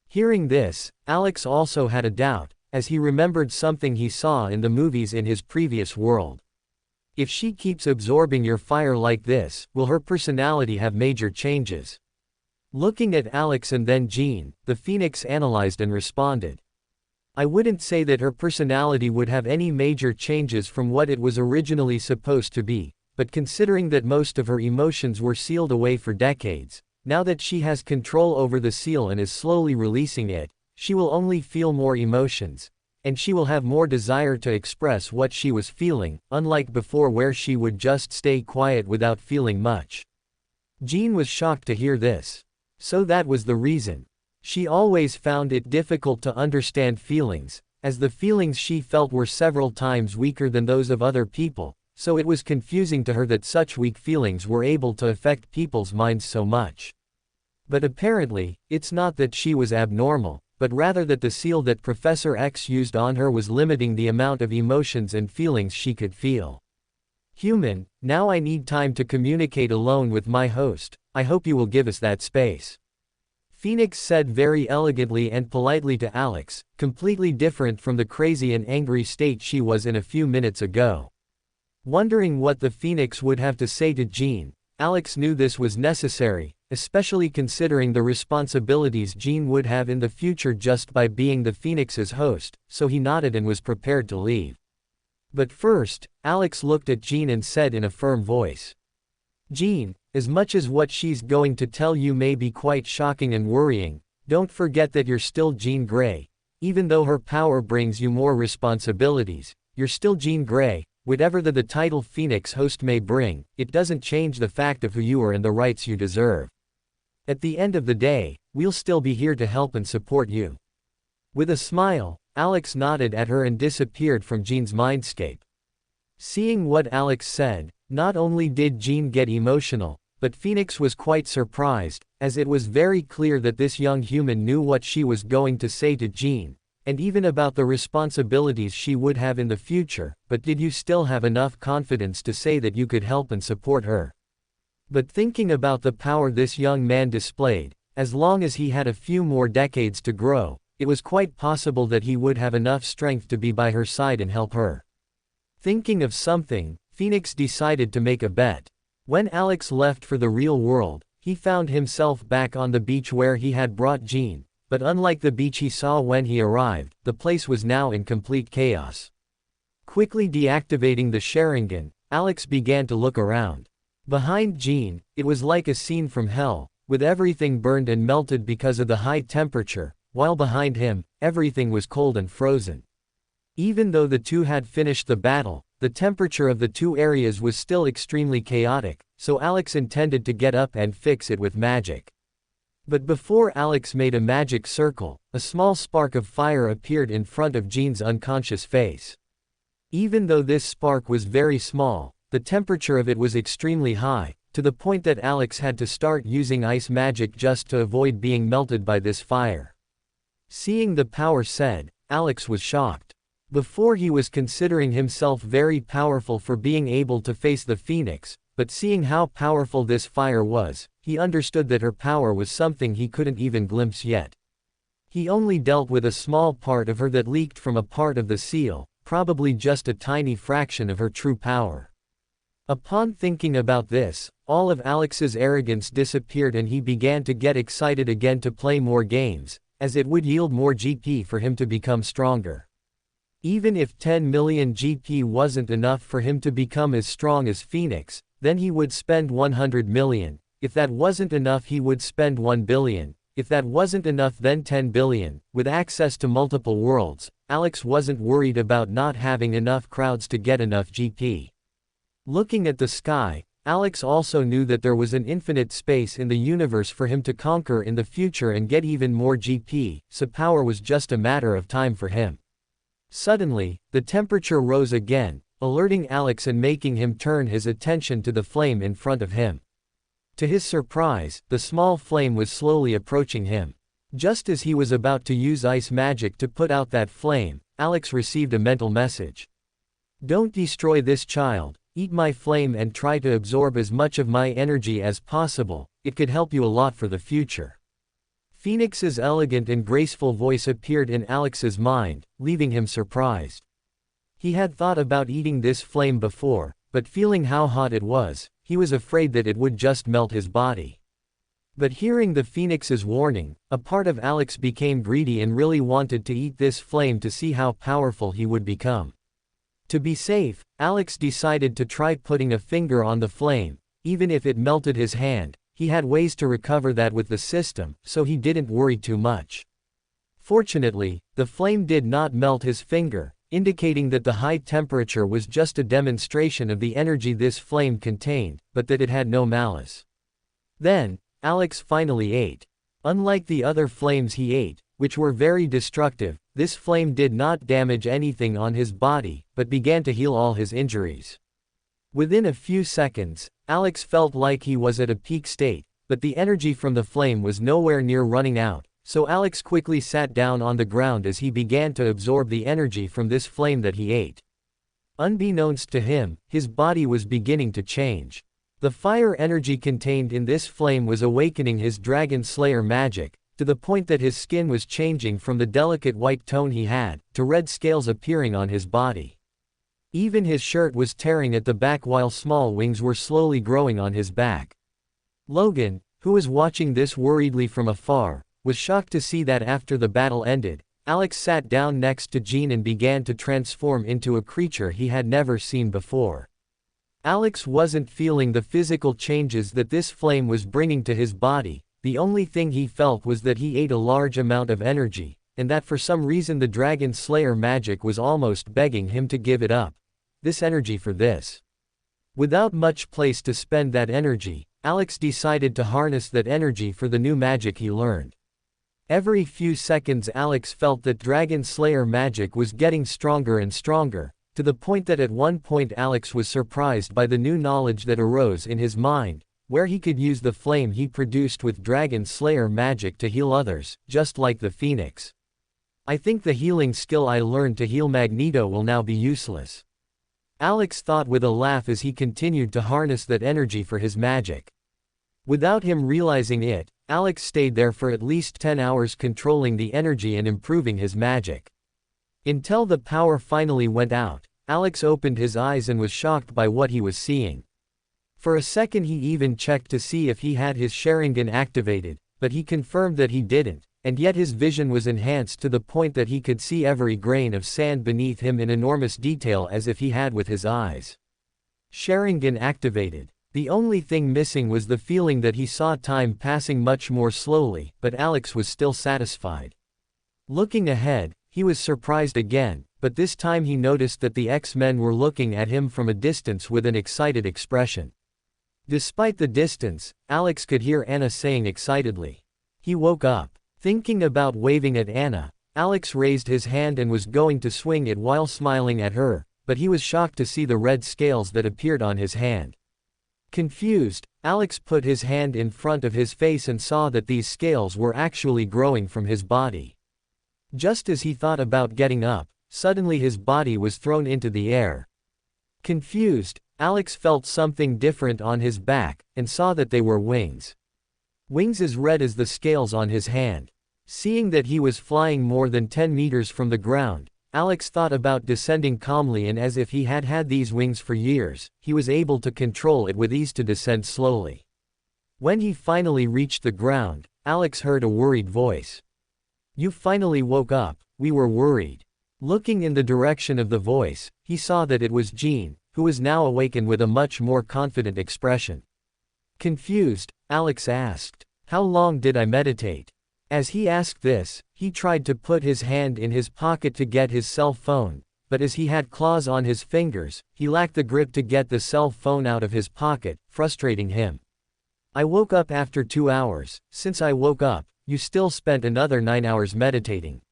Hearing this, Alex also had a doubt, as he remembered something he saw in the movies in his previous world. If she keeps absorbing your fire like this, will her personality have major changes? Looking at Alex and then Jean, the Phoenix analyzed and responded. "I wouldn't say that her personality would have any major changes from what it was originally supposed to be, but considering that most of her emotions were sealed away for decades, now that she has control over the seal and is slowly releasing it, she will only feel more emotions, and she will have more desire to express what she was feeling, unlike before where she would just stay quiet without feeling much." Jean was shocked to hear this. So that was the reason. She always found it difficult to understand feelings, as the feelings she felt were several times weaker than those of other people, so it was confusing to her that such weak feelings were able to affect people's minds so much. But apparently, it's not that she was abnormal, but rather that the seal that Professor X used on her was limiting the amount of emotions and feelings she could feel. "Human, now I need time to communicate alone with my host, I hope you will give us that space," Phoenix said very elegantly and politely to Alex, completely different from the crazy and angry state she was in a few minutes ago. Wondering what the Phoenix would have to say to Jean, Alex knew this was necessary, especially considering the responsibilities Jean would have in the future just by being the Phoenix's host, so he nodded and was prepared to leave. But first, Alex looked at Jean and said in a firm voice, "Jean, as much as what she's going to tell you may be quite shocking and worrying, don't forget that you're still Jean Grey. Even though her power brings you more responsibilities, you're still Jean Grey. Whatever the title Phoenix host may bring, it doesn't change the fact of who you are and the rights you deserve. At the end of the day, we'll still be here to help and support you." With a smile, Alex nodded at her and disappeared from Jean's mindscape. Seeing what Alex said, not only did Jean get emotional, but Phoenix was quite surprised, as it was very clear that this young human knew what she was going to say to Jean, and even about the responsibilities she would have in the future. "But did you still have enough confidence to say that you could help and support her?" But thinking about the power this young man displayed, as long as he had a few more decades to grow, it was quite possible that he would have enough strength to be by her side and help her. Thinking of something, Phoenix decided to make a bet. When Alex left for the real world, he found himself back on the beach where he had brought Jean, but unlike the beach he saw when he arrived, the place was now in complete chaos. Quickly deactivating the Sharingan, Alex began to look around. Behind Jean, it was like a scene from hell, with everything burned and melted because of the high temperature, while behind him, everything was cold and frozen. Even though the two had finished the battle, the temperature of the two areas was still extremely chaotic, so Alex intended to get up and fix it with magic. But before Alex made a magic circle, a small spark of fire appeared in front of Jean's unconscious face. Even though this spark was very small, the temperature of it was extremely high, to the point that Alex had to start using ice magic just to avoid being melted by this fire. Seeing the power said, Alex was shocked. Before he was considering himself very powerful for being able to face the Phoenix, but seeing how powerful this fire was, he understood that her power was something he couldn't even glimpse yet. He only dealt with a small part of her that leaked from a part of the seal, probably just a tiny fraction of her true power. Upon thinking about this, all of Alex's arrogance disappeared and he began to get excited again to play more games, as it would yield more GP for him to become stronger. Even if 10 million GP wasn't enough for him to become as strong as Phoenix, then he would spend 100 million, if that wasn't enough he would spend 1 billion, if that wasn't enough then 10 billion, with access to multiple worlds, Alex wasn't worried about not having enough crowds to get enough GP. Looking at the sky, Alex also knew that there was an infinite space in the universe for him to conquer in the future and get even more GP, so power was just a matter of time for him. Suddenly, the temperature rose again, alerting Alex and making him turn his attention to the flame in front of him. To his surprise, the small flame was slowly approaching him. Just as he was about to use ice magic to put out that flame, Alex received a mental message. "Don't destroy this child, eat my flame and try to absorb as much of my energy as possible, it could help you a lot for the future." Phoenix's elegant and graceful voice appeared in Alex's mind, leaving him surprised. He had thought about eating this flame before, but feeling how hot it was, he was afraid that it would just melt his body. But hearing the Phoenix's warning, a part of Alex became greedy and really wanted to eat this flame to see how powerful he would become. To be safe, Alex decided to try putting a finger on the flame, even if it melted his hand. He had ways to recover that with the system, so he didn't worry too much. Fortunately, the flame did not melt his finger, indicating that the high temperature was just a demonstration of the energy this flame contained, but that it had no malice. Then, Alex finally ate. Unlike the other flames he ate, which were very destructive, this flame did not damage anything on his body, but began to heal all his injuries. Within a few seconds, Alex felt like he was at a peak state, but the energy from the flame was nowhere near running out, so Alex quickly sat down on the ground as he began to absorb the energy from this flame that he ate. Unbeknownst to him, his body was beginning to change. The fire energy contained in this flame was awakening his Dragon Slayer magic, to the point that his skin was changing from the delicate white tone he had, to red scales appearing on his body. Even his shirt was tearing at the back while small wings were slowly growing on his back. Logan, who was watching this worriedly from afar, was shocked to see that after the battle ended, Alex sat down next to Jean and began to transform into a creature he had never seen before. Alex wasn't feeling the physical changes that this flame was bringing to his body, the only thing he felt was that he ate a large amount of energy, and that for some reason the Dragon Slayer magic was almost begging him to give it up. This energy for this. Without much place to spend that energy, Alex decided to harness that energy for the new magic he learned. Every few seconds Alex felt that Dragon Slayer magic was getting stronger and stronger, to the point that at one point Alex was surprised by the new knowledge that arose in his mind, where he could use the flame he produced with Dragon Slayer magic to heal others, just like the Phoenix. "I think the healing skill I learned to heal Magneto will now be useless," Alex thought with a laugh as he continued to harness that energy for his magic. Without him realizing it, Alex stayed there for at least 10 hours controlling the energy and improving his magic. Until the power finally went out, Alex opened his eyes and was shocked by what he was seeing. For a second he even checked to see if he had his Sharingan activated, but he confirmed that he didn't, and yet his vision was enhanced to the point that he could see every grain of sand beneath him in enormous detail as if he had with his eyes. Sharingan activated. The only thing missing was the feeling that he saw time passing much more slowly, but Alex was still satisfied. Looking ahead, he was surprised again, but this time he noticed that the X-Men were looking at him from a distance with an excited expression. Despite the distance, Alex could hear Anna saying excitedly. He woke up. Thinking about waving at Anna, Alex raised his hand and was going to swing it while smiling at her, but he was shocked to see the red scales that appeared on his hand. Confused, Alex put his hand in front of his face and saw that these scales were actually growing from his body. Just as he thought about getting up, suddenly his body was thrown into the air. Confused, Alex felt something different on his back, and saw that they were wings. Wings as red as the scales on his hand. Seeing that he was flying more than 10 meters from the ground, Alex thought about descending calmly, and as if he had had these wings for years, he was able to control it with ease to descend slowly. When he finally reached the ground, Alex heard a worried voice. "You finally woke up, we were worried." Looking in the direction of the voice, he saw that it was Jean, who was now awake and with a much more confident expression. Confused, Alex asked, "How long did I meditate?" As he asked this, he tried to put his hand in his pocket to get his cell phone, but as he had claws on his fingers, he lacked the grip to get the cell phone out of his pocket, frustrating him. "I woke up after 2 hours. Since I woke up, you still spent another 9 hours meditating,"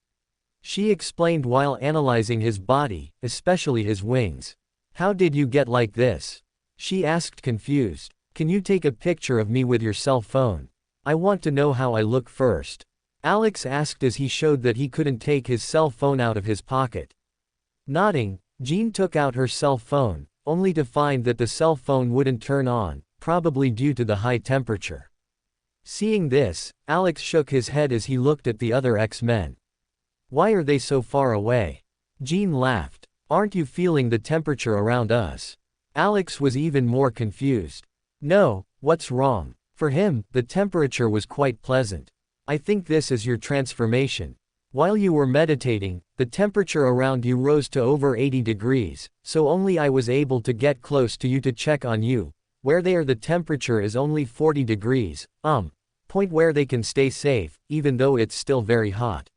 she explained while analyzing his body, especially his wings. "How did you get like this?" she asked, confused. "Can you take a picture of me with your cell phone? I want to know how I look first," Alex asked as he showed that he couldn't take his cell phone out of his pocket. Nodding, Jean took out her cell phone, only to find that the cell phone wouldn't turn on, probably due to the high temperature. Seeing this, Alex shook his head as he looked at the other X-Men. "Why are they so far away?" Jean laughed. "Aren't you feeling the temperature around us?" Alex was even more confused. "No, what's wrong?" For him, the temperature was quite pleasant. "I think this is your transformation. While you were meditating, the temperature around you rose to over 80 degrees, so only I was able to get close to you to check on you. Where they are the temperature is only 40 degrees, point where they can stay safe, even though it's still very hot,"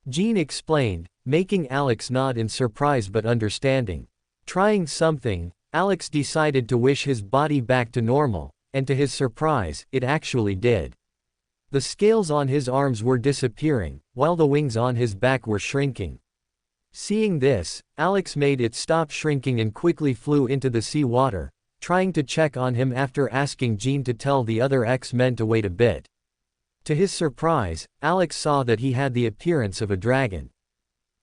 Jean explained, making Alex nod in surprise but understanding. Trying something, Alex decided to wish his body back to normal, and to his surprise, it actually did. The scales on his arms were disappearing, while the wings on his back were shrinking. Seeing this, Alex made it stop shrinking and quickly flew into the sea water, trying to check on him after asking Jean to tell the other X-Men to wait a bit. To his surprise, Alex saw that he had the appearance of a dragon.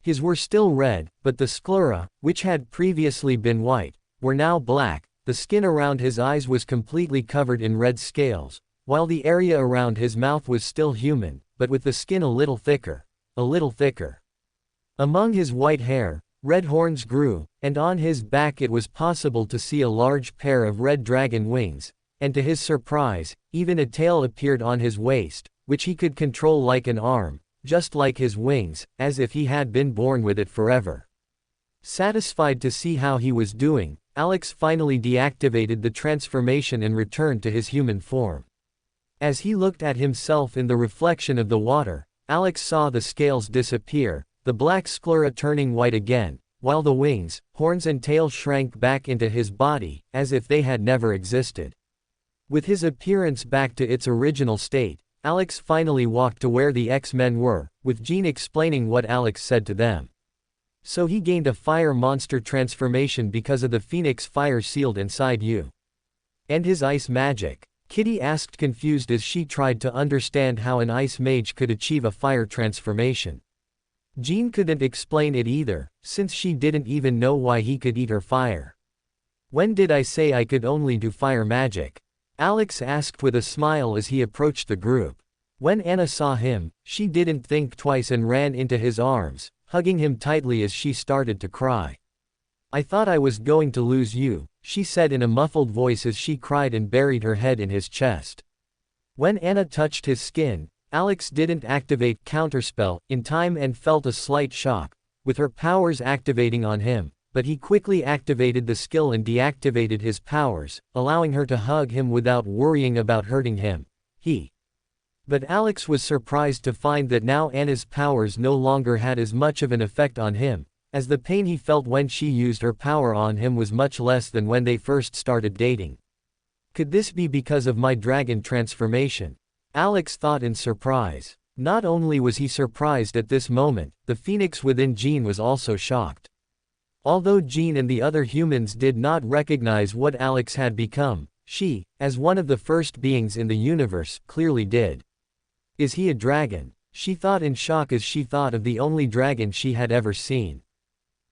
His were still red, but the sclera, which had previously been white, were now black. The skin around his eyes was completely covered in red scales, while the area around his mouth was still human, but with the skin a little thicker. Among his white hair, red horns grew, and on his back it was possible to see a large pair of red dragon wings, and to his surprise, even a tail appeared on his waist, which he could control like an arm, just like his wings, as if he had been born with it forever. Satisfied to see how he was doing, Alex finally deactivated the transformation and returned to his human form. As he looked at himself in the reflection of the water, Alex saw the scales disappear, the black sclera turning white again, while the wings, horns and tail shrank back into his body, as if they had never existed. With his appearance back to its original state, Alex finally walked to where the X-Men were, with Jean explaining what Alex said to them. "So he gained a fire monster transformation because of the Phoenix fire sealed inside you. And his ice magic?" Kitty asked, confused as she tried to understand how an ice mage could achieve a fire transformation. Jean couldn't explain it either, since she didn't even know why he could eat her fire. "When did I say I could only do fire magic?" Alex asked with a smile as he approached the group. When Anna saw him, she didn't think twice and ran into his arms, hugging him tightly as she started to cry. "I thought I was going to lose you," she said in a muffled voice as she cried and buried her head in his chest. When Anna touched his skin, Alex didn't activate Counterspell in time and felt a slight shock, with her powers activating on him, but he quickly activated the skill and deactivated his powers, allowing her to hug him without worrying about hurting him. But Alex was surprised to find that now Anna's powers no longer had as much of an effect on him, as the pain he felt when she used her power on him was much less than when they first started dating. Could this be because of my dragon transformation? Alex thought in surprise. Not only was he surprised at this moment, the phoenix within Jean was also shocked. Although Jean and the other humans did not recognize what Alex had become, she, as one of the first beings in the universe, clearly did. Is he a dragon? She thought in shock as she thought of the only dragon she had ever seen.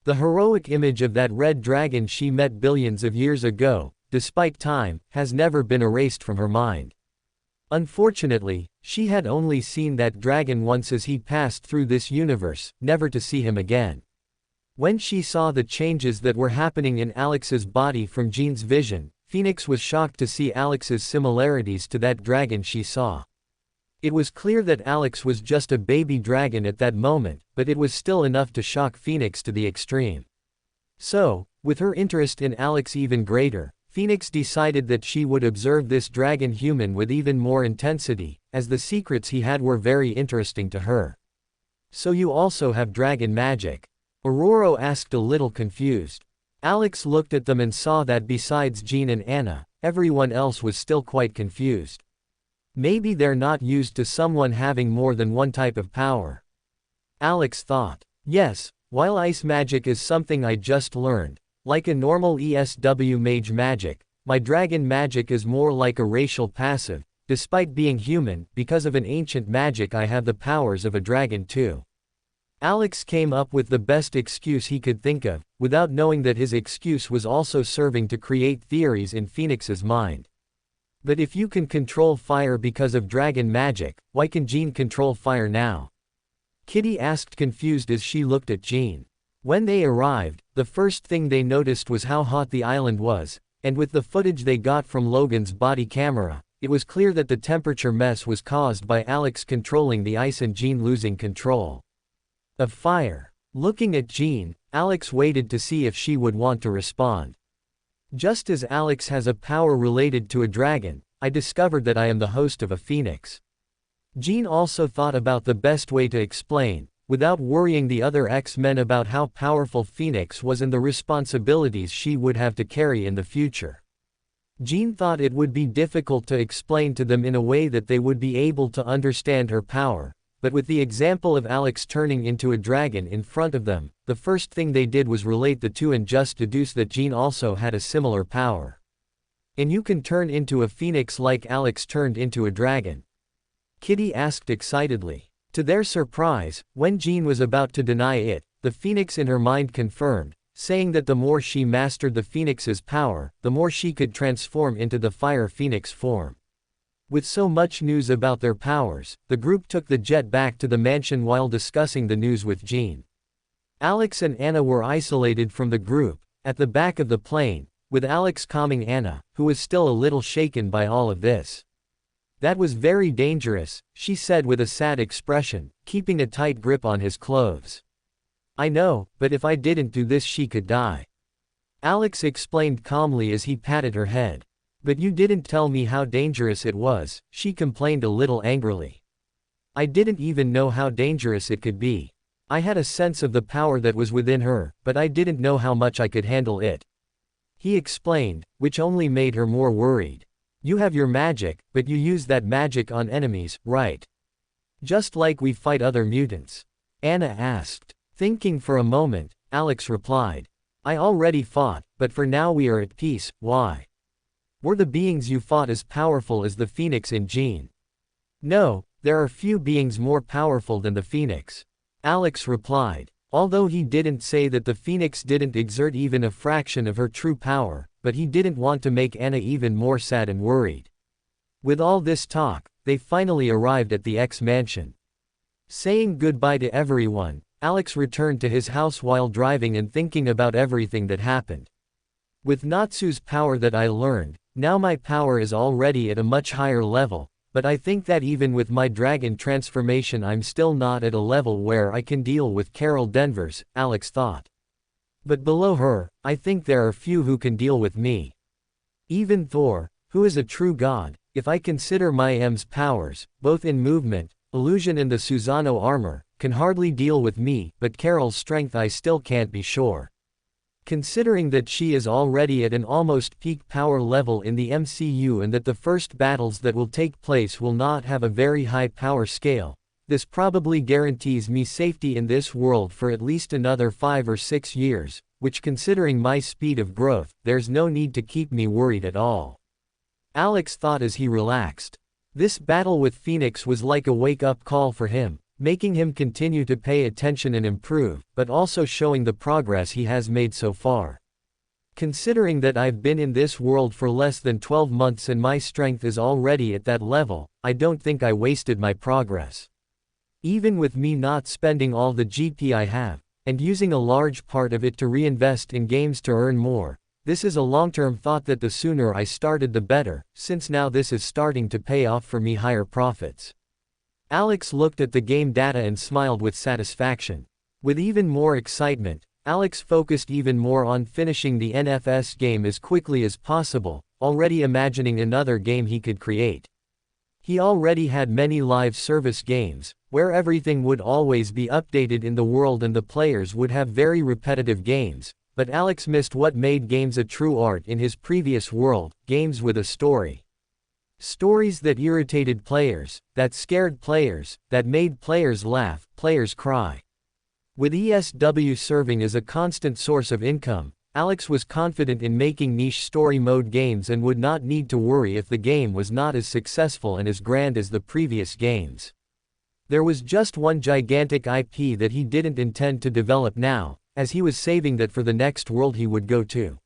The heroic image of that red dragon she met billions of years ago, despite time, has never been erased from her mind. Unfortunately, she had only seen that dragon once as he passed through this universe, never to see him again. When she saw the changes that were happening in Alex's body from Jean's vision, Phoenix was shocked to see Alex's similarities to that dragon she saw. It was clear that Alex was just a baby dragon at that moment, but it was still enough to shock Phoenix to the extreme. So, with her interest in Alex even greater, Phoenix decided that she would observe this dragon human with even more intensity, as the secrets he had were very interesting to her. So you also have dragon magic? Aurora asked a little confused. Alex looked at them and saw that besides Jean and Anna, everyone else was still quite confused. Maybe they're not used to someone having more than one type of power. Alex thought. Yes, while ice magic is something I just learned, like a normal ESW mage magic, my dragon magic is more like a racial passive. Despite being human, because of an ancient magic I have the powers of a dragon too. Alex came up with the best excuse he could think of, without knowing that his excuse was also serving to create theories in Phoenix's mind. But if you can control fire because of dragon magic, why can Jean control fire now? Kitty asked confused as she looked at Jean. When they arrived, the first thing they noticed was how hot the island was, and with the footage they got from Logan's body camera, it was clear that the temperature mess was caused by Alex controlling the ice and Jean losing control of fire. Looking at Jean, Alex waited to see if she would want to respond. Just as Alex has a power related to a dragon, I discovered that I am the host of a phoenix. Jean also thought about the best way to explain, without worrying the other X-Men about how powerful Phoenix was and the responsibilities she would have to carry in the future. Jean thought it would be difficult to explain to them in a way that they would be able to understand her power, but with the example of Alex turning into a dragon in front of them, the first thing they did was relate the two and just deduce that Jean also had a similar power. And you can turn into a phoenix like Alex turned into a dragon? Kitty asked excitedly. To their surprise, when Jean was about to deny it, the phoenix in her mind confirmed, saying that the more she mastered the phoenix's power, the more she could transform into the fire phoenix form. With so much news about their powers, the group took the jet back to the mansion while discussing the news with Jean. Alex and Anna were isolated from the group, at the back of the plane, with Alex calming Anna, who was still a little shaken by all of this. That was very dangerous, she said with a sad expression, keeping a tight grip on his clothes. I know, but if I didn't do this she could die. Alex explained calmly as he patted her head. But you didn't tell me how dangerous it was, she complained a little angrily. I didn't even know how dangerous it could be. I had a sense of the power that was within her, but I didn't know how much I could handle it. He explained, which only made her more worried. You have your magic, but you use that magic on enemies, right? Just like we fight other mutants. Anna asked. Thinking for a moment, Alex replied. I already fought, but for now we are at peace. Why? Were the beings you fought as powerful as the Phoenix in Jean? No, there are few beings more powerful than the Phoenix. Alex replied. Although he didn't say that the Phoenix didn't exert even a fraction of her true power, but he didn't want to make Anna even more sad and worried. With all this talk, they finally arrived at the X mansion. Saying goodbye to everyone, Alex returned to his house while driving and thinking about everything that happened. With Natsu's power that I learned, now my power is already at a much higher level. but I think that even with my dragon transformation I'm still not at a level where I can deal with Carol Danvers, Alex thought. But below her, I think there are few who can deal with me. Even Thor, who is a true god, if I consider my M's powers, both in movement, illusion and the Susano armor, can hardly deal with me, but Carol's strength I still can't be sure. Considering that she is already at an almost peak power level in the MCU and that the first battles that will take place will not have a very high power scale, this probably guarantees me safety in this world for at least another 5 or 6 years, which considering my speed of growth, there's no need to keep me worried at all. Alex thought as he relaxed. This battle with Phoenix was like a wake-up call for him, making him continue to pay attention and improve, but also showing the progress he has made so far. Considering that I've been in this world for less than 12 months and my strength is already at that level, I don't think I wasted my progress. Even with me not spending all the GP I have, and using a large part of it to reinvest in games to earn more, this is a long-term thought that the sooner I started the better, since now this is starting to pay off for me higher profits. Alex looked at the game data and smiled with satisfaction. With even more excitement, Alex focused even more on finishing the NFS game as quickly as possible, already imagining another game he could create. He already had many live service games, where everything would always be updated in the world and the players would have very repetitive games, but Alex missed what made games a true art in his previous world, games with a story. Stories that irritated players, that scared players, that made players laugh, players cry. With ESW serving as a constant source of income, Alex was confident in making niche story mode games and would not need to worry if the game was not as successful and as grand as the previous games. There was just one gigantic IP that he didn't intend to develop now, as he was saving that for the next world he would go to.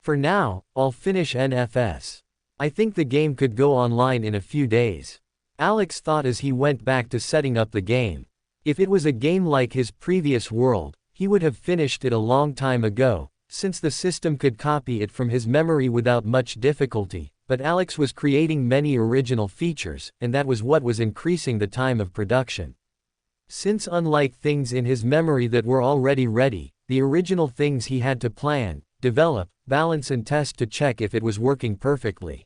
For now, I'll finish NFS. I think the game could go online in a few days. Alex thought as he went back to setting up the game. If it was a game like his previous world, he would have finished it a long time ago, since the system could copy it from his memory without much difficulty, but Alex was creating many original features, and that was what was increasing the time of production. Since unlike things in his memory that were already ready, the original things he had to plan, develop, balance and test to check if it was working perfectly.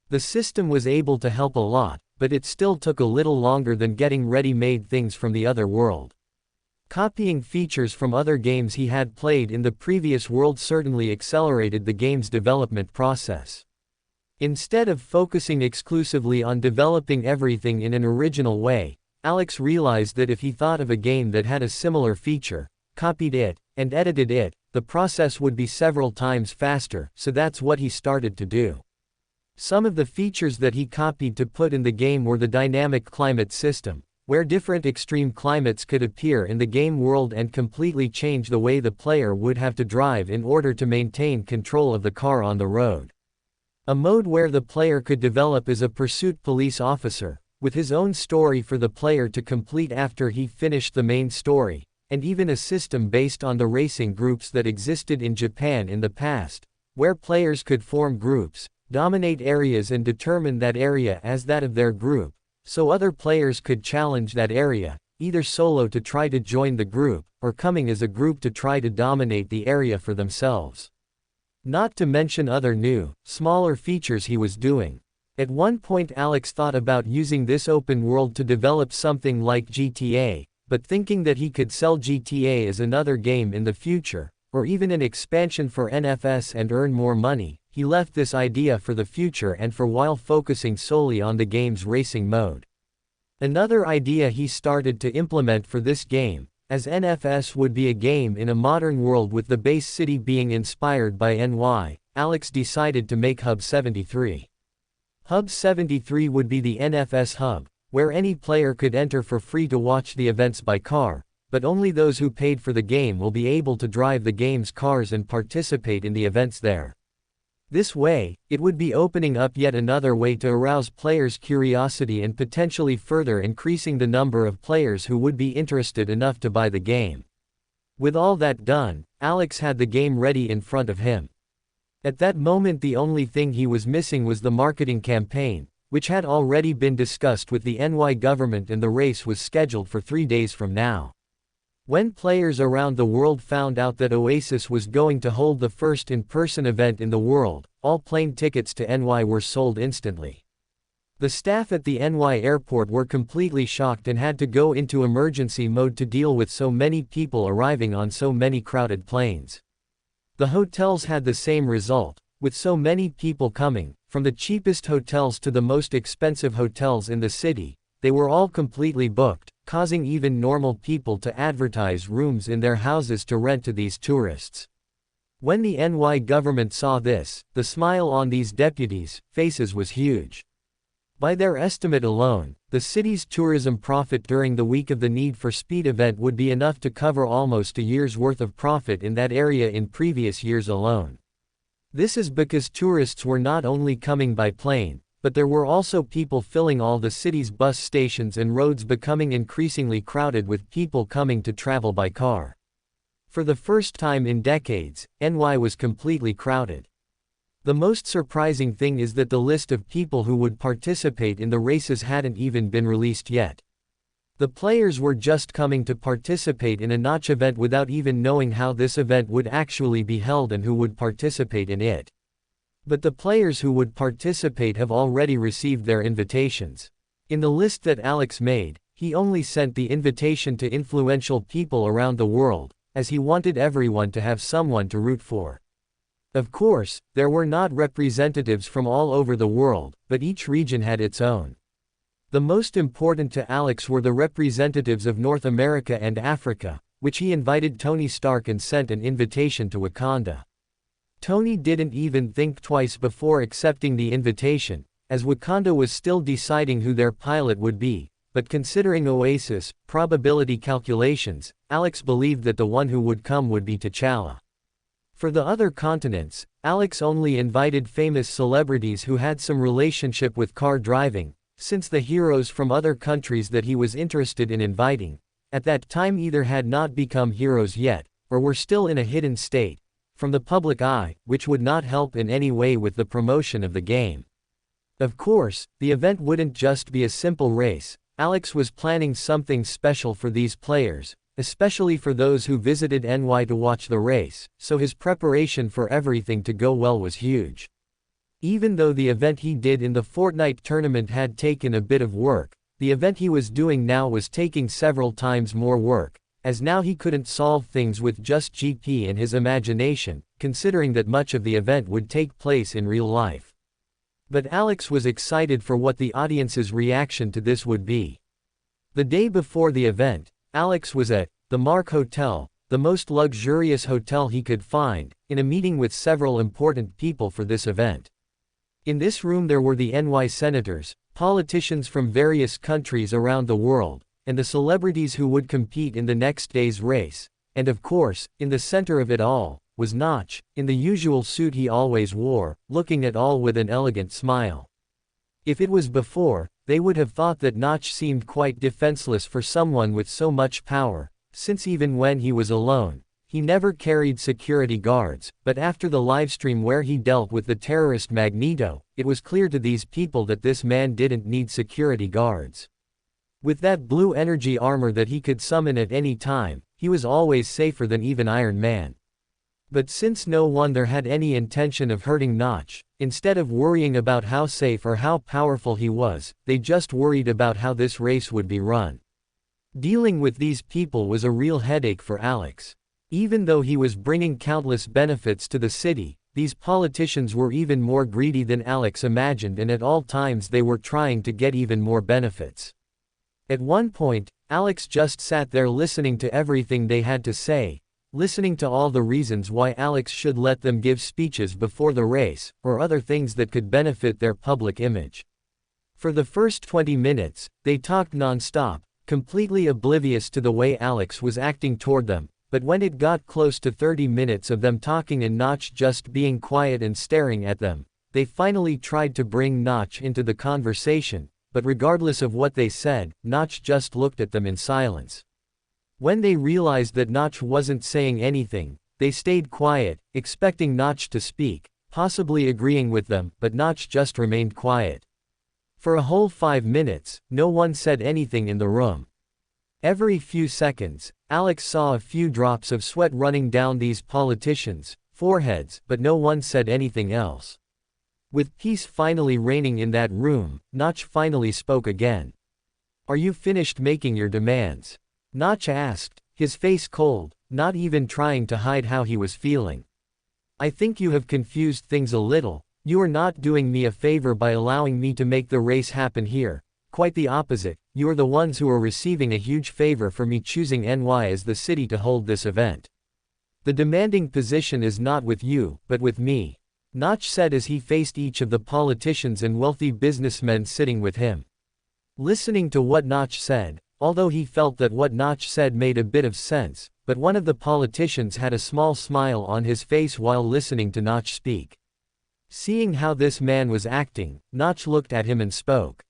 The system was able to help a lot, but it still took a little longer than getting ready-made things from the other world. Copying features from other games he had played in the previous world certainly accelerated the game's development process. Instead of focusing exclusively on developing everything in an original way, Alex realized that if he thought of a game that had a similar feature, copied it, and edited it, the process would be several times faster, so that's what he started to do. Some of the features that he copied to put in the game were the dynamic climate system, where different extreme climates could appear in the game world and completely change the way the player would have to drive in order to maintain control of the car on the road. A mode where the player could develop as a pursuit police officer, with his own story for the player to complete after he finished the main story, and even a system based on the racing groups that existed in Japan in the past, where players could form groups, dominate areas and determine that area as that of their group, so other players could challenge that area, either solo to try to join the group, or coming as a group to try to dominate the area for themselves. Not to mention other new, smaller features he was doing. At one point Alex thought about using this open world to develop something like GTA, but thinking that he could sell GTA as another game in the future, or even an expansion for NFS and earn more money, he left this idea for the future and for while focusing solely on the game's racing mode. Another idea he started to implement for this game, as NFS would be a game in a modern world with the base city being inspired by NY, Alex decided to make Hub 73. Hub 73 would be the NFS hub, where any player could enter for free to watch the events by car, but only those who paid for the game will be able to drive the game's cars and participate in the events there. This way, it would be opening up yet another way to arouse players' curiosity and potentially further increasing the number of players who would be interested enough to buy the game. With all that done, Alex had the game ready in front of him. At that moment the only thing he was missing was the marketing campaign, which had already been discussed with the NY government, and the race was scheduled for 3 days from now. When players around the world found out that Oasis was going to hold the first in-person event in the world, all plane tickets to NY were sold instantly. The staff at the NY airport were completely shocked and had to go into emergency mode to deal with so many people arriving on so many crowded planes. The hotels had the same result, with so many people coming, from the cheapest hotels to the most expensive hotels in the city. They were all completely booked, causing even normal people to advertise rooms in their houses to rent to these tourists. When the NY government saw this, the smile on these deputies' faces was huge. By their estimate alone, the city's tourism profit during the Week of the Need for Speed event would be enough to cover almost a year's worth of profit in that area in previous years alone. This is because tourists were not only coming by plane, but there were also people filling all the city's bus stations and roads, becoming increasingly crowded with people coming to travel by car. For the first time in decades, NY was completely crowded. The most surprising thing is that the list of people who would participate in the races hadn't even been released yet. The players were just coming to participate in a Notch event without even knowing how this event would actually be held and who would participate in it. But the players who would participate have already received their invitations. In the list that Alex made, he only sent the invitation to influential people around the world, as he wanted everyone to have someone to root for. Of course, there were not representatives from all over the world, but each region had its own. The most important to Alex were the representatives of North America and Africa, which he invited Tony Stark and sent an invitation to Wakanda. Tony didn't even think twice before accepting the invitation, as Wakanda was still deciding who their pilot would be, but considering Oasis' probability calculations, Alex believed that the one who would come would be T'Challa. For the other continents, Alex only invited famous celebrities who had some relationship with car driving, since the heroes from other countries that he was interested in inviting, at that time either had not become heroes yet, or were still in a hidden state from the public eye, which would not help in any way with the promotion of the game. Of course, the event wouldn't just be a simple race. Alex was planning something special for these players, especially for those who visited NY to watch the race, so his preparation for everything to go well was huge. Even though the event he did in the Fortnite tournament had taken a bit of work, the event he was doing now was taking several times more work, as now he couldn't solve things with just GP and his imagination, considering that much of the event would take place in real life. But Alex was excited for what the audience's reaction to this would be. The day before the event, Alex was at the Mark Hotel, the most luxurious hotel he could find, in a meeting with several important people for this event. In this room there were the NY senators, politicians from various countries around the world, and the celebrities who would compete in the next day's race, and of course, in the center of it all, was Notch, in the usual suit he always wore, looking at all with an elegant smile. If it was before, they would have thought that Notch seemed quite defenseless for someone with so much power, since even when he was alone, he never carried security guards, but after the livestream where he dealt with the terrorist Magneto, it was clear to these people that this man didn't need security guards. With that blue energy armor that he could summon at any time, he was always safer than even Iron Man. But since no one there had any intention of hurting Notch, instead of worrying about how safe or how powerful he was, they just worried about how this race would be run. Dealing with these people was a real headache for Alex. Even though he was bringing countless benefits to the city, these politicians were even more greedy than Alex imagined, and at all times they were trying to get even more benefits. At one point, Alex just sat there listening to everything they had to say, listening to all the reasons why Alex should let them give speeches before the race, or other things that could benefit their public image. For the first 20 minutes, they talked non-stop, completely oblivious to the way Alex was acting toward them, but when it got close to 30 minutes of them talking and Notch just being quiet and staring at them, they finally tried to bring Notch into the conversation, but regardless of what they said, Notch just looked at them in silence. When they realized that Notch wasn't saying anything, they stayed quiet, expecting Notch to speak, possibly agreeing with them, but Notch just remained quiet. For a whole 5 minutes, no one said anything in the room. Every few seconds, Alex saw a few drops of sweat running down these politicians' foreheads, but no one said anything else. With peace finally reigning in that room, Notch finally spoke again. "Are you finished making your demands?" Notch asked, his face cold, not even trying to hide how he was feeling. "I think you have confused things a little. You are not doing me a favor by allowing me to make the race happen here. Quite the opposite, you are the ones who are receiving a huge favor for me choosing NY as the city to hold this event. The demanding position is not with you, but with me," Notch said as he faced each of the politicians and wealthy businessmen sitting with him. Listening to what Notch said, although he felt that what Notch said made a bit of sense, but one of the politicians had a small smile on his face while listening to Notch speak. Seeing how this man was acting, Notch looked at him and spoke.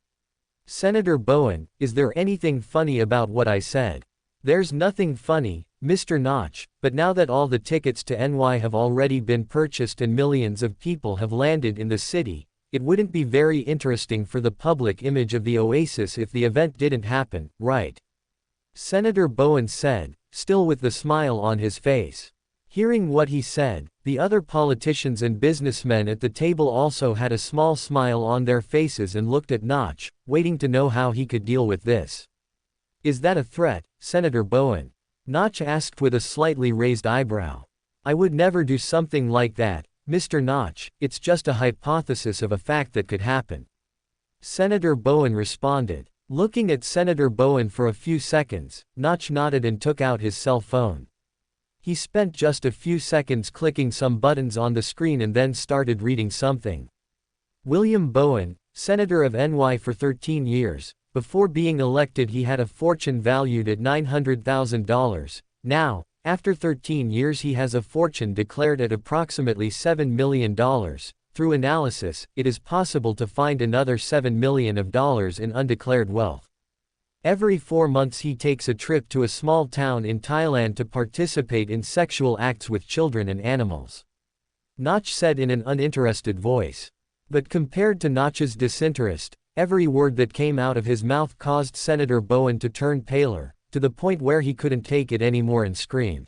"Senator Bowen, is there anything funny about what I said?" "There's nothing funny, Mr. Notch, but now that all the tickets to NY have already been purchased and millions of people have landed in the city, it wouldn't be very interesting for the public image of the Oasis if the event didn't happen, right?" Senator Bowen said, still with the smile on his face. Hearing what he said, the other politicians and businessmen at the table also had a small smile on their faces and looked at Notch, waiting to know how he could deal with this. "Is that a threat, Senator Bowen?" Notch asked with a slightly raised eyebrow. "I would never do something like that, Mr. Notch, it's just a hypothesis of a fact that could happen," Senator Bowen responded. Looking at Senator Bowen for a few seconds, Notch nodded and took out his cell phone. He spent just a few seconds clicking some buttons on the screen and then started reading something. William Bowen, Senator of NY for 13 years, before being elected he had a fortune valued at $900,000, now, after 13 years he has a fortune declared at approximately $7 million. Through analysis, it is possible to find another $7 million in undeclared wealth. Every 4 months he takes a trip to a small town in Thailand to participate in sexual acts with children and animals, Notch said in an uninterested voice. But compared to Notch's disinterest, every word that came out of his mouth caused Senator Bowen to turn paler, to the point where he couldn't take it anymore and screamed.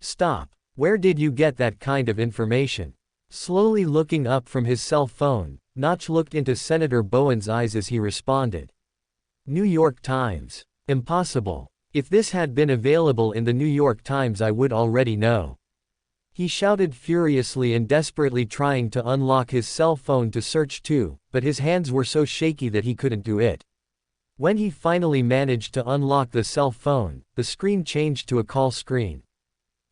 "Stop! Where did you get that kind of information?" Slowly looking up from his cell phone, Notch looked into Senator Bowen's eyes as he responded. "New York Times. Impossible. If this had been available in the New York Times I would already know." He shouted furiously and desperately trying to unlock his cell phone to search too, but his hands were so shaky that he couldn't do it. When he finally managed to unlock the cell phone, the screen changed to a call screen.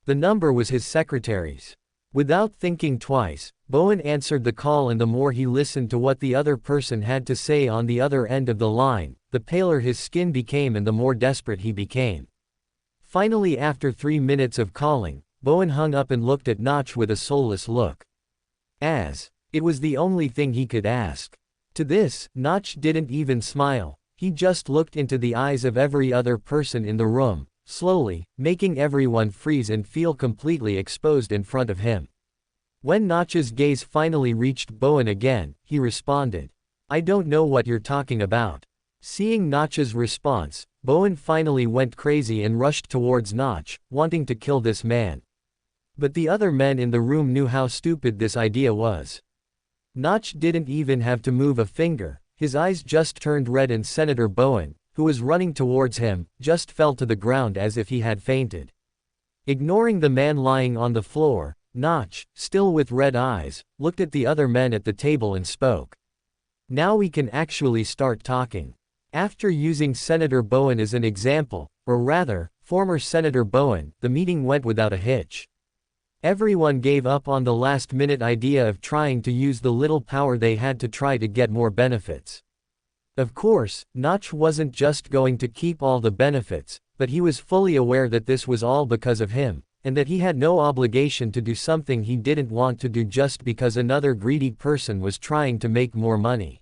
The number was his secretary's. Without thinking twice, Bowen answered the call, and the more he listened to what the other person had to say on the other end of the line, the paler his skin became and the more desperate he became. Finally, after 3 minutes of calling, Bowen hung up and looked at Notch with a soulless look. As it was the only thing he could ask. To this, Notch didn't even smile, he just looked into the eyes of every other person in the room, slowly, making everyone freeze and feel completely exposed in front of him. When Notch's gaze finally reached Bowen again, he responded, "I don't know what you're talking about." Seeing Notch's response, Bowen finally went crazy and rushed towards Notch, wanting to kill this man. But the other men in the room knew how stupid this idea was. Notch didn't even have to move a finger, his eyes just turned red, and Senator Bowen, who was running towards him, just fell to the ground as if he had fainted. Ignoring the man lying on the floor, Notch, still with red eyes, looked at the other men at the table and spoke. "Now we can actually start talking." After using Senator Bowen as an example, or rather, former Senator Bowen, the meeting went without a hitch. Everyone gave up on the last-minute idea of trying to use the little power they had to try to get more benefits. Of course, Notch wasn't just going to keep all the benefits, but he was fully aware that this was all because of him, and that he had no obligation to do something he didn't want to do just because another greedy person was trying to make more money.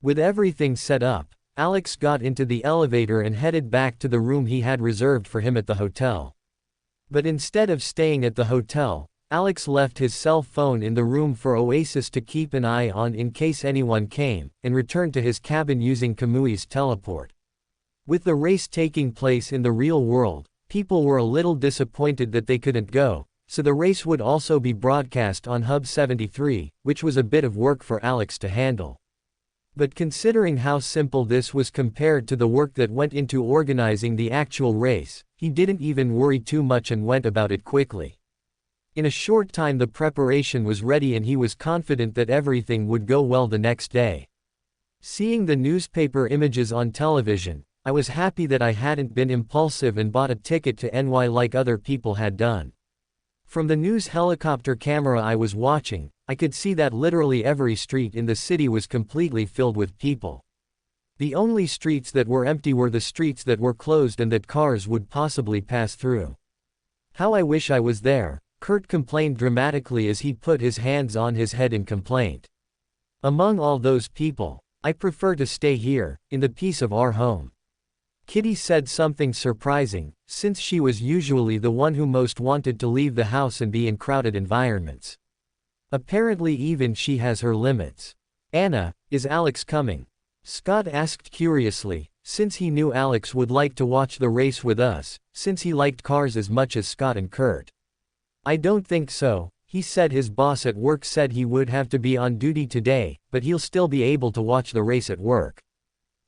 With everything set up, Alex got into the elevator and headed back to the room he had reserved for him at the hotel. But instead of staying at the hotel, Alex left his cell phone in the room for Oasis to keep an eye on in case anyone came, and returned to his cabin using Kamui's teleport. With the race taking place in the real world, people were a little disappointed that they couldn't go, so the race would also be broadcast on Hub 73, which was a bit of work for Alex to handle. But considering how simple this was compared to the work that went into organizing the actual race, he didn't even worry too much and went about it quickly. In a short time the preparation was ready and he was confident that everything would go well the next day. Seeing the newspaper images on television, I was happy that I hadn't been impulsive and bought a ticket to NY like other people had done. From the news helicopter camera I was watching, I could see that literally every street in the city was completely filled with people. The only streets that were empty were the streets that were closed and that cars would possibly pass through. "How I wish I was there," Kurt complained dramatically as he put his hands on his head in complaint. "Among all those people, I prefer to stay here, in the peace of our home." Kitty said something surprising, since she was usually the one who most wanted to leave the house and be in crowded environments. Apparently even she has her limits. "Anna, is Alex coming?" Scott asked curiously, since he knew Alex would like to watch the race with us, since he liked cars as much as Scott and Kurt. "I don't think so," he said. His boss at work said he would have to be on duty today, but he'll still be able to watch the race at work.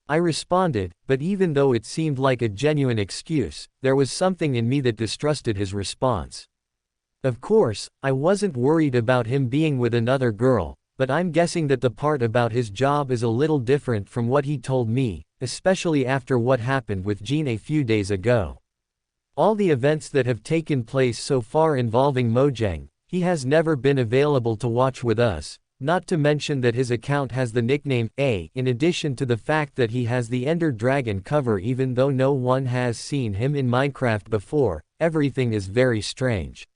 I responded, but even though it seemed like a genuine excuse, there was something in me that distrusted his response. Of course, I wasn't worried about him being with another girl, but I'm guessing that the part about his job is a little different from what he told me, especially after what happened with Jean a few days ago. All the events that have taken place so far involving Mojang, he has never been available to watch with us, not to mention that his account has the nickname A, in addition to the fact that he has the Ender Dragon cover even though no one has seen him in Minecraft before. Everything is very strange.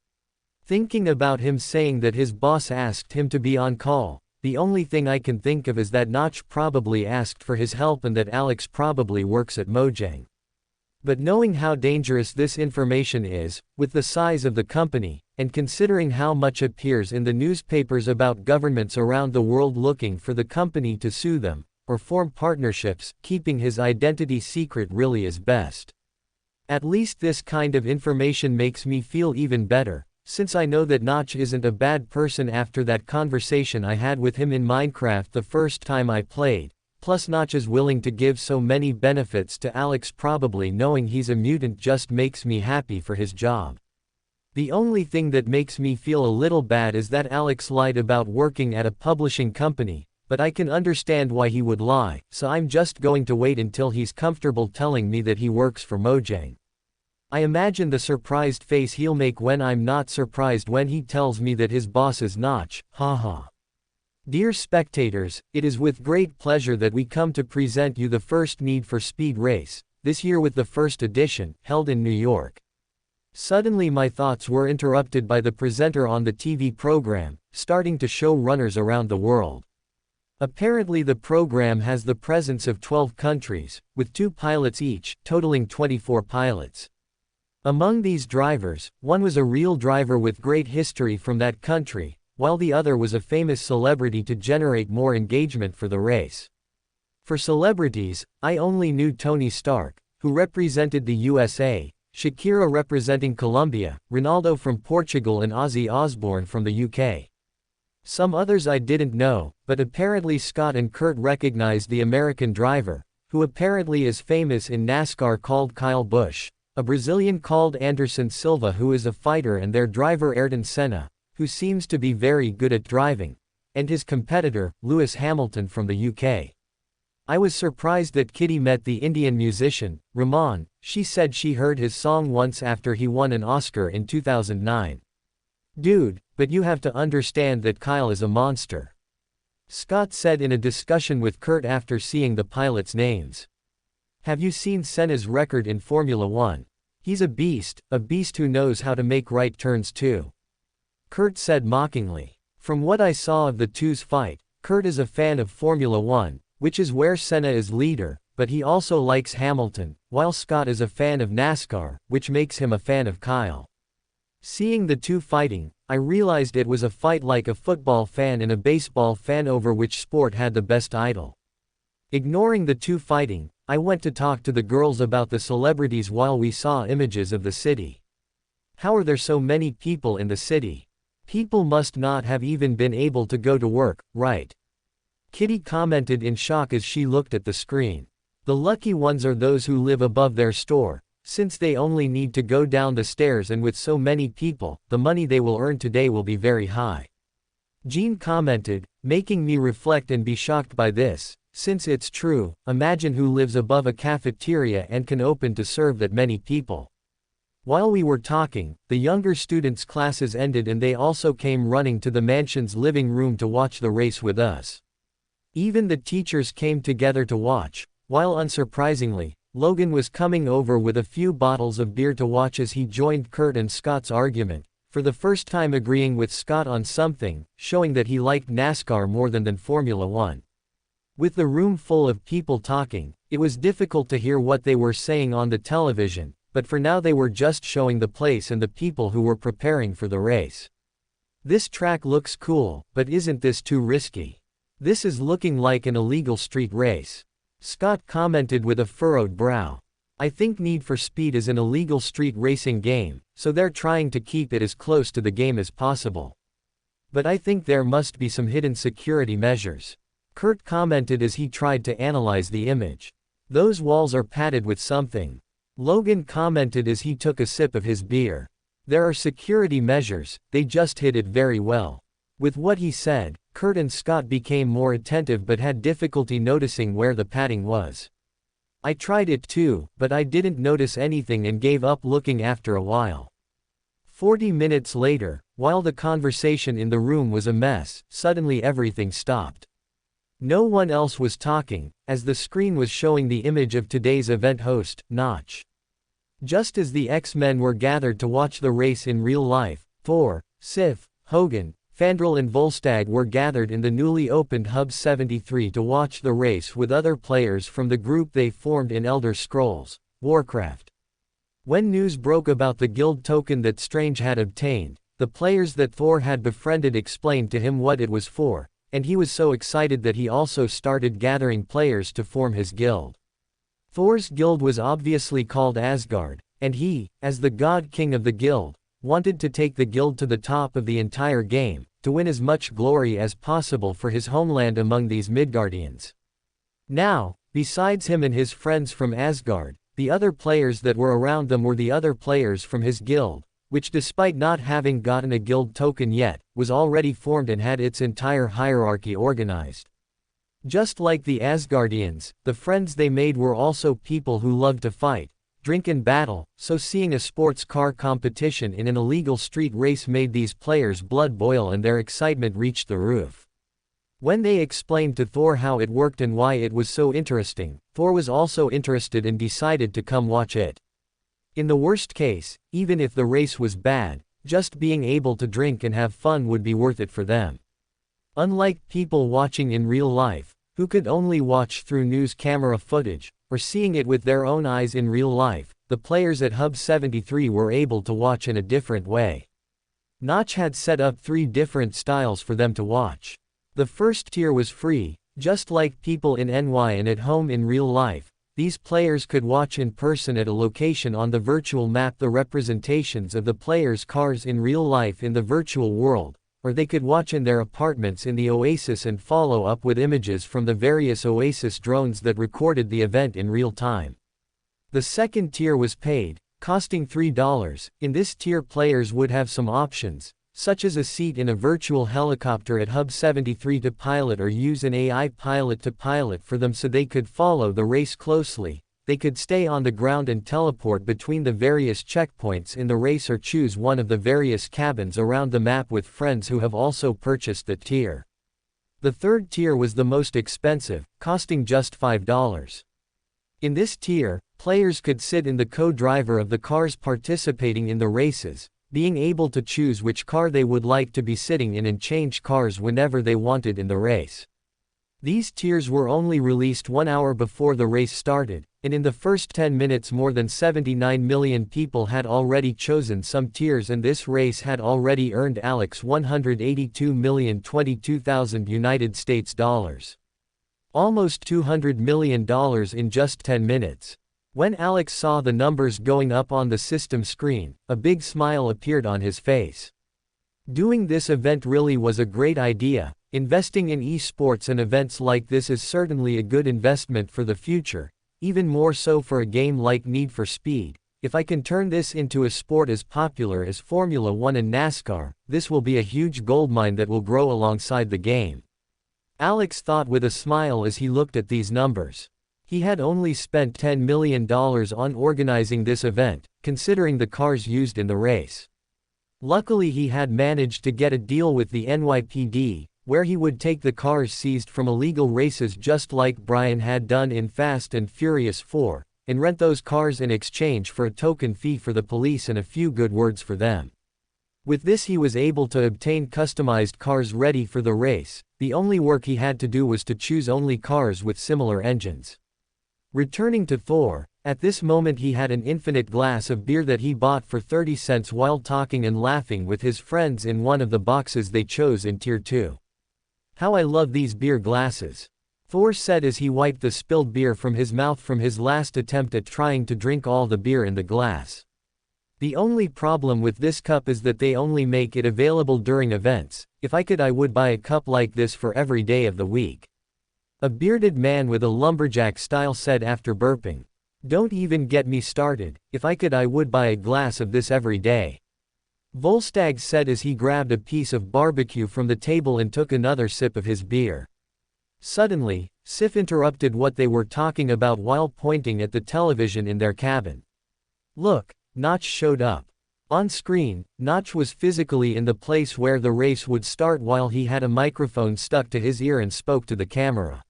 Thinking about him saying that his boss asked him to be on call, the only thing I can think of is that Notch probably asked for his help and that Alex probably works at Mojang. But knowing how dangerous this information is, with the size of the company, and considering how much appears in the newspapers about governments around the world looking for the company to sue them, or form partnerships, keeping his identity secret really is best. At least this kind of information makes me feel even better, since I know that Notch isn't a bad person after that conversation I had with him in Minecraft the first time I played. Plus Notch is willing to give so many benefits to Alex. Probably knowing he's a mutant just makes me happy for his job. The only thing that makes me feel a little bad is that Alex lied about working at a publishing company, but I can understand why he would lie, so I'm just going to wait until he's comfortable telling me that he works for Mojang. I imagine the surprised face he'll make when I'm not surprised when he tells me that his boss is Notch, haha. Dear spectators, it is with great pleasure that we come to present you the first Need for Speed race, this year with the first edition, held in New York. Suddenly my thoughts were interrupted by the presenter on the TV program, starting to show runners around the world. Apparently the program has the presence of 12 countries, with 2 pilots each, totaling 24 pilots. Among these drivers, one was a real driver with great history from that country, while the other was a famous celebrity to generate more engagement for the race. For celebrities, I only knew Tony Stark, who represented the USA, Shakira representing Colombia, Ronaldo from Portugal and Ozzy Osbourne from the UK. Some others I didn't know, but apparently Scott and Kurt recognized the American driver, who apparently is famous in NASCAR, called Kyle Busch, a Brazilian called Anderson Silva who is a fighter, and their driver Ayrton Senna, who seems to be very good at driving, and his competitor, Lewis Hamilton from the UK. I was surprised that Kitty met the Indian musician, Rahman. She said she heard his song once after he won an Oscar in 2009. Dude, but you have to understand that Kyle is a monster. Scott said in a discussion with Kurt after seeing the pilots' names. Have you seen Senna's record in Formula 1? He's a beast who knows how to make right turns too. Kurt said mockingly. From what I saw of the two's fight, Kurt is a fan of Formula 1, which is where Senna is leader, but he also likes Hamilton, while Scott is a fan of NASCAR, which makes him a fan of Kyle. Seeing the two fighting, I realized it was a fight like a football fan and a baseball fan over which sport had the best idol. Ignoring the two fighting, I went to talk to the girls about the celebrities while we saw images of the city. How are there so many people in the city? People must not have even been able to go to work, right? Kitty commented in shock as she looked at the screen. The lucky ones are those who live above their store, since they only need to go down the stairs, and with so many people, the money they will earn today will be very high. Jean commented, making me reflect and be shocked by this, since it's true. Imagine who lives above a cafeteria and can open to serve that many people. While we were talking, the younger students' classes ended and they also came running to the mansion's living room to watch the race with us. Even the teachers came together to watch, while unsurprisingly, Logan was coming over with a few bottles of beer to watch as he joined Kurt and Scott's argument, for the first time agreeing with Scott on something, showing that he liked NASCAR more than Formula One. With the room full of people talking, it was difficult to hear what they were saying on the television, but for now they were just showing the place and the people who were preparing for the race. This track looks cool, but isn't this too risky? This is looking like an illegal street race. Scott commented with a furrowed brow. I think Need for Speed is an illegal street racing game, so they're trying to keep it as close to the game as possible. But I think there must be some hidden security measures. Kurt commented as he tried to analyze the image. Those walls are padded with something. Logan commented as he took a sip of his beer. There are security measures, they just hid it very well. With what he said, Kurt and Scott became more attentive but had difficulty noticing where the padding was. I tried it too, but I didn't notice anything and gave up looking after a while. 40 minutes later, while the conversation in the room was a mess, suddenly everything stopped. No one else was talking, as the screen was showing the image of today's event host, Notch. Just as the X-Men were gathered to watch the race in real life, Thor, Sif, Hogan, Fandral and Volstagg were gathered in the newly opened Hub 73 to watch the race with other players from the group they formed in Elder Scrolls, Warcraft. When news broke about the guild token that Strange had obtained, the players that Thor had befriended explained to him what it was for, and he was so excited that he also started gathering players to form his guild. Thor's guild was obviously called Asgard, and he, as the god king of the guild, wanted to take the guild to the top of the entire game, to win as much glory as possible for his homeland among these Midgardians. Now, besides him and his friends from Asgard, the other players that were around them were the other players from his guild, which despite not having gotten a guild token yet, was already formed and had its entire hierarchy organized. Just like the Asgardians, the friends they made were also people who loved to fight, drink and battle, so seeing a sports car competition in an illegal street race made these players' blood boil and their excitement reached the roof. When they explained to Thor how it worked and why it was so interesting, Thor was also interested and decided to come watch it. In the worst case, even if the race was bad, just being able to drink and have fun would be worth it for them. Unlike people watching in real life, who could only watch through news camera footage, or seeing it with their own eyes in real life, the players at Hub 73 were able to watch in a different way. Notch had set up 3 different styles for them to watch. The first tier was free, just like people in NY and at home in real life. These players could watch in person at a location on the virtual map the representations of the players' cars in real life in the virtual world, or they could watch in their apartments in the Oasis and follow up with images from the various Oasis drones that recorded the event in real time. The second tier was paid, costing $3. In this tier players would have some options, such as a seat in a virtual helicopter at Hub 73 to pilot or use an AI pilot to pilot for them so they could follow the race closely. They could stay on the ground and teleport between the various checkpoints in the race or choose one of the various cabins around the map with friends who have also purchased the tier. The third tier was the most expensive, costing just $5. In this tier, players could sit in the co-driver of the cars participating in the races, being able to choose which car they would like to be sitting in and change cars whenever they wanted in the race. These tiers were only released 1 hour before the race started, and in the first 10 minutes more than 79 million people had already chosen some tiers, and this race had already earned Alex $182,022,000 United States dollars. Almost $200 million in just 10 minutes. When Alex saw the numbers going up on the system screen, a big smile appeared on his face. Doing this event really was a great idea. Investing in esports and events like this is certainly a good investment for the future, even more so for a game like Need for Speed. If I can turn this into a sport as popular as Formula 1 and NASCAR, this will be a huge goldmine that will grow alongside the game. Alex thought with a smile as he looked at these numbers. He had only spent $10 million on organizing this event, considering the cars used in the race. Luckily he had managed to get a deal with the NYPD, where he would take the cars seized from illegal races just like Brian had done in Fast and Furious 4, and rent those cars in exchange for a token fee for the police and a few good words for them. With this he was able to obtain customized cars ready for the race. The only work he had to do was to choose only cars with similar engines. Returning to Thor, at this moment he had an infinite glass of beer that he bought for 30 cents while talking and laughing with his friends in one of the boxes they chose in Tier 2. "How I love these beer glasses," Thor said as he wiped the spilled beer from his mouth from his last attempt at trying to drink all the beer in the glass. "The only problem with this cup is that they only make it available during events. If I could I would buy a cup like this for every day of the week," a bearded man with a lumberjack style said after burping. "Don't even get me started. If I could I would buy a glass of this every day," Volstagg said as he grabbed a piece of barbecue from the table and took another sip of his beer. Suddenly, Sif interrupted what they were talking about while pointing at the television in their cabin. "Look, Notch showed up." On screen, Notch was physically in the place where the race would start while he had a microphone stuck to his ear and spoke to the camera.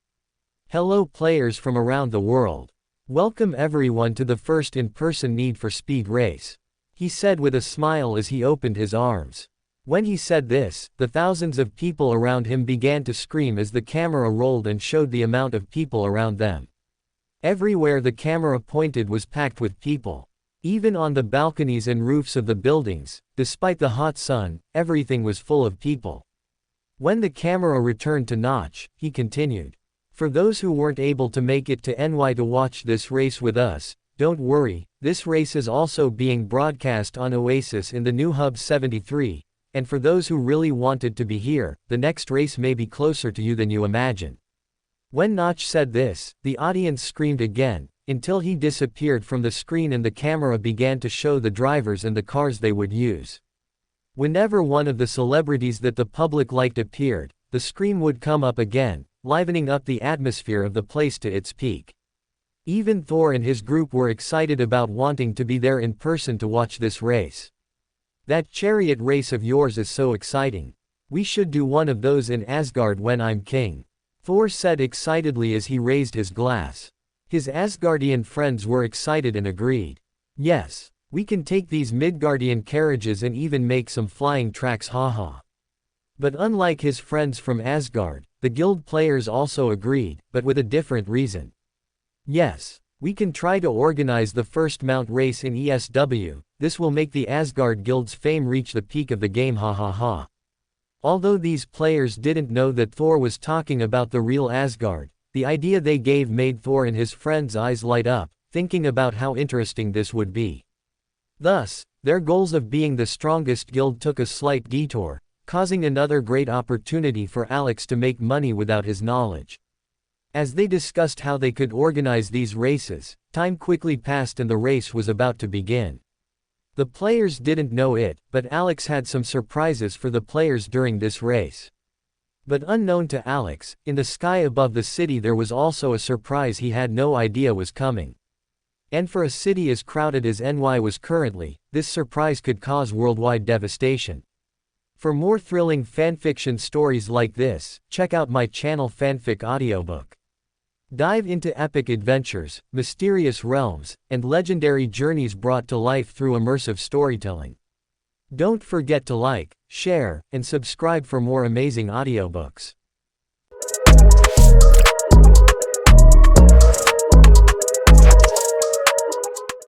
"Hello players from around the world. Welcome everyone to the first in-person Need for Speed race," he said with a smile as he opened his arms. When he said this, the thousands of people around him began to scream as the camera rolled and showed the amount of people around them. Everywhere the camera pointed was packed with people. Even on the balconies and roofs of the buildings, despite the hot sun, everything was full of people. When the camera returned to Notch, he continued. "For those who weren't able to make it to NY to watch this race with us, don't worry, this race is also being broadcast on Oasis in the new Hub 73, and for those who really wanted to be here, the next race may be closer to you than you imagine." When Notch said this, the audience screamed again, until he disappeared from the screen and the camera began to show the drivers and the cars they would use. Whenever one of the celebrities that the public liked appeared, the scream would come up again, livening up the atmosphere of the place to its peak. Even Thor and his group were excited about wanting to be there in person to watch this race. "That chariot race of yours is so exciting. We should do one of those in Asgard when I'm king," Thor said excitedly as he raised his glass. His Asgardian friends were excited and agreed. "Yes, we can take these Midgardian carriages and even make some flying tracks, haha." But unlike his friends from Asgard, the guild players also agreed, but with a different reason. "Yes, we can try to organize the first mount race in ESW, this will make the Asgard guild's fame reach the peak of the game, ha ha ha." Although these players didn't know that Thor was talking about the real Asgard, the idea they gave made Thor and his friends' eyes light up, thinking about how interesting this would be. Thus, their goals of being the strongest guild took a slight detour, causing another great opportunity for Alex to make money without his knowledge. As they discussed how they could organize these races, time quickly passed and the race was about to begin. The players didn't know it, but Alex had some surprises for the players during this race. But unknown to Alex, in the sky above the city there was also a surprise he had no idea was coming. And for a city as crowded as NY was currently, this surprise could cause worldwide devastation. For more thrilling fanfiction stories like this, check out my channel Fanfic Audiobook. Dive into epic adventures, mysterious realms, and legendary journeys brought to life through immersive storytelling. Don't forget to like, share, and subscribe for more amazing audiobooks.